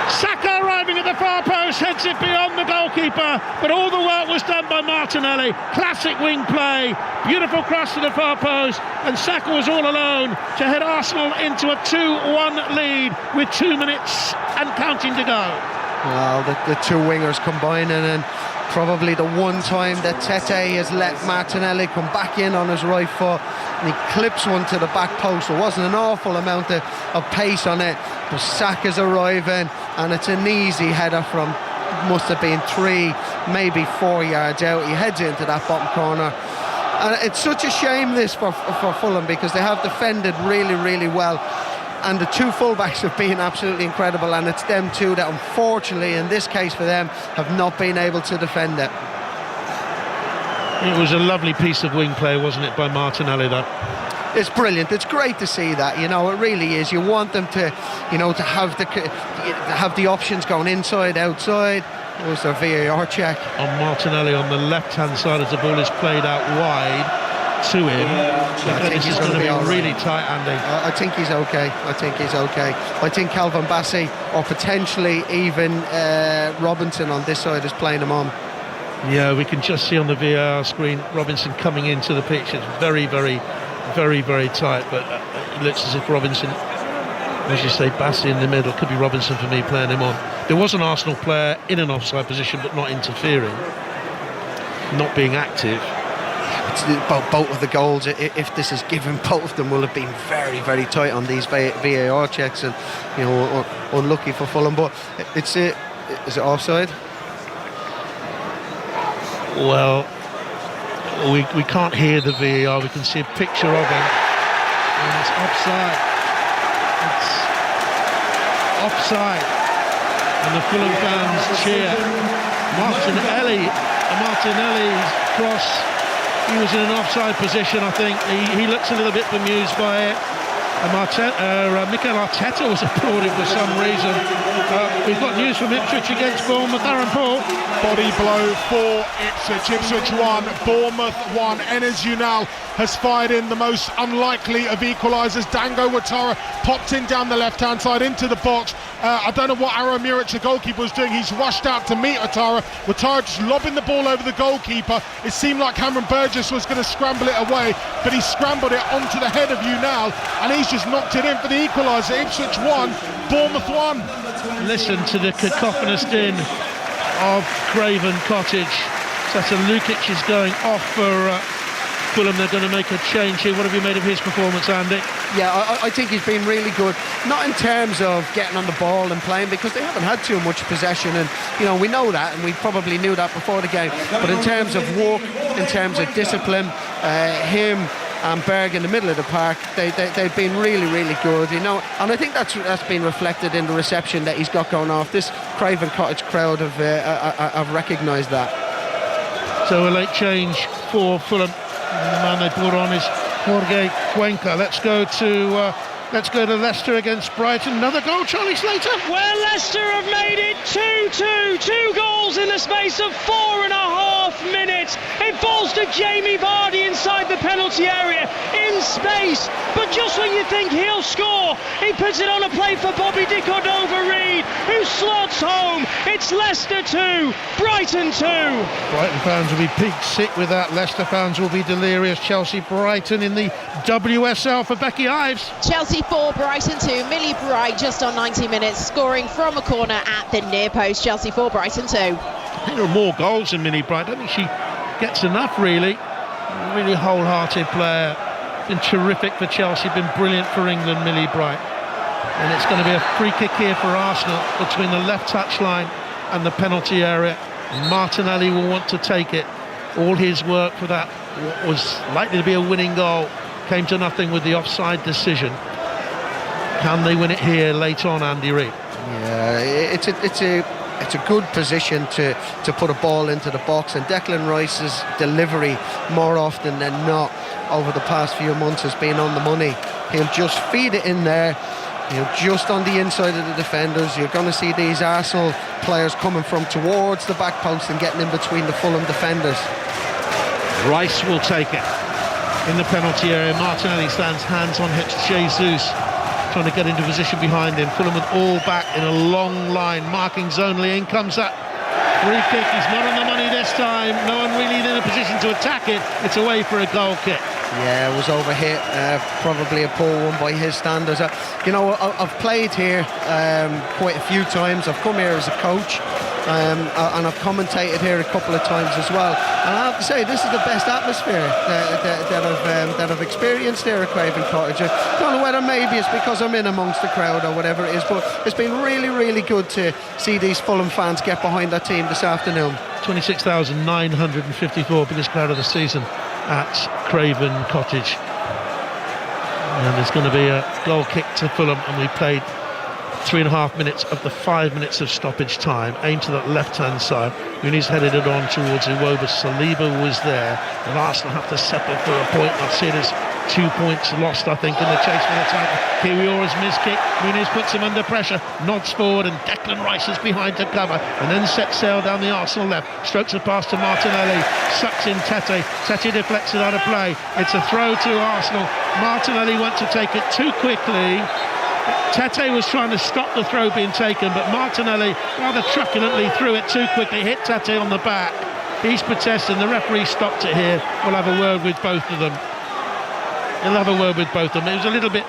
Saka arriving at the far post, heads it beyond the goalkeeper, but all the work was done by Martinelli. Classic wing play, beautiful cross to the far post, and Saka was all alone to head Arsenal into a 2-1 lead with 2 minutes and counting to go. Well, the two wingers combining, and probably the one time that Tete has let Martinelli come back in on his right foot, and he clips one to the back post. There wasn't an awful amount of pace on it, but Saka's arriving, and it's an easy header from, must have been 3, maybe 4 yards out. He heads into that bottom corner, and it's such a shame this for Fulham, because they have defended really, really well, and the two fullbacks have been absolutely incredible, and it's them two that unfortunately in this case for them have not been able to defend it. It was a lovely piece of wing play, wasn't it, by Martinelli, though? It's brilliant. It's great to see that. It really is. You want them to, to have the options going inside, outside. It was their VAR check on Martinelli on the left-hand side as the ball is played out wide to him. I think he's going to be really tight, Andy. I think he's okay. I think Calvin Bassey, or potentially even Robinson on this side, is playing him on. Yeah, we can just see on the VAR screen Robinson coming into the pitch. It's very, very, very, very tight, but it looks as if Robinson, as you say, Bassey in the middle. Could be Robinson for me playing him on. There was an Arsenal player in an offside position but not interfering. not being active. Both of the goals, if this is given, both of them will have been very, very tight on these VAR checks, and unlucky for Fulham. But is it offside? Well, we can't hear the VAR. We can see a picture of him, and it's offside. It's offside, and the Fulham fans cheer. Martinelli's cross. He was in an offside position, I think. He looks a little bit bemused by it. Mikel Arteta was applauding for some reason. We've got news from Ipswich against Bournemouth. Aaron Paul. Body blow for Ipswich. Ipswich 1, Bournemouth 1. Enes Ünal has fired in the most unlikely of equalisers. Dango Ouattara popped in down the left-hand side into the box. I don't know what Aaron Muric, the goalkeeper, was doing. He's rushed out to meet Ouattara. Ouattara just lobbing the ball over the goalkeeper. It seemed like Cameron Burgess was going to scramble it away, but he scrambled it onto the head of Ünal, and he's just knocked it in for the equaliser. Ipswich 1, Bournemouth 1. Listen to the cacophonous din of Craven Cottage. Sasa Lukic is going off for Fulham. They're going to make a change here. What have you made of his performance, Andy? Yeah, I think he's been really good. Not in terms of getting on the ball and playing, because they haven't had too much possession, and we know that, and we probably knew that before the game. But in terms of work, in terms of discipline, him and Berg in the middle of the park, they've been really, really good, and I think that's been reflected in the reception that he's got going off. This Craven Cottage crowd have recognised that. So a late change for Fulham. And the man they brought on is Jorge Cuenca. Let's go to Leicester against Brighton. Another goal, Charlie Slater. Well, Leicester have made it 2-2. 2 goals in the space of 4.5 minutes. It falls to Jamie Vardy inside the penalty area in space. But just when you think he'll score, he puts it on a play for Bobby De Cordova-Reid, who slots home. It's Leicester 2, Brighton 2. Brighton fans will be pig sick with that. Leicester fans will be delirious. Chelsea-Brighton in the WSL for Becky Ives. Chelsea 4, Brighton 2. Millie Bright just on 90 minutes, scoring from a corner at the near post. Chelsea 4, Brighton 2. I think there are more goals than Millie Bright. I don't think she gets enough, really. Really wholehearted player. Been terrific for Chelsea, been brilliant for England, Millie Bright. And it's going to be a free kick here for Arsenal between the left touchline and the penalty area. Martinelli will want to take it. All his work for that, what was likely to be a winning goal, came to nothing with the offside decision. Can they win it here late on, Andy Reid? Yeah, it's a good position to put a ball into the box, and Declan Rice's delivery more often than not over the past few months has been on the money. He'll just feed it in there, just on the inside of the defenders. You're going to see these Arsenal players coming from towards the back post and getting in between the Fulham defenders. Rice will take it in the penalty area. Martinelli stands hands on hips. Jesus trying to get into position behind him. Fulham with all back in a long line, markings only. In comes that free kick. He's not on the money this time. No one really in a position to attack it. It's away for a goal kick. Yeah, it was overhit. Probably a poor one by his standards. I've played here quite a few times. I've come here as a coach, and I've commentated here a couple of times as well. And I have to say, this is the best atmosphere that I've experienced here at Craven Cottage. I don't know whether maybe it's because I'm in amongst the crowd or whatever it is, but it's been really, really good to see these Fulham fans get behind that team this afternoon. 26,954, biggest crowd of the season at Craven Cottage. And there's going to be a goal kick to Fulham, and we played 3.5 minutes of the 5 minutes of stoppage time. Aimed to that left-hand side. Muniz headed it on towards Iwobi. Saliba was there, and Arsenal have to settle for a point. I'd see it as 2 points lost, I think, in the chase for the title. Kiwiora's missed kick. Muniz puts him under pressure, nods forward, and Declan Rice is behind to cover, and then sets sail down the Arsenal left. Strokes a pass to Martinelli, sucks in Tete. Tete deflects it out of play. It's a throw to Arsenal. Martinelli went to take it too quickly. Tete was trying to stop the throw being taken, but Martinelli rather truculently threw it too quickly, hit Tete on the back. He's protesting. The referee stopped it here. We'll have a word with both of them. He'll have a word with both of them. It was a little bit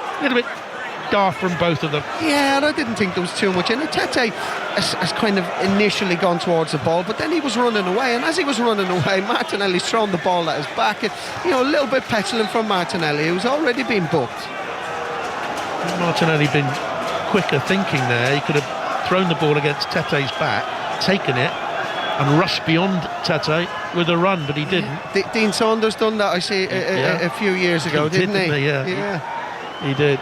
daft from both of them. Yeah, and I didn't think there was too much in it. Tete has kind of initially gone towards the ball, but then he was running away, and as he was running away, Martinelli's thrown the ball at his back. A little bit petulant from Martinelli, who's already been booked. Martinelli been quicker thinking there. He could have thrown the ball against Tete's back, taken it, and rushed beyond Tete with a run, but he didn't. Dean Saunders done that, I see, a few years ago, didn't he? Yeah. He did.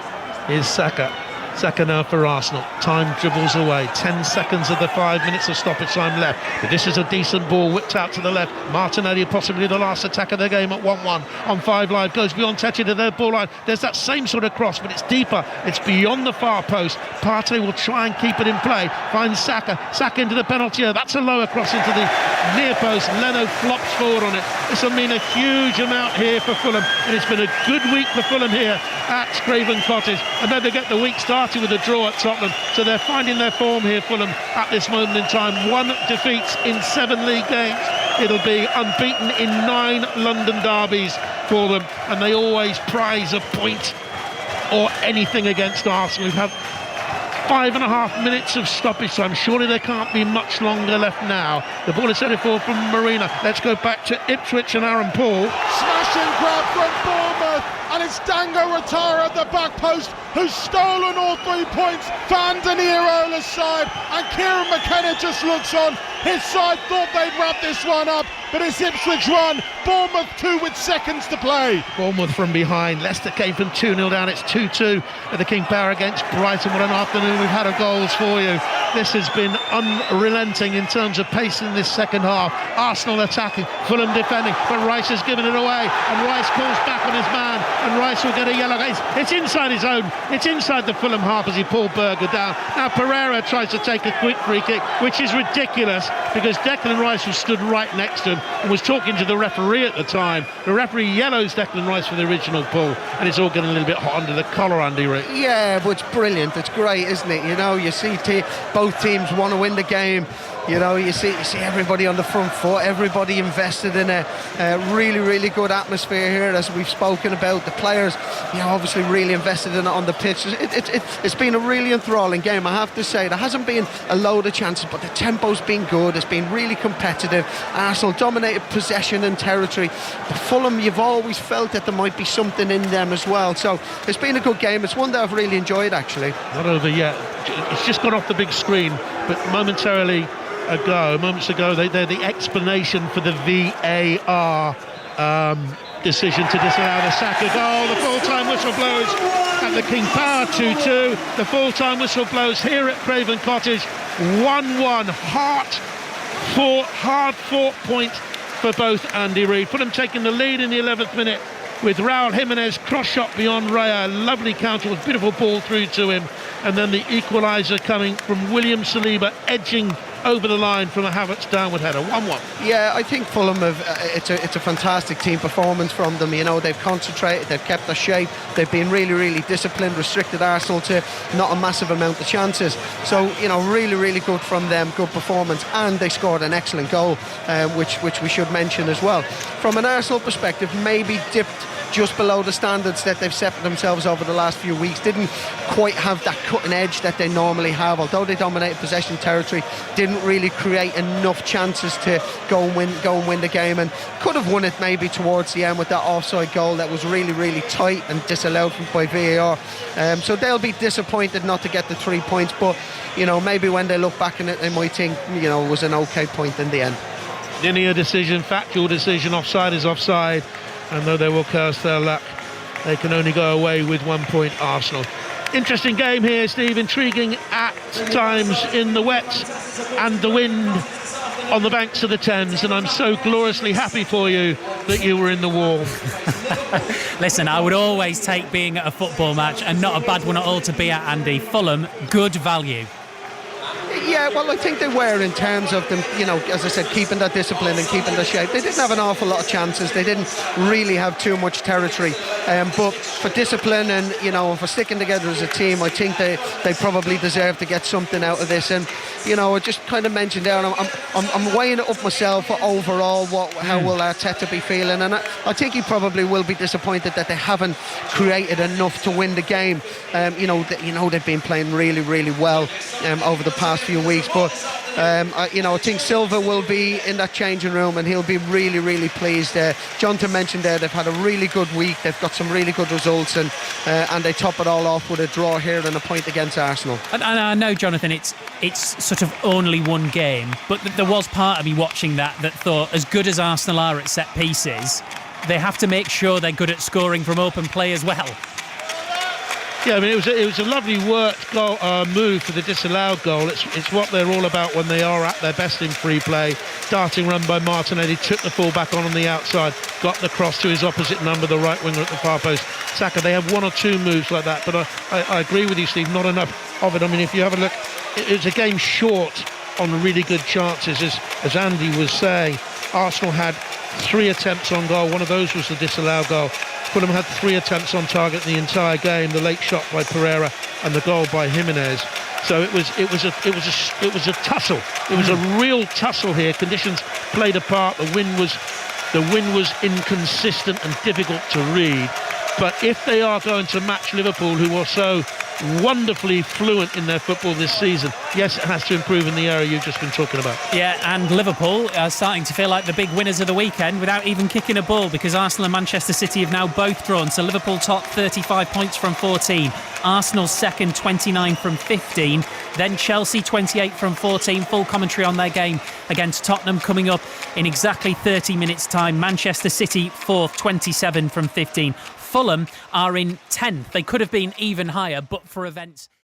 Here's Saka. Saka now for Arsenal. Time dribbles away. 10 seconds of the 5 minutes of stoppage time left. But this is a decent ball whipped out to the left. Martinelli, possibly the last attack of the game at 1-1 on 5 Live. Goes beyond Tete to their ball line. There's that same sort of cross, but it's deeper. It's beyond the far post. Partey will try and keep it in play. Finds Saka. Saka into the penalty area. That's a lower cross into the near post. Leno flops forward on it. This will mean a huge amount here for Fulham. And it's been a good week for Fulham here at Craven Cottage. And then they get the week started with a draw at Tottenham, so they're finding their form here, Fulham, at this moment in time. 1 defeat in 7 league games. It'll be unbeaten in 9 London derbies for them, and they always prize a point or anything against Arsenal. We've had 5.5 minutes of stoppage time. Surely there can't be much longer left now. The ball is set forward from Marina. Let's go back to Ipswich and Aaron Paul. Smashing grab from Bournemouth, and it's Dango Ratara at the back post who's stolen all 3 points for Anthony Irola's side, and Kieran McKenna just looks on. His side thought they'd wrap this one up, but it's Ipswich 1, Bournemouth 2 with seconds to play. Bournemouth from behind. Leicester came from 2-0 down. It's 2-2 at the King Power against Brighton. What an afternoon we've had of goals for you. This has been unrelenting in terms of pace in this second half. Arsenal attacking, Fulham defending, but Rice has given it away, and Rice calls back on his man, and Rice will get a yellow. It's inside his own. It's inside the Fulham half as he pulled Berger down. Now Pereira tries to take a quick free kick, which is ridiculous because Declan Rice was stood right next to him and was talking to the referee at the time. The referee yellows Declan Rice for the original pull, and it's all getting a little bit hot under the collar, Andy Rick. Yeah, but it's brilliant. It's great, isn't it? You see both teams want to win the game. You see everybody on the front foot, everybody invested in a really, really good atmosphere here, as we've spoken about. The players, obviously really invested in it on the pitch. It's been a really enthralling game, I have to say. There hasn't been a load of chances, but the tempo's been good. It's been really competitive. Arsenal dominated possession and territory. But Fulham, you've always felt that there might be something in them as well. So it's been a good game. It's one that I've really enjoyed, actually. Not over yet. It's just gone off the big screen, but moments ago, they're the explanation for the VAR decision to disallow the Saka goal. The full-time whistle blows at the King Power 2-2. The full-time whistle blows here at Craven Cottage 1-1. Hard-fought point for both Andy Reid. Fulham taking the lead in the 11th minute with Raul Jimenez cross shot beyond Raya. Lovely counter with beautiful ball through to him, and then the equaliser coming from William Saliba edging over the line from a Havertz downward header. 1-1. Yeah, I think Fulham have it's a fantastic team performance from them. They've concentrated, they've kept their shape, they've been really, really disciplined, restricted Arsenal to not a massive amount of chances. So really, really good from them, good performance, and they scored an excellent goal, which we should mention as well. From an Arsenal perspective, maybe dipped just below the standards that they've set for themselves over the last few weeks. Didn't quite have that cutting edge that they normally have, although they dominated possession territory. Didn't really create enough chances to go and win the game, and could have won it maybe towards the end with that offside goal that was really, really tight and disallowed by VAR. So they'll be disappointed not to get the 3 points, but maybe when they look back on it, they might think it was an okay point in the end. Linear decision, factual decision, offside is offside, and though they will curse their luck, they can only go away with 1 point. Arsenal. Interesting game here, Steve. Intriguing at times in the wet and the wind on the banks of the Thames, and I'm so gloriously happy for you that you were in the warm. Listen, I would always take being at a football match, and not a bad one at all to be at, Andy. Fulham, good value. Yeah, well, I think they were in terms of them, as I said, keeping that discipline and keeping the shape. They didn't have an awful lot of chances. They didn't really have too much territory. But for discipline and, for sticking together as a team, I think they probably deserve to get something out of this. And, I just kind of mentioned there, and I'm weighing it up myself overall, how will Arteta be feeling. And I think he probably will be disappointed that they haven't created enough to win the game. They've been playing really, really well over the past few weeks, but I think Silva will be in that changing room and he'll be really, really pleased. Jonathan mentioned there they've had a really good week. They've got some really good results, and they top it all off with a draw here and a point against Arsenal. And I know, Jonathan, it's sort of only one game, but there was part of me watching that thought, as good as Arsenal are at set pieces, they have to make sure they're good at scoring from open play as well. Yeah, I mean, it was a lovely worked goal, move for the disallowed goal. It's what they're all about when they are at their best in free play. Darting run by Martinelli, took the full back on the outside, got the cross to his opposite number, the right winger at the far post, Saka. They have one or two moves like that, but I agree with you, Steve, not enough of it. I mean, if you have a look, it was a game short on really good chances, as Andy was saying. Arsenal had 3 attempts on goal. One of those was the disallowed goal. Fulham had 3 attempts on target the entire game. The late shot by Pereira and the goal by Jimenez. So it was a tussle. It was a real tussle here. Conditions played a part. The wind was inconsistent and difficult to read. But if they are going to match Liverpool, who are so wonderfully fluent in their football this season, yes, it has to improve in the area you've just been talking about. Yeah, and Liverpool are starting to feel like the big winners of the weekend without even kicking a ball, because Arsenal and Manchester City have now both drawn. So Liverpool top, 35 points from 14. Arsenal second, 29 from 15. Then Chelsea 28 from 14. Full commentary on their game against Tottenham coming up in exactly 30 minutes' time. Manchester City fourth, 27 from 15. Fulham are in 10th. They could have been even higher, but for events